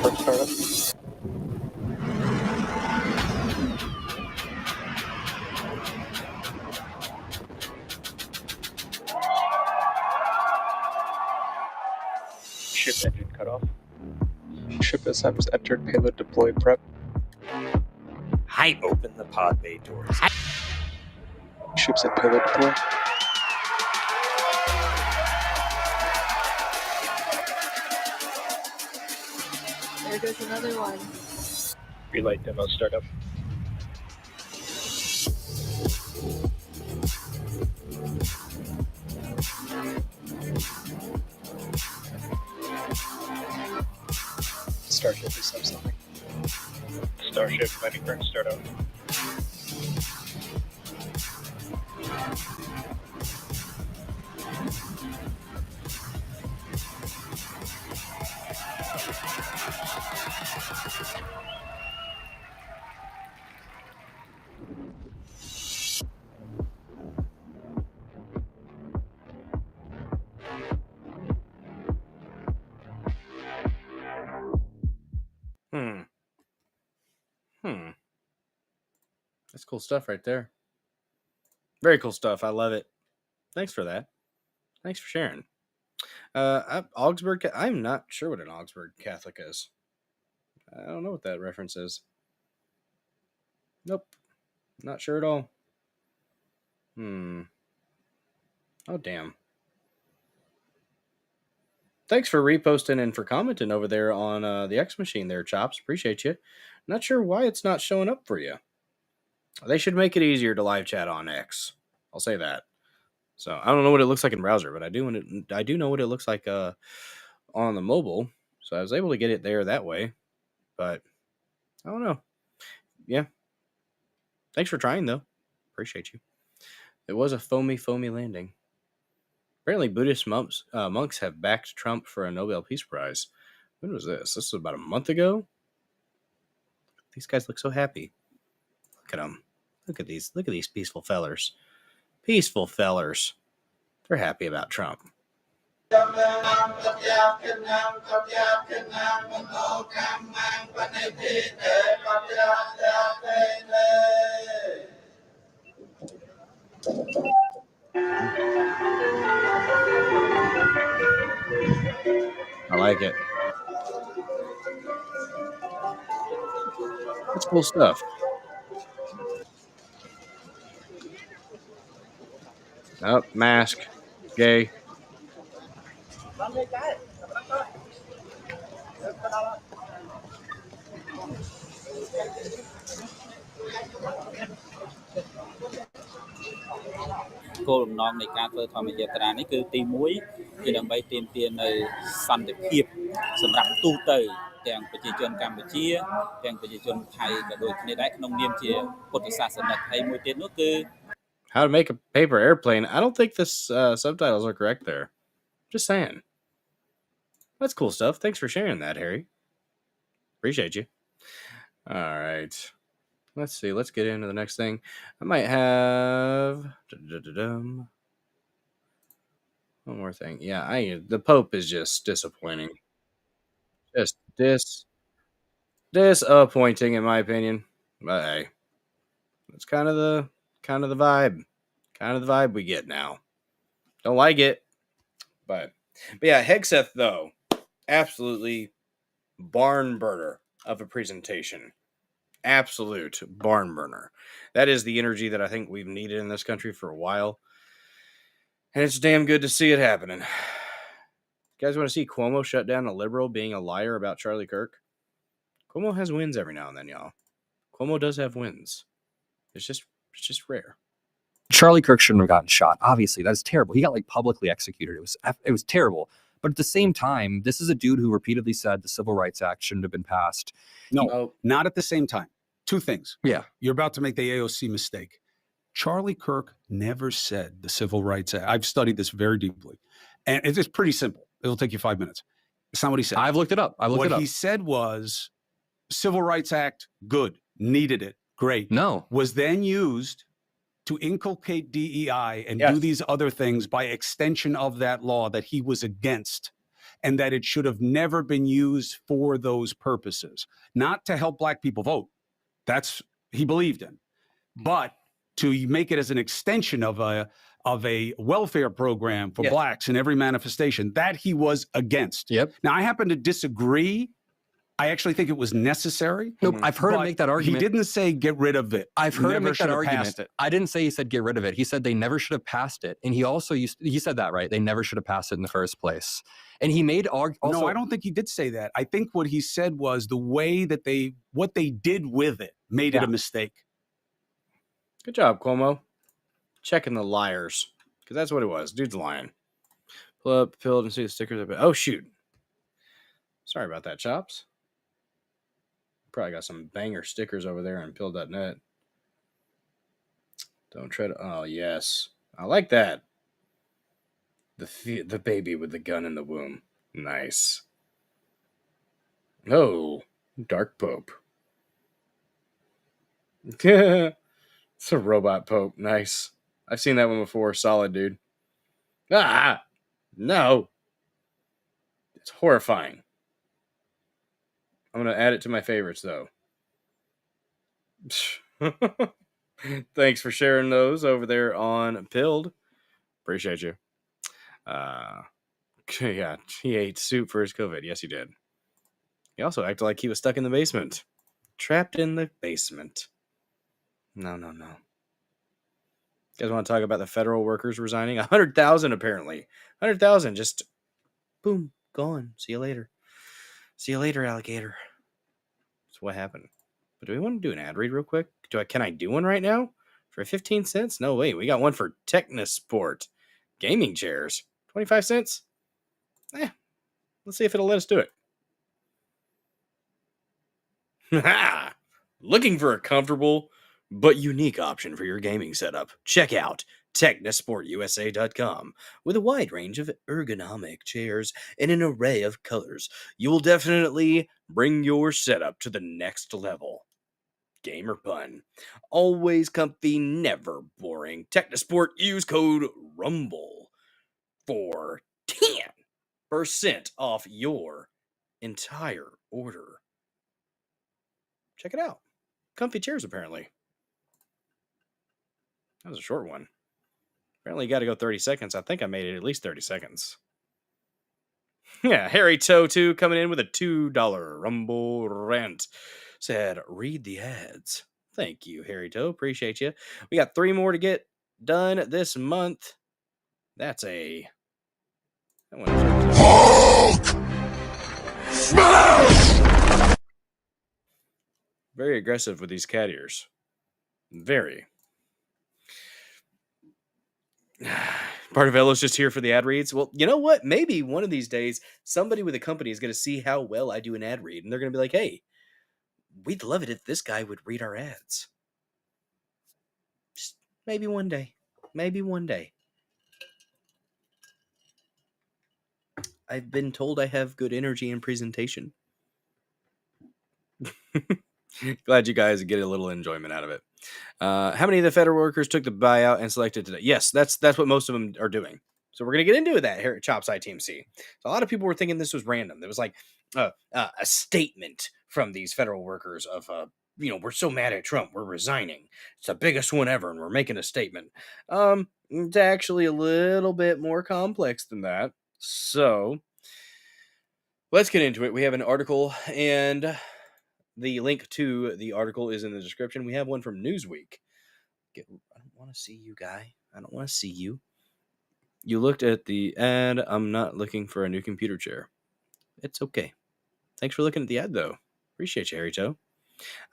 First startup. Ship engine cutoff. Ship SMs entered payload deploy prep. Hype. Open the pod bay doors. Ships at payload deploy. There goes another one. Relight demo startup. Starship is subsonic. Starship landing burn startup. That's cool stuff right there. Very cool stuff. I love it. Thanks for that. Thanks for sharing. Augsburg. I'm not sure what an Augsburg Catholic is. I don't know what that reference is. Nope. Not sure at all. Oh, damn. Thanks for reposting and for commenting over there on the X machine there, Chops. Appreciate you. Not sure why it's not showing up for you. They should make it easier to live chat on X. I'll say that. So I don't know what it looks like in browser, but I do know what it looks like on the mobile. So I was able to get it there that way. But I don't know. Yeah. Thanks for trying, though. Appreciate you. It was a foamy landing. Apparently, Buddhist monks have backed Trump for a Nobel Peace Prize. When was this? This was about a month ago. These guys look so happy. Look at them. Look at these peaceful fellers. Peaceful fellers. They're happy about Trump. I like it. That's cool stuff. Oh, mask. Gay. Goal បំណងនៃការធ្វើធម្មយាត្រានេះគឺទី1គឺដើម្បីទាមទារនៅសន្តិភាពសម្រាប់ទូទៅទាំងប្រជាជនកម្ពុជាទាំងប្រជាជនថៃក៏ដូចគ្នាដែរក្នុងនាមជាពុទ្ធសាសនិកហើយមួយទៀតនោះគឺ How to make a paper airplane. I don't think this subtitles are correct there. Just saying. That's cool stuff. Thanks for sharing that, Harry. Appreciate you. All right. Let's see. Let's get into the next thing. I might have one more thing. Yeah, the Pope is just disappointing. Just Disappointing in my opinion. But hey, that's kind of the vibe. Kind of the vibe we get now. Don't like it. But yeah, Hegseth though, absolutely barn burner of a presentation. Absolute barn burner. That is the energy that I think we've needed in this country for a while. And it's damn good to see it happening. You guys want to see Cuomo shut down a liberal being a liar about Charlie Kirk? Cuomo has wins every now and then, y'all. Cuomo does have wins. It's just rare. Charlie Kirk shouldn't have gotten shot. Obviously, that's terrible. He got like publicly executed. It was terrible. But at the same time, this is a dude who repeatedly said the Civil Rights Act shouldn't have been passed. No, not at the same time. Two things. Yeah. You're about to make the AOC mistake. Charlie Kirk never said the Civil Rights Act. I've studied this very deeply. And it's just pretty simple. It'll take you 5 minutes. It's not what he said. I've looked it up. What he said was Civil Rights Act, good, needed it, great. No. Was then used to inculcate DEI and do these other things by extension of that law that he was against, and that it should have never been used for those purposes. Not to help black people vote. That's he believed in. But to make it as an extension of a welfare program for blacks in every manifestation, that he was against. Yep. Now, I happen to disagree. I actually think it was necessary. Nope, I've heard him make that argument. He didn't say get rid of it. I've heard him Never make should that have argument. passed it. I didn't say he said get rid of it. He said they never should have passed it. And he also he said that, right? They never should have passed it in the first place. And he made also. No, I don't think he did say that. I think what he said was the way that what they did with it made it a mistake. Good job, Cuomo. Checking the liars. Because that's what it was. Dude's lying. Pull up, pilled, and see the stickers. Oh, shoot. Sorry about that, Chops. Probably got some banger stickers over there on pill.net. Don't tread. Oh, yes. I like that. The baby with the gun in the womb. Nice. Oh, Dark Pope. It's a robot Pope. Nice. I've seen that one before. Solid, dude. Ah! No. It's horrifying. I'm going to add it to my favorites, though. Thanks for sharing those over there on Pilled. Appreciate you. Yeah, he ate soup for his COVID. Yes, he did. He also acted like he was stuck in the basement. Trapped in the basement. No. You guys want to talk about the federal workers resigning? 100,000 apparently. 100,000 just boom, gone. See you later. See you later, alligator. That's what happened. But do we want to do an ad read real quick? Can I do one right now? For 15 cents? No, wait. We got one for Technosport. Gaming chairs. 25 cents? Let's see if it'll let us do it. Looking for a comfortable but unique option for your gaming setup? Check out technosportusa.com. With a wide range of ergonomic chairs and an array of colors, you will definitely bring your setup to the next level. Gamer pun. Always comfy, never boring. Technosport, use code RUMBLE for 10% off your entire order. Check it out. Comfy chairs, apparently. That was a short one. Apparently, you got to go 30 seconds. I think I made it at least 30 seconds. Yeah, Harry Toe 2 coming in with a $2 Rumble rant. Said, read the ads. Thank you, Harry Toe. Appreciate you. We got 3 more to get done this month. That's a... That one is Hulk! Smash! Very aggressive with these cat ears. Very. Barnavello's just here for the ad reads. Well, you know what? Maybe one of these days, somebody with a company is going to see how well I do an ad read, and they're going to be like, hey, we'd love it if this guy would read our ads. Just maybe one day. Maybe one day. I've been told I have good energy and presentation. Glad you guys get a little enjoyment out of it. How many of the federal workers took the buyout and selected today? Yes, that's what most of them are doing. So we're going to get into that here at Chops ITMC. So a lot of people were thinking this was random. There was like a statement from these federal workers of, we're so mad at Trump, we're resigning. It's the biggest one ever, and we're making a statement. It's actually a little bit more complex than that. So let's get into it. We have an article, and the link to the article is in the description. We have one from Newsweek. I don't want to see you, guy. I don't want to see you. You looked at the ad. I'm not looking for a new computer chair. It's okay. Thanks for looking at the ad, though. Appreciate you, Harry Toe.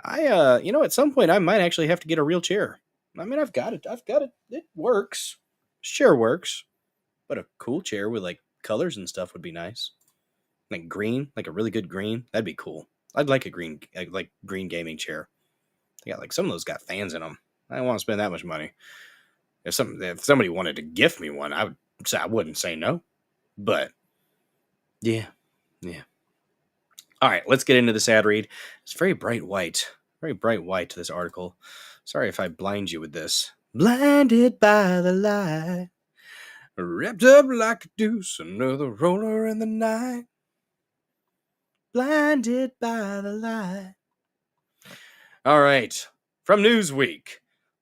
At some point, I might actually have to get a real chair. I mean, I've got it. It works. Chair works. But a cool chair with, like, colors and stuff would be nice. Like green, like a really good green. That'd be cool. I'd like a green gaming chair. Yeah, like some of those got fans in them. I don't want to spend that much money. If somebody wanted to gift me one, I wouldn't say no. But yeah. All right, let's get into this ad read. It's very bright white, this article. Sorry if I blind you with this. Blinded by the light, wrapped up like a deuce, another roller in the night. Blinded by the light. All right, from Newsweek.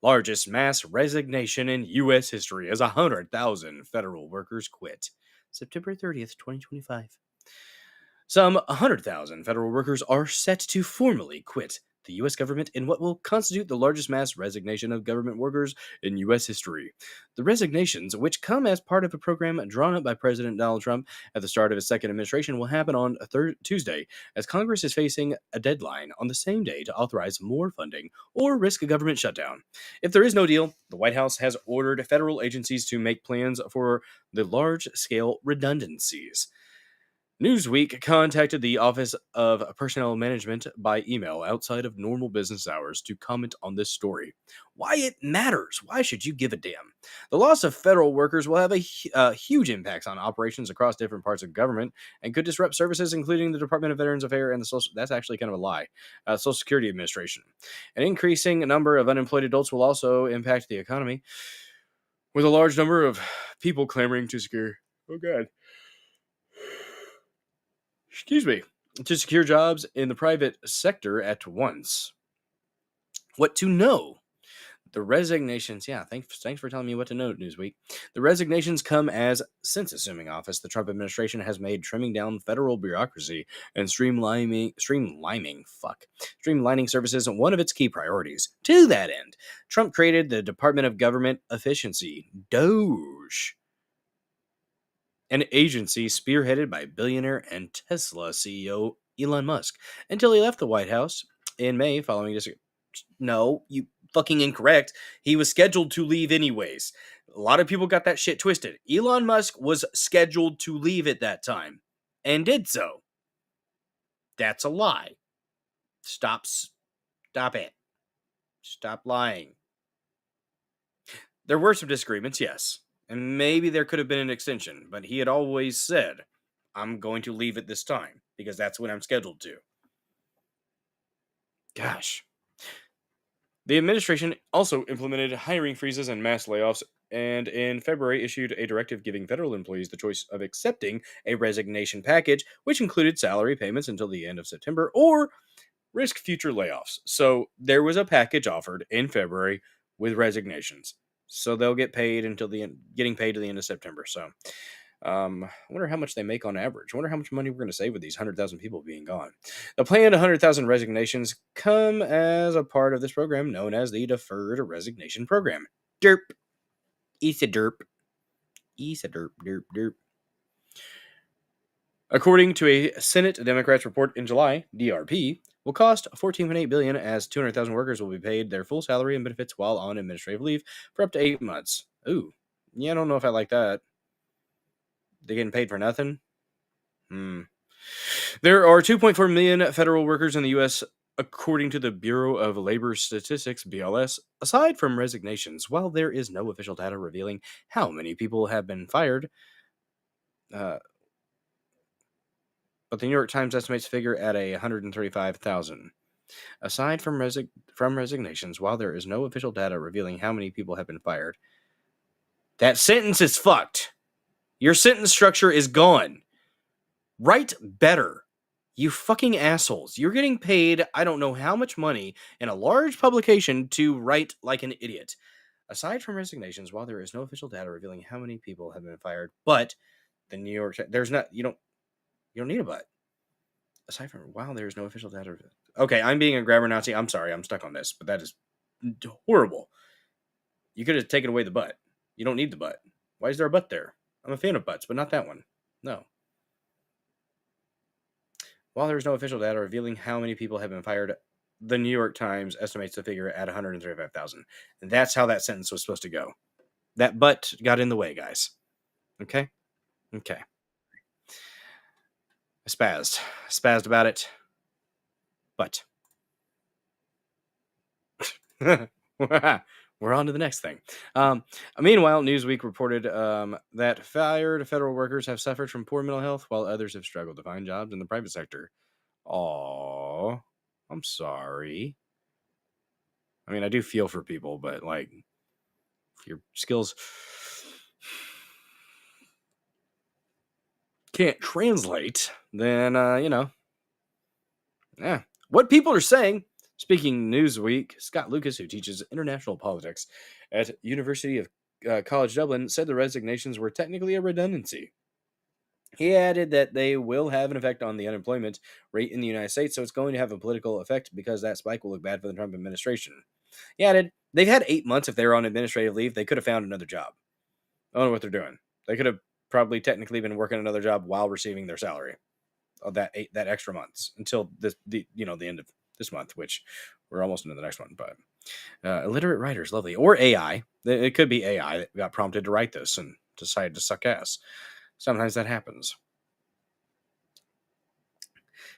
Largest mass resignation in U.S. history as 100,000 federal workers quit. September 30th, 2025. Some 100,000 federal workers are set to formally quit the U.S. government in what will constitute the largest mass resignation of government workers in U.S. history. The resignations, which come as part of a program drawn up by President Donald Trump at the start of his second administration, will happen on Tuesday, as Congress is facing a deadline on the same day to authorize more funding or risk a government shutdown. If there is no deal, the White House has ordered federal agencies to make plans for the large-scale redundancies. Newsweek contacted the Office of Personnel Management by email outside of normal business hours to comment on this story. Why it matters? Why should you give a damn? The loss of federal workers will have a huge impacts on operations across different parts of government and could disrupt services, including the Department of Veterans Affairs and the that's actually kind of a lie, Social Security Administration. An increasing number of unemployed adults will also impact the economy, with a large number of people clamoring to secure. Oh God. To secure jobs in the private sector at once. What to know? The resignations, thanks for telling me what to know, Newsweek. The resignations come as, since assuming office, the Trump administration has made trimming down federal bureaucracy and streamlining services one of its key priorities. To that end, Trump created the Department of Government Efficiency, DOGE, an agency spearheaded by billionaire and Tesla CEO Elon Musk, until he left the White House in May following No, you fucking incorrect. He was scheduled to leave anyways. A lot of people got that shit twisted. Elon Musk was scheduled to leave at that time and did so. That's a lie. Stop it. Stop lying. There were some disagreements, yes. And maybe there could have been an extension, but he had always said, I'm going to leave at this time, because that's when I'm scheduled to. Gosh. The administration also implemented hiring freezes and mass layoffs, and in February issued a directive giving federal employees the choice of accepting a resignation package, which included salary payments until the end of September, or risk future layoffs. So there was a package offered in February with resignations. So they'll get paid getting paid to the end of September. So I wonder how much they make on average. I wonder how much money we're going to save with these 100,000 people being gone. The planned 100,000 resignations come as a part of this program known as the Deferred Resignation Program. Derp. It's a derp. It's a derp, derp, derp. According to a Senate Democrats report in July, DRP will cost $14.8 billion, as 200,000 workers will be paid their full salary and benefits while on administrative leave for up to 8 months. Ooh, yeah, I don't know if I like that. They're getting paid for nothing? There are 2.4 million federal workers in the U.S., according to the Bureau of Labor Statistics, BLS. Aside from resignations, while there is no official data revealing how many people have been fired, but the New York Times estimates the figure at 135,000. Aside from resignations, while there is no official data revealing how many people have been fired, that sentence is fucked. Your sentence structure is gone. Write better. You fucking assholes. You're getting paid I don't know how much money in a large publication to write like an idiot. Aside from resignations, while there is no official data revealing how many people have been fired, but the New York there's not you don't need a but. Aside from wow, there's no official data. Okay, I'm being a grammar Nazi. I'm sorry, I'm stuck on this, but that is horrible. You could have taken away the but. You don't need the but. Why is there a but there? I'm a fan of buts, but not that one. No. While there is no official data revealing how many people have been fired, the New York Times estimates the figure at 135,000. And that's how that sentence was supposed to go. That but got in the way, guys. Okay? Okay. I spazzed about it. But we're on to the next thing. Meanwhile, Newsweek reported that fired federal workers have suffered from poor mental health while others have struggled to find jobs in the private sector. Aww, I'm sorry. I mean, I do feel for people, but like, if your skills can't translate, then, yeah. What people are saying. Speaking Newsweek, Scott Lucas, who teaches international politics at University of College Dublin, said the resignations were technically a redundancy. He added that they will have an effect on the unemployment rate in the United States, so it's going to have a political effect because that spike will look bad for the Trump administration. He added, they've had 8 months. If they were on administrative leave, they could have found another job. I don't know what they're doing. They could have probably technically been working another job while receiving their salary of that extra months until the end of this month, which we're almost into the next one. But illiterate writers, lovely. Or AI. It could be AI that got prompted to write this and decided to suck ass. Sometimes that happens.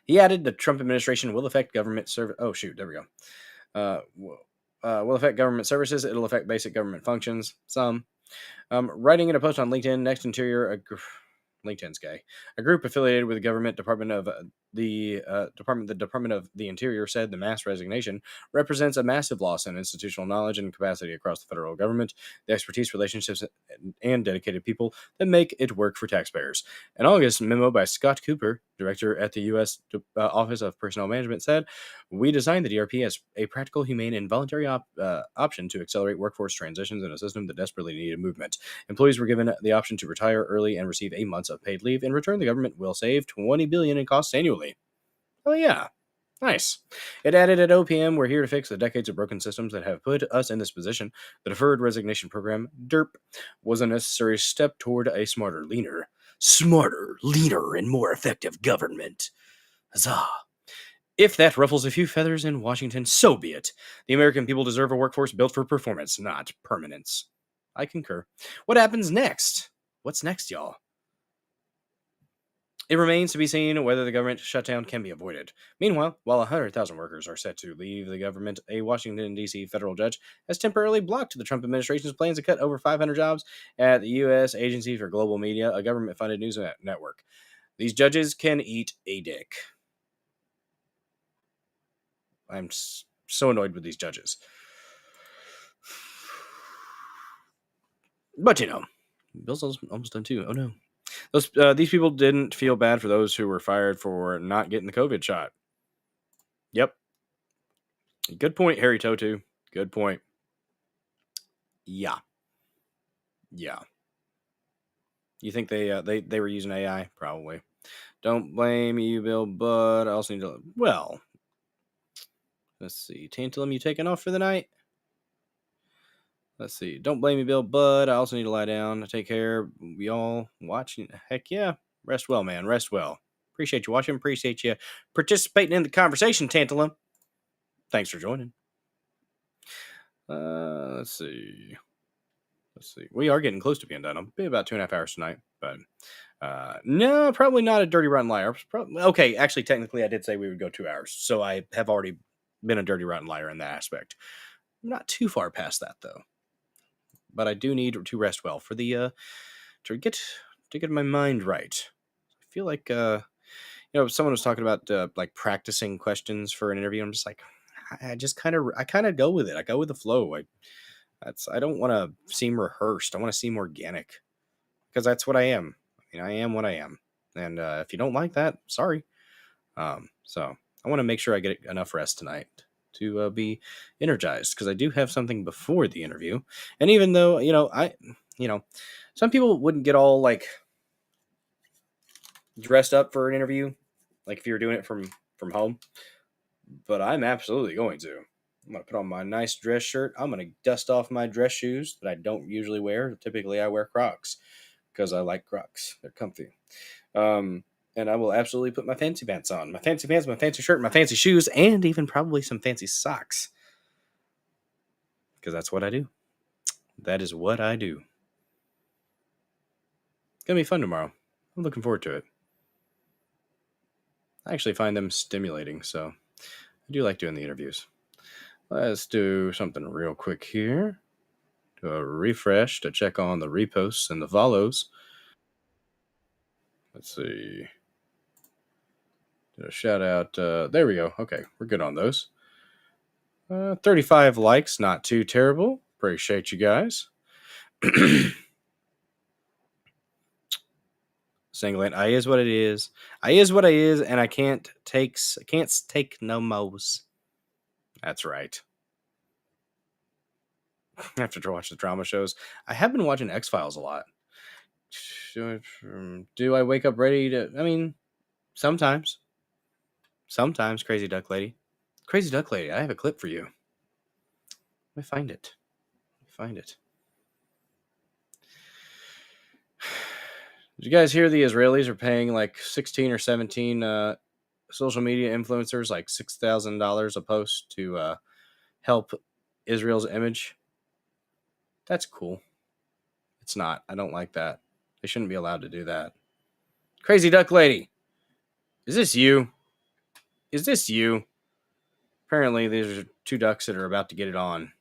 He added the Trump administration will affect government service. Oh, shoot. There we go. Will affect government services. It'll affect basic government functions. Some. Writing in a post on LinkedIn, Next Interior, LinkedIn's gay. A group affiliated with the government Department of the Department of the Interior said the mass resignation represents a massive loss in institutional knowledge and capacity across the federal government, the expertise, relationships, and dedicated people that make it work for taxpayers. An August memo by Scott Cooper, director at the U.S. Office of Personnel Management, said, "We designed the DRP as a practical, humane, and voluntary option to accelerate workforce transitions in a system that desperately needed movement. Employees were given the option to retire early and receive 8 months of paid leave. In return, the government will save $20 billion in costs annually." Oh yeah. Nice. It added at OPM, we're here to fix the decades of broken systems that have put us in this position. The Deferred Resignation Program, DERP, was a necessary step toward a smarter, leaner, and more effective government. Huzzah. If that ruffles a few feathers in Washington, so be it. The American people deserve a workforce built for performance, not permanence. I concur. What happens next? What's next, y'all? It remains to be seen whether the government shutdown can be avoided. Meanwhile, while 100,000 workers are set to leave the government, a Washington, D.C. federal judge has temporarily blocked the Trump administration's plans to cut over 500 jobs at the U.S. Agency for Global Media, a government-funded news network. These judges can eat a dick. I'm so annoyed with these judges. But, Bill's almost done too. Oh, no. These people didn't feel bad for those who were fired for not getting the COVID shot. Yep. Good point, Harry Totu. Good point. Yeah. You think they were using AI? Probably. Don't blame you, Bill, but I also need to... Well, let's see. Tantalum, you taking off for the night? Let's see. Don't blame me, Bill, but I also need to lie down. Take care. We all watching. Heck yeah. Rest well, man. Rest well. Appreciate you watching. Appreciate you participating in the conversation, Tantalum. Thanks for joining. Let's see. We are getting close to being done. I'll be about 2.5 hours tonight, but no, probably not a dirty rotten liar. Okay, actually, technically, I did say we would go 2 hours, so I have already been a dirty rotten liar in that aspect. I'm not too far past that though, but I do need to rest well for the to get my mind right. I feel like someone was talking about like practicing questions for an interview. I'm just like, I kind of go with it. I go with the flow. I don't want to seem rehearsed. I want to seem organic because that's what I am. I am what I am. And if you don't like that, sorry. So I want to make sure I get enough rest tonight to be energized, because I do have something before the interview. And even though, some people wouldn't get all like dressed up for an interview, like if you were doing it from home, but I'm absolutely going to. I'm going to put on my nice dress shirt. I'm going to dust off my dress shoes that I don't usually wear. Typically I wear Crocs because I like Crocs. They're comfy. And I will absolutely put my fancy pants on. My fancy pants, my fancy shirt, my fancy shoes, and even probably some fancy socks. Because that's what I do. That is what I do. It's going to be fun tomorrow. I'm looking forward to it. I actually find them stimulating, so I do like doing the interviews. Let's do something real quick here. Do a refresh to check on the reposts and the follows. Let's see. Do a shout out. There we go. Okay, we're good on those. 35 likes, not too terrible. Appreciate you guys. Singling, I is what it is. I is what I is, and I can't take no mo's. That's right. After to watch the drama shows, I have been watching X-Files a lot. Do I wake up ready to? I mean, sometimes. Sometimes, Crazy Duck Lady. Crazy Duck Lady, I have a clip for you. Let me find it. Did you guys hear the Israelis are paying like 16 or 17 social media influencers like $6,000 a post to help Israel's image? That's cool. It's not. I don't like that. They shouldn't be allowed to do that. Crazy Duck Lady, is this you? Is this you? Apparently, these are two ducks that are about to get it on.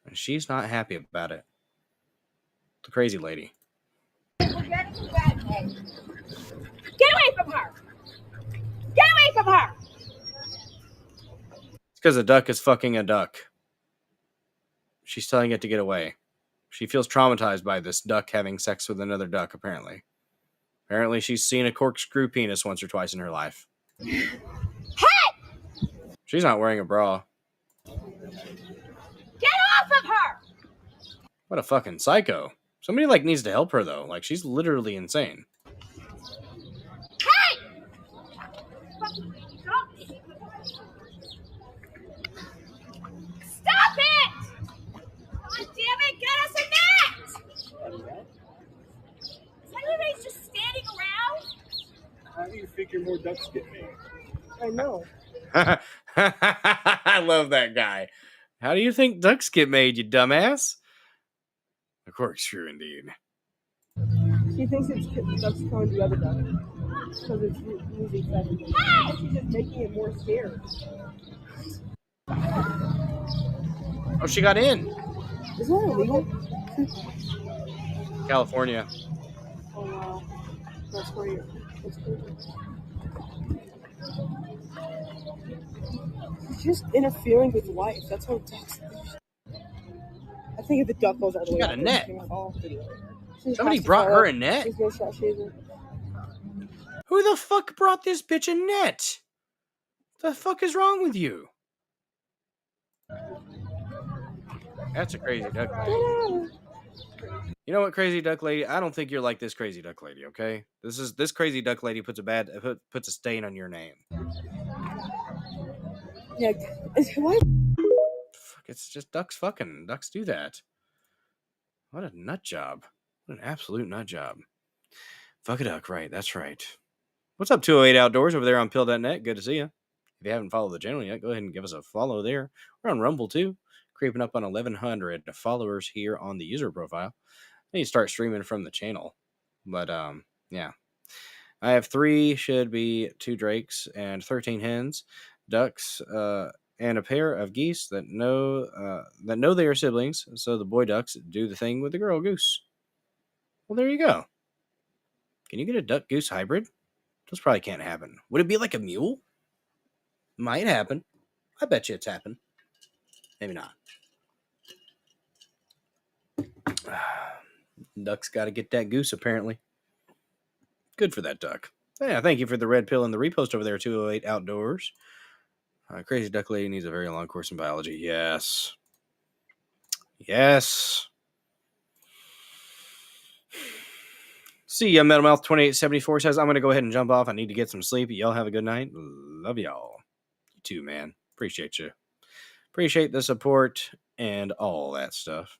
And she's not happy about it. The crazy lady. Get away from her! Get away from her! It's because a duck is fucking a duck. She's telling it to get away. She feels traumatized by this duck having sex with another duck, apparently. Apparently, she's seen a corkscrew penis once or twice in her life. Hey! She's not wearing a bra. Get off of her! What a fucking psycho. Somebody, like, needs to help her, though. Like, she's literally insane. Hey! Stop it! God damn it, get us a net! Is everybody just standing around? How do you figure more ducks get made? I know. I love that guy. How do you think ducks get made, you dumbass? A corkscrew, indeed. She thinks it's ducks calling the other duck because it's losing seven. Hey! She's just making it more scared. Oh, she got in. Is that illegal? California. Oh wow, that's crazy. That's crazy. She's just interfering with life. That's what ducks. I think if the duck goes all the way got up, a net. She Somebody has to brought fall her up. a net? She's no shot shaver. Who the fuck brought this bitch a net? The fuck is wrong with you? That's a crazy duck lady. You know what, crazy duck lady? I don't think you're like this crazy duck lady, okay? This crazy duck lady puts a stain on your name. Yeah, why? Fuck, it's just ducks fucking. Ducks do that. What a nut job. What an absolute nut job. Fuck a duck, right? That's right. What's up, 208 Outdoors over there on Pill.net? Good to see you. If you haven't followed the channel yet, go ahead and give us a follow there. We're on Rumble too. Creeping up on 1,100 followers here on the user profile. I need to start streaming from the channel. But, yeah. I have 3, should be 2 drakes and 13 hens, ducks, and a pair of geese that know they are siblings. So the boy ducks do the thing with the girl goose. Well, there you go. Can you get a duck goose hybrid? Those probably can't happen. Would it be like a mule? Might happen. I bet you it's happened. Maybe not. Duck's got to get that goose, apparently. Good for that duck. Yeah, thank you for the red pill and the repost over there, 208 Outdoors. Crazy Duck Lady needs a very long course in biology. Yes. Yes. See ya, Metal Mouth 2874 says, I'm going to go ahead and jump off. I need to get some sleep. Y'all have a good night. Love y'all. You too, man. Appreciate you. Appreciate the support and all that stuff.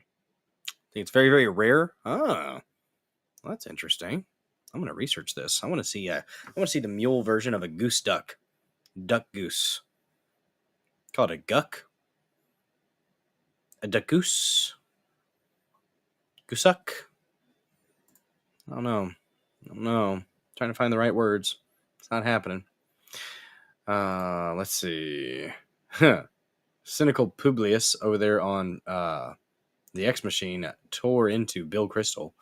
I think it's very, very rare. Well, that's interesting. I'm going to research this. I want to see the mule version of a goose duck. Duck goose. Called a guck. A duck goose. Goosuck. I don't know. Trying to find the right words. It's not happening. Let's see. Cynical Publius over there on the X Machine tore into Bill Crystal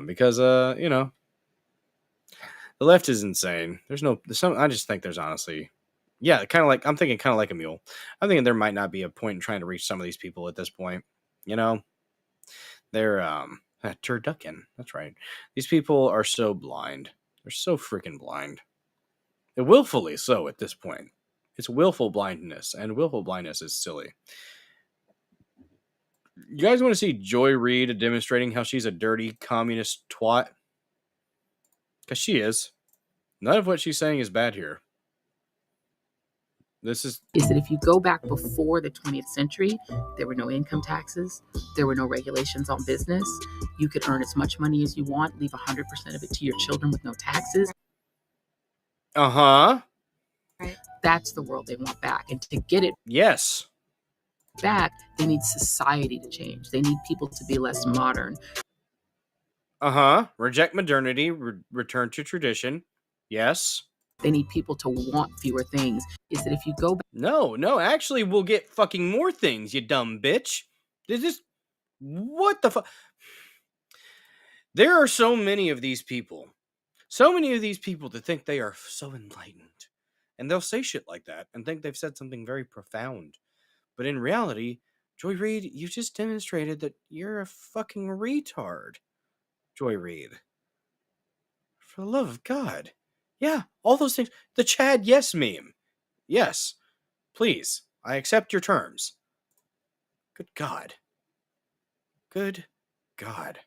because the left is insane. I just think there's honestly, yeah, I'm thinking kind of like a mule. I'm thinking there might not be a point in trying to reach some of these people at this point. They're turducken. That's right. These people are so blind. They're so freaking blind. And willfully so at this point. It's willful blindness, and willful blindness is silly. You guys want to see Joy Reid demonstrating how she's a dirty communist twat? Because she is. None of what she's saying is bad here. Is that if you go back before the 20th century, there were no income taxes, there were no regulations on business. You could earn as much money as you want, leave 100% of it to your children with no taxes. Uh-huh. That's the world they want back. And to get it back, they need society to change. They need people to be less modern. Reject modernity, return to tradition. Yes. They need people to want fewer things. Is that if you go back... No, actually, we'll get fucking more things, you dumb bitch. What the fuck? There are so many of these people. So many of these people that think they are so enlightened. And they'll say shit like that and think they've said something very profound. But in reality, Joy Reid, you just demonstrated that you're a fucking retard. Joy Reid. For the love of God. Yeah, all those things. The Chad Yes meme. Yes. Please. I accept your terms. Good God. Good God.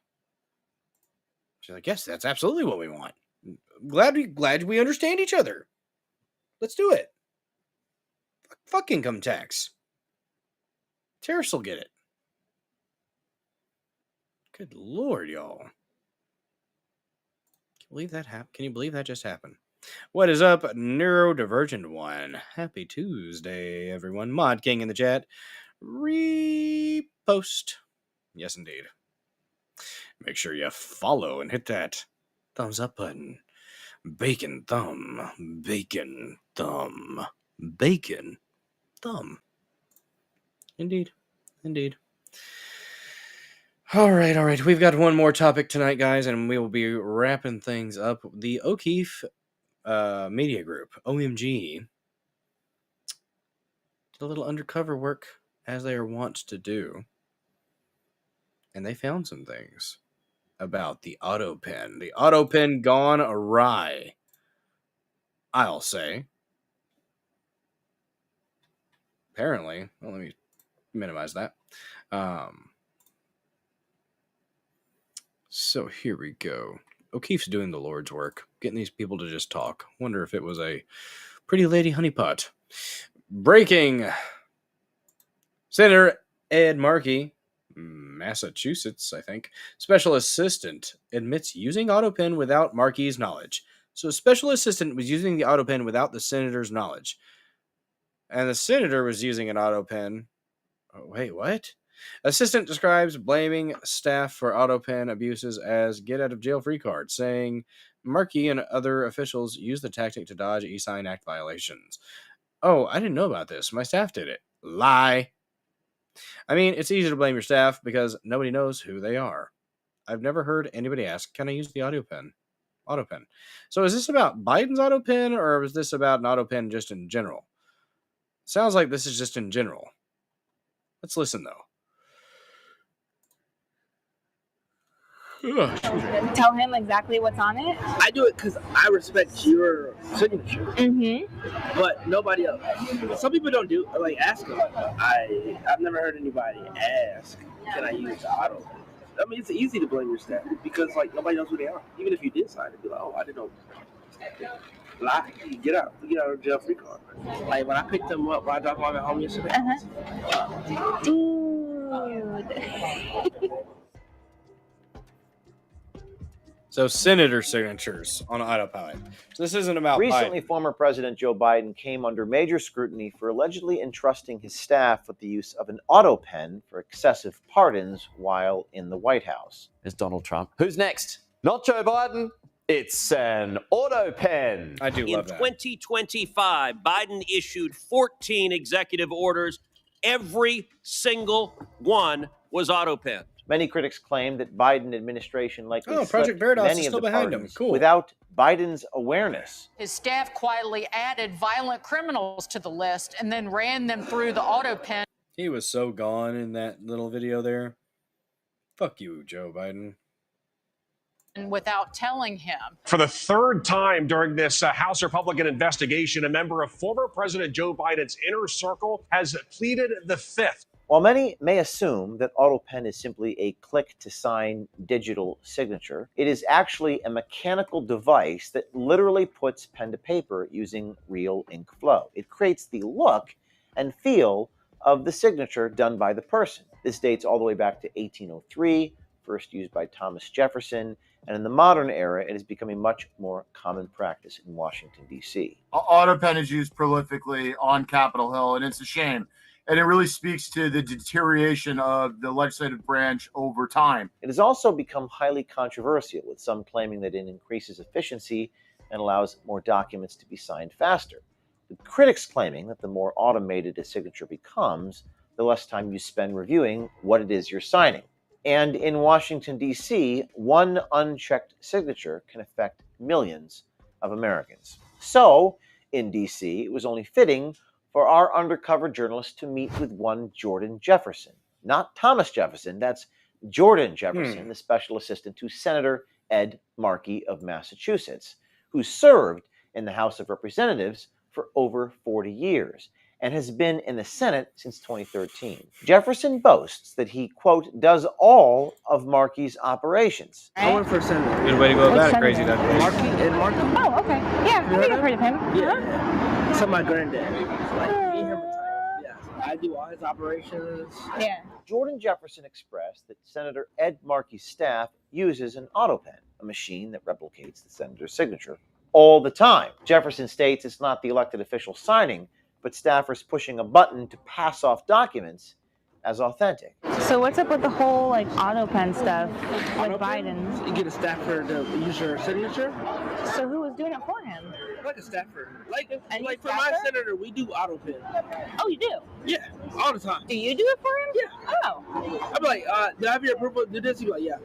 She's like, yes, that's absolutely what we want. Glad we understand each other. Let's do it. Fuck income tax. Terrace will get it. Good Lord, y'all. Can you believe that just happened? What is up, Neurodivergent One? Happy Tuesday, everyone. Mod King in the chat. Repost. Yes, indeed. Make sure you follow and hit that thumbs up button. Bacon thumb. Bacon thumb. Bacon thumb. Indeed. All right. We've got one more topic tonight, guys, and we will be wrapping things up. The O'Keefe Media Group, OMG, did a little undercover work, as they are wont to do. And they found some things about the Autopen. The Autopen gone awry, I'll say. Apparently. Well, let me minimize that. So here we go. O'Keefe's doing the Lord's work, getting these people to just talk. Wonder if it was a pretty lady honeypot. Breaking. Senator Ed Markey, Massachusetts, I think, special assistant admits using Autopen without Markey's knowledge. So a special assistant was using the Autopen without the senator's knowledge. And the senator was using an Autopen. Oh, wait, what? Assistant describes blaming staff for Autopen abuses as get-out-of-jail-free card, saying Markey and other officials used the tactic to dodge e-sign act violations. Oh, I didn't know about this. My staff did it. Lie. I mean, it's easy to blame your staff because nobody knows who they are. I've never heard anybody ask, can I use the Autopen? So is this about Biden's Autopen, or is this about an Autopen just in general? Sounds like this is just in general. Let's listen, though. Tell him exactly what's on it? I do it because I respect your signature. But nobody else. Some people don't do like ask them. I've never heard anybody ask, can I use the auto? I mean, it's easy to blame your staff because like nobody knows who they are. Even if you did sign it, be like, oh, I didn't know. Lie, get out of jail free card. Like when I picked them up, when I dropped them off at home yesterday. Dude. So senator signatures on autopilot. So this isn't about Recently, Biden. former President Joe Biden came under major scrutiny for allegedly entrusting his staff with the use of an Autopen for excessive pardons while in the White House. It's Donald Trump. Who's next? Not Joe Biden. It's an Autopen. I do love In that. 2025, Biden issued 14 executive orders. Every single one was Autopen. Many critics claim that Biden administration likely Project slipped Veritas many is of still the behind him. pardons Cool. without Biden's awareness. His staff quietly added violent criminals to the list and then ran them through the Autopen. He was so gone in that little video there. Fuck you, Joe Biden. Without telling him. For the third time during this House Republican investigation, a member of former President Joe Biden's inner circle has pleaded the fifth. While many may assume that Autopen is simply a click-to-sign digital signature, it is actually a mechanical device that literally puts pen to paper using real ink flow. It creates the look and feel of the signature done by the person. This dates all the way back to 1803, first used by Thomas Jefferson, and in the modern era, it is becoming much more common practice in Washington, D.C. Autopen is used prolifically on Capitol Hill, and it's a shame. And it really speaks to the deterioration of the legislative branch over time. It has also become highly controversial, with some claiming that it increases efficiency and allows more documents to be signed faster. With critics claiming that the more automated a signature becomes, the less time you spend reviewing what it is you're signing. And in Washington, D.C., one unchecked signature can affect millions of Americans. So, in D.C., it was only fitting for our undercover journalist to meet with one Jordan Jefferson. Not Thomas Jefferson, that's Jordan Jefferson, the special assistant to Senator Ed Markey of Massachusetts, who served in the House of Representatives for over 40 years and has been in the Senate since 2013. Jefferson boasts that he, quote, does all of Markey's operations. I went for senator. Good way to go about it, crazy Dutch. Ed Markey. Oh, okay. Yeah, I think I've heard of him. Yeah. So my granddad. Like, me and him were tight. Yeah. I do all his operations. Yeah. Jordan Jefferson expressed that Senator Ed Markey's staff uses an Autopen, a machine that replicates the senator's signature, all the time. Jefferson states it's not the elected official signing, but staffers pushing a button to pass off documents as authentic. So what's up with the whole like Autopen stuff with Biden? You get a staffer to use your signature. So who was doing it for him? Like a staffer. Like for staffer? my senator, we do Autopen. Oh, you do? Yeah, all the time. Do you do it for him? Yeah. Oh. I'm like, do I have your approval to do this? He's like, yeah.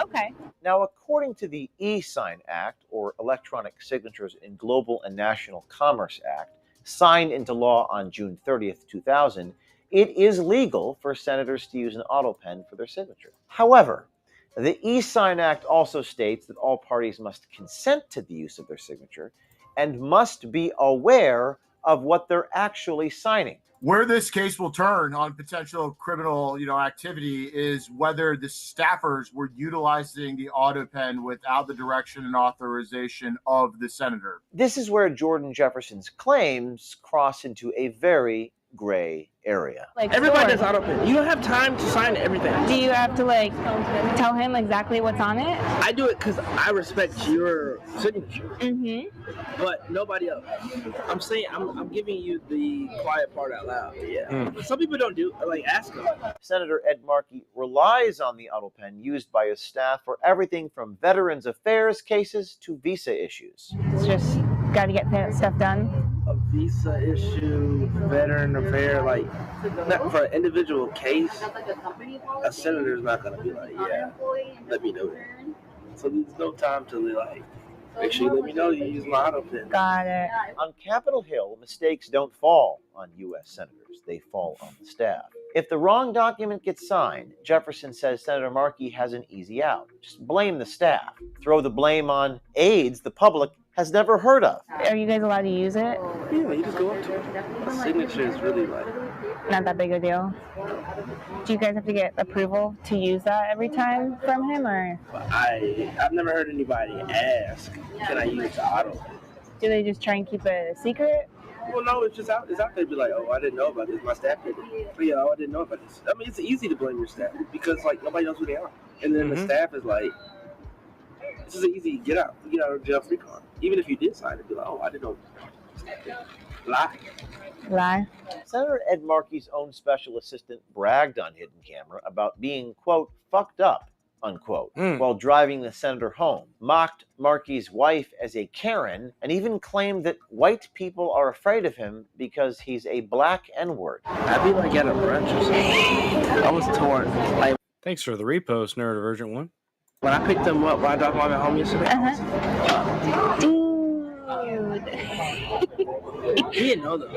Okay. Now, according to the E-Sign Act, or Electronic Signatures in Global and National Commerce Act, signed into law on June 30th, 2000, it is legal for senators to use an Autopen for their signature. However, the E-Sign Act also states that all parties must consent to the use of their signature and must be aware of what they're actually signing. Where this case will turn on potential criminal, activity is whether the staffers were utilizing the Autopen without the direction and authorization of the senator. This is where Jordan Jefferson's claims cross into a very gray area. Like everybody does Autopen. You don't have time to sign everything. Do you have to like tell him exactly what's on it? I do it because I respect your signature. But nobody else. I'm saying I'm giving you the quiet part out loud. Yeah. Some people don't do like ask them. Senator Ed Markey relies on the Autopen used by his staff for everything from Veterans Affairs cases to visa issues. It's just got to get that stuff done. A visa issue, veteran affair, like not for an individual case, a senator's not gonna be like, yeah, let me know that. So there's no time to like make sure you let me know you use my Autopen. Got it. On Capitol Hill, mistakes don't fall on U.S. senators. They fall on the staff. If the wrong document gets signed, Jefferson says Senator Markey has an easy out. Just blame the staff. Throw the blame on aides the public has never heard of. Are you guys allowed to use it? Yeah, you just go up to it. A signature is really like Not that big a deal. Do you guys have to get approval to use that every time from him, or I've never heard anybody ask, can I use the auto? do they just try and keep it a secret? Well, no, it's out there. Be like, oh, I didn't know about this. My staff did it. But yeah, oh, I didn't know about this. I mean, it's easy to blame your staff because like nobody knows who they are, and then the staff is like, this is an easy get out of jail free card. Even if you did sign it, be like, oh, I didn't know. Lie. Senator Ed Markey's own special assistant bragged on Hidden Camera about being, quote, fucked up, unquote, while driving the senator home, mocked Markey's wife as a Karen, and even claimed that white people are afraid of him because he's a black N-word. I'd be like at a brunch or something. I was torn. Like, thanks for the repost, Neurodivergent One. When I picked him up, when I dropped him off at home yesterday. Dude. He didn't know though.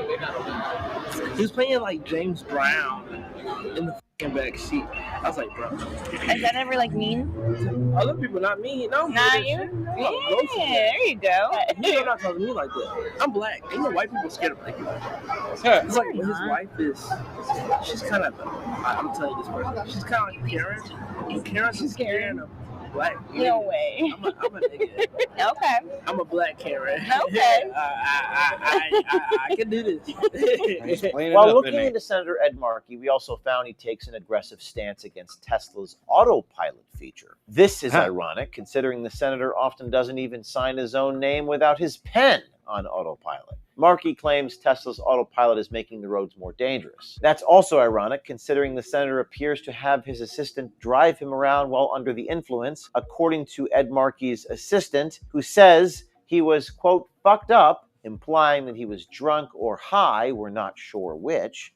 He was playing like James Brown in the fucking back seat. I was like, bro. Is that ever like mean? Other people, not me. No, Not you? Yeah, there you go. You're not talking to me like that. I'm black. Ain't no white people scared of black people. It's like his wife is. She's kind of. I'm telling you this person. She's kind of like Karen. Karen's scared of black. No way. I'm a nigga. Okay. I'm a black Karen. Okay. I can do this. While looking into Senator Ed Markey, we also found he takes an aggressive stance against Tesla's autopilot feature. This is ironic, considering the senator often doesn't even sign his own name without his pen on autopilot. Markey claims Tesla's autopilot is making the roads more dangerous. That's also ironic, considering the senator appears to have his assistant drive him around while under the influence, according to Ed Markey's assistant, who says he was, quote, fucked up, implying that he was drunk or high, we're not sure which.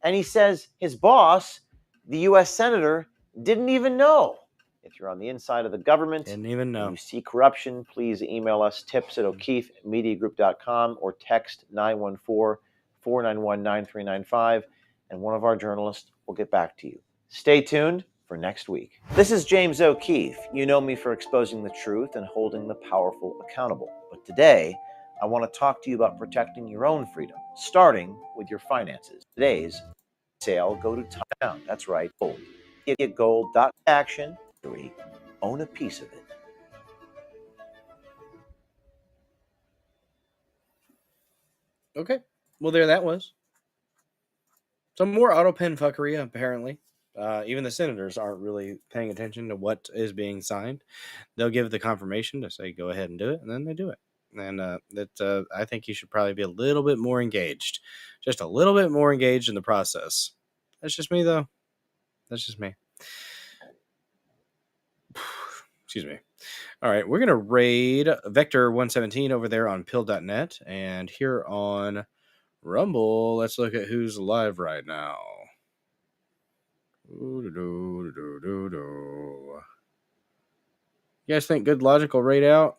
And he says his boss, the U.S. senator, didn't even know. If you're on the inside of the government, didn't even know. You see corruption, please email us tips@o'keefemediagroup.com or text 914-491-9395, and one of our journalists will get back to you. Stay tuned for next week. This is James O'Keefe. You know me for exposing the truth and holding the powerful accountable. But today, I want to talk to you about protecting your own freedom, starting with your finances. Today's sale, go to town. That's right, gold. Get gold.action. Own a piece of it. Okay. Well, there that was. Some more Autopen fuckery, apparently. Even the senators aren't really paying attention to what is being signed. They'll give the confirmation to say, go ahead and do it, and then they do it. And I think you should probably be a little bit more engaged. Just a little bit more engaged in the process. That's just me, though. That's just me. Excuse me. All right, we're going to raid Vector 117 over there on pill.net. And here on Rumble, let's look at who's live right now. You guys think good logical raid out?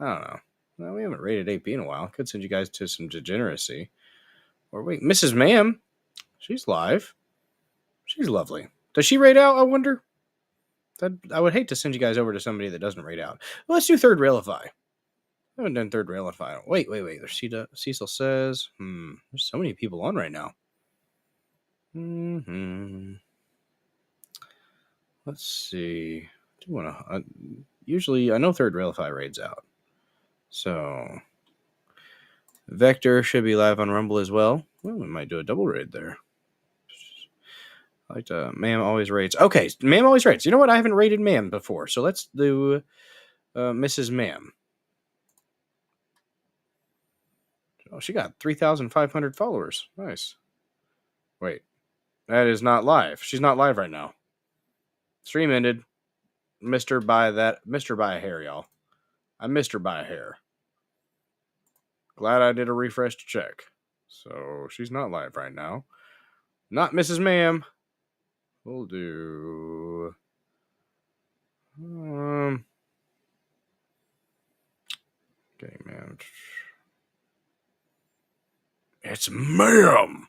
I don't know. Well, we haven't rated AP in a while. Could send you guys to some degeneracy. Or wait, Mrs. Ma'am. She's live. She's lovely. Does she raid out, I wonder? I would hate to send you guys over to somebody that doesn't raid out. Well, let's do third railify. I haven't done third railify. Wait. Cecil says, there's so many people on right now. Let's see. Do you want to? Usually, I know third railify raids out. So, Vector should be live on Rumble as well. Well, we might do a double raid there. I like to, Ma'am always raids. Okay, Ma'am always raids. You know what? I haven't raided Ma'am before, so let's do Mrs. Ma'am. Oh, she got 3,500 followers. Nice. Wait, that is not live. She's not live right now. Stream ended. Missed her by a hair, y'all. I missed her by a hair. Glad I did a refresh to check. So she's not live right now. Not Mrs. Ma'am. We'll do. Okay, man. It's Ma'am.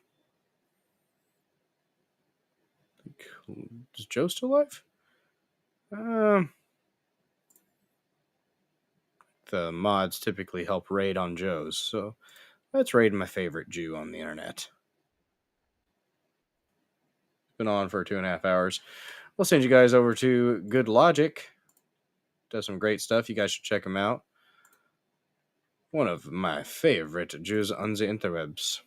Is Joe still alive? The mods typically help raid on Joe's, so let's raid my favorite Jew on the internet. Been on for 2.5 hours. We'll send you guys over to Good Logic. Does some great stuff. You guys should check him out. One of my favorite Jews on the interwebs.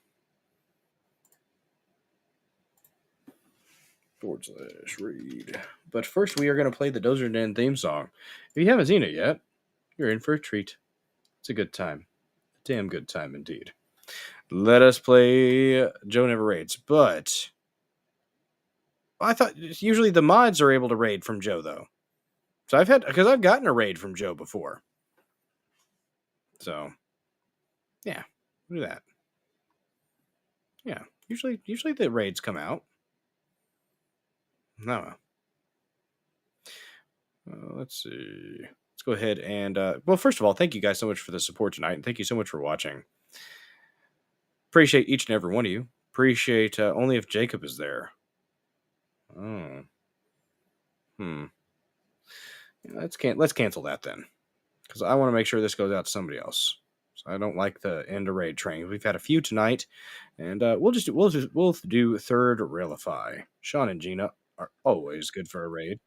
/read. But first, we are going to play the Dozer Den theme song. If you haven't seen it yet, you're in for a treat. It's a good time. A damn good time indeed. Let us play Joe Never Raids. But I thought usually the mods are able to raid from Joe, though. So I've gotten a raid from Joe before. So, yeah, do that. Yeah, usually the raids come out. No. Let's see. Let's go ahead and, well, first of all, thank you guys so much for the support tonight, and thank you so much for watching. Appreciate each and every one of you. Appreciate only if Jacob is there. Oh. Let's cancel that then, because I want to make sure this goes out to somebody else. So I don't like the end of raid train. We've had a few tonight, and we'll do third Railify. Sean and Gina are always good for a raid.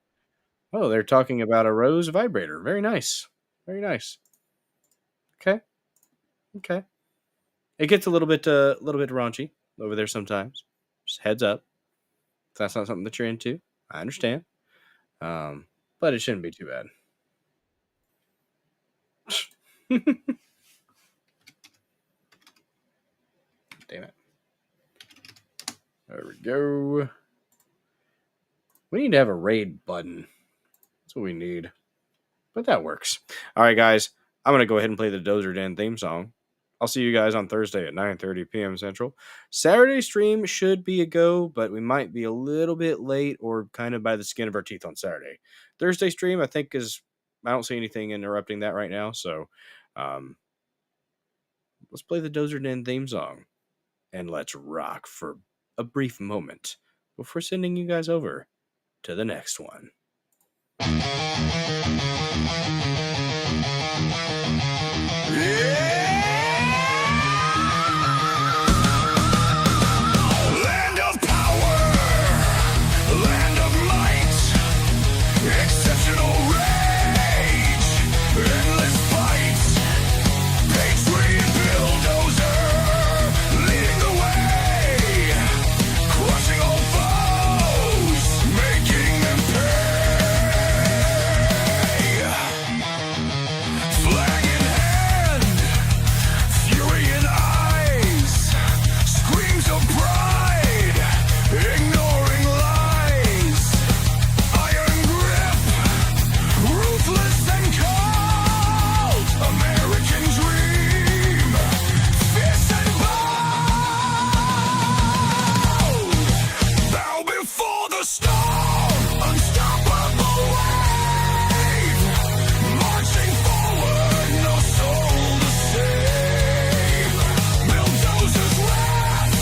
Oh, they're talking about a Rose vibrator. Very nice. Very nice. Okay. It gets a little bit raunchy over there sometimes. Just heads up. If that's not something that you're into, I understand. But it shouldn't be too bad. Damn it. There we go. We need to have a raid button. That's what we need. But that works. All right, guys. I'm going to go ahead and play the Dozer Den theme song. I'll see you guys on Thursday at 9:30 p.m. Central. Saturday stream should be a go, but we might be a little bit late or kind of by the skin of our teeth on Saturday. Thursday stream, I think, I don't see anything interrupting that right now. So let's play the Dozer Den theme song. And let's rock for a brief moment before sending you guys over to the next one. Land of power, land of might, exceptional rage, endless fight, patriot bulldozer, leading the way, crushing all foes, making them pay. Flag in hand, fury in eyes, screams of pride, ignoring lies, iron grip, ruthless and cold, American dream, fierce and bold, bow before the storm, unstoppable wave, marching forward, no soul to save, bulldozers wrath,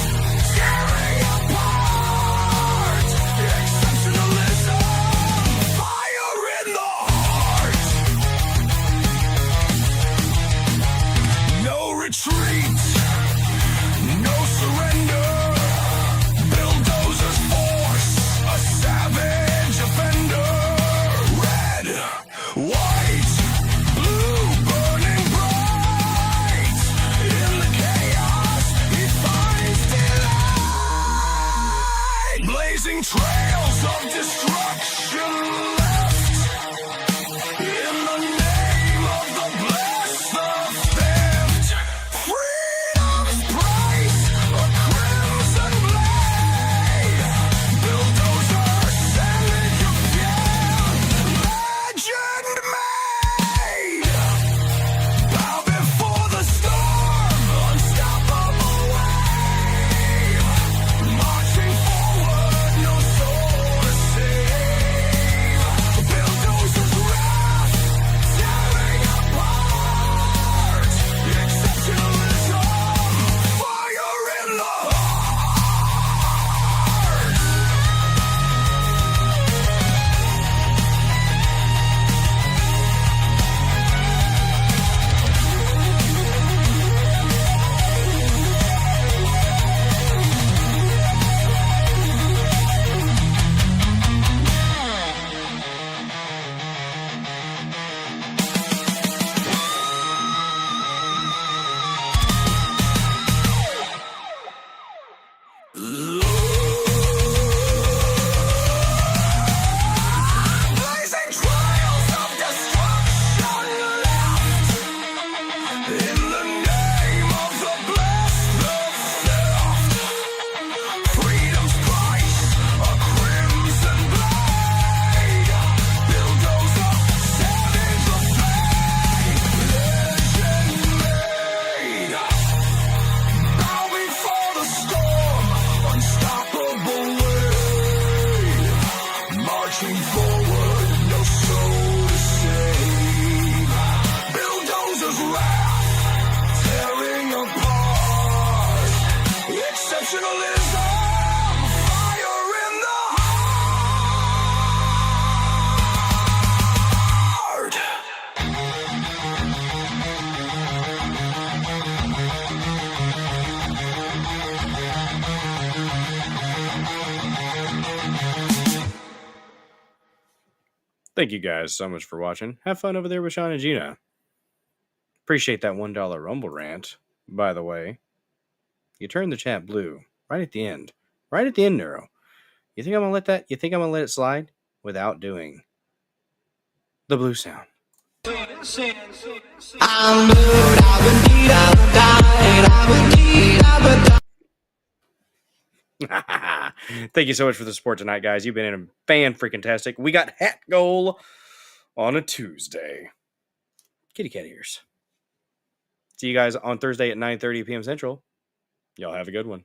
tearing apart, exceptionalism, fire in the heart, no retreat, no surrender, bulldozers force, a savage offender, red, white, blue, burning bright, in the chaos he finds delight, blazing trails of destruction left, in the name of the blessed, the theft, freedom's price, a crimson blade, bulldozer, savage again, legend made, bow before the storm, unstoppable wave, marching forward, no soul to save, Thank you guys so much for watching. Have fun over there with Sean and Gina. Appreciate that $1 Rumble rant, by the way. You turned the chat blue right at the end. Right at the end, Neuro. You think I'm gonna let that? You think I'm gonna let it slide without doing the blue sound? Thank you so much for the support tonight, guys. You've been fan-freaking-tastic. We got hat goal on a Tuesday. Kitty cat ears. See you guys on Thursday at 9:30 p.m. Central. Y'all have a good one.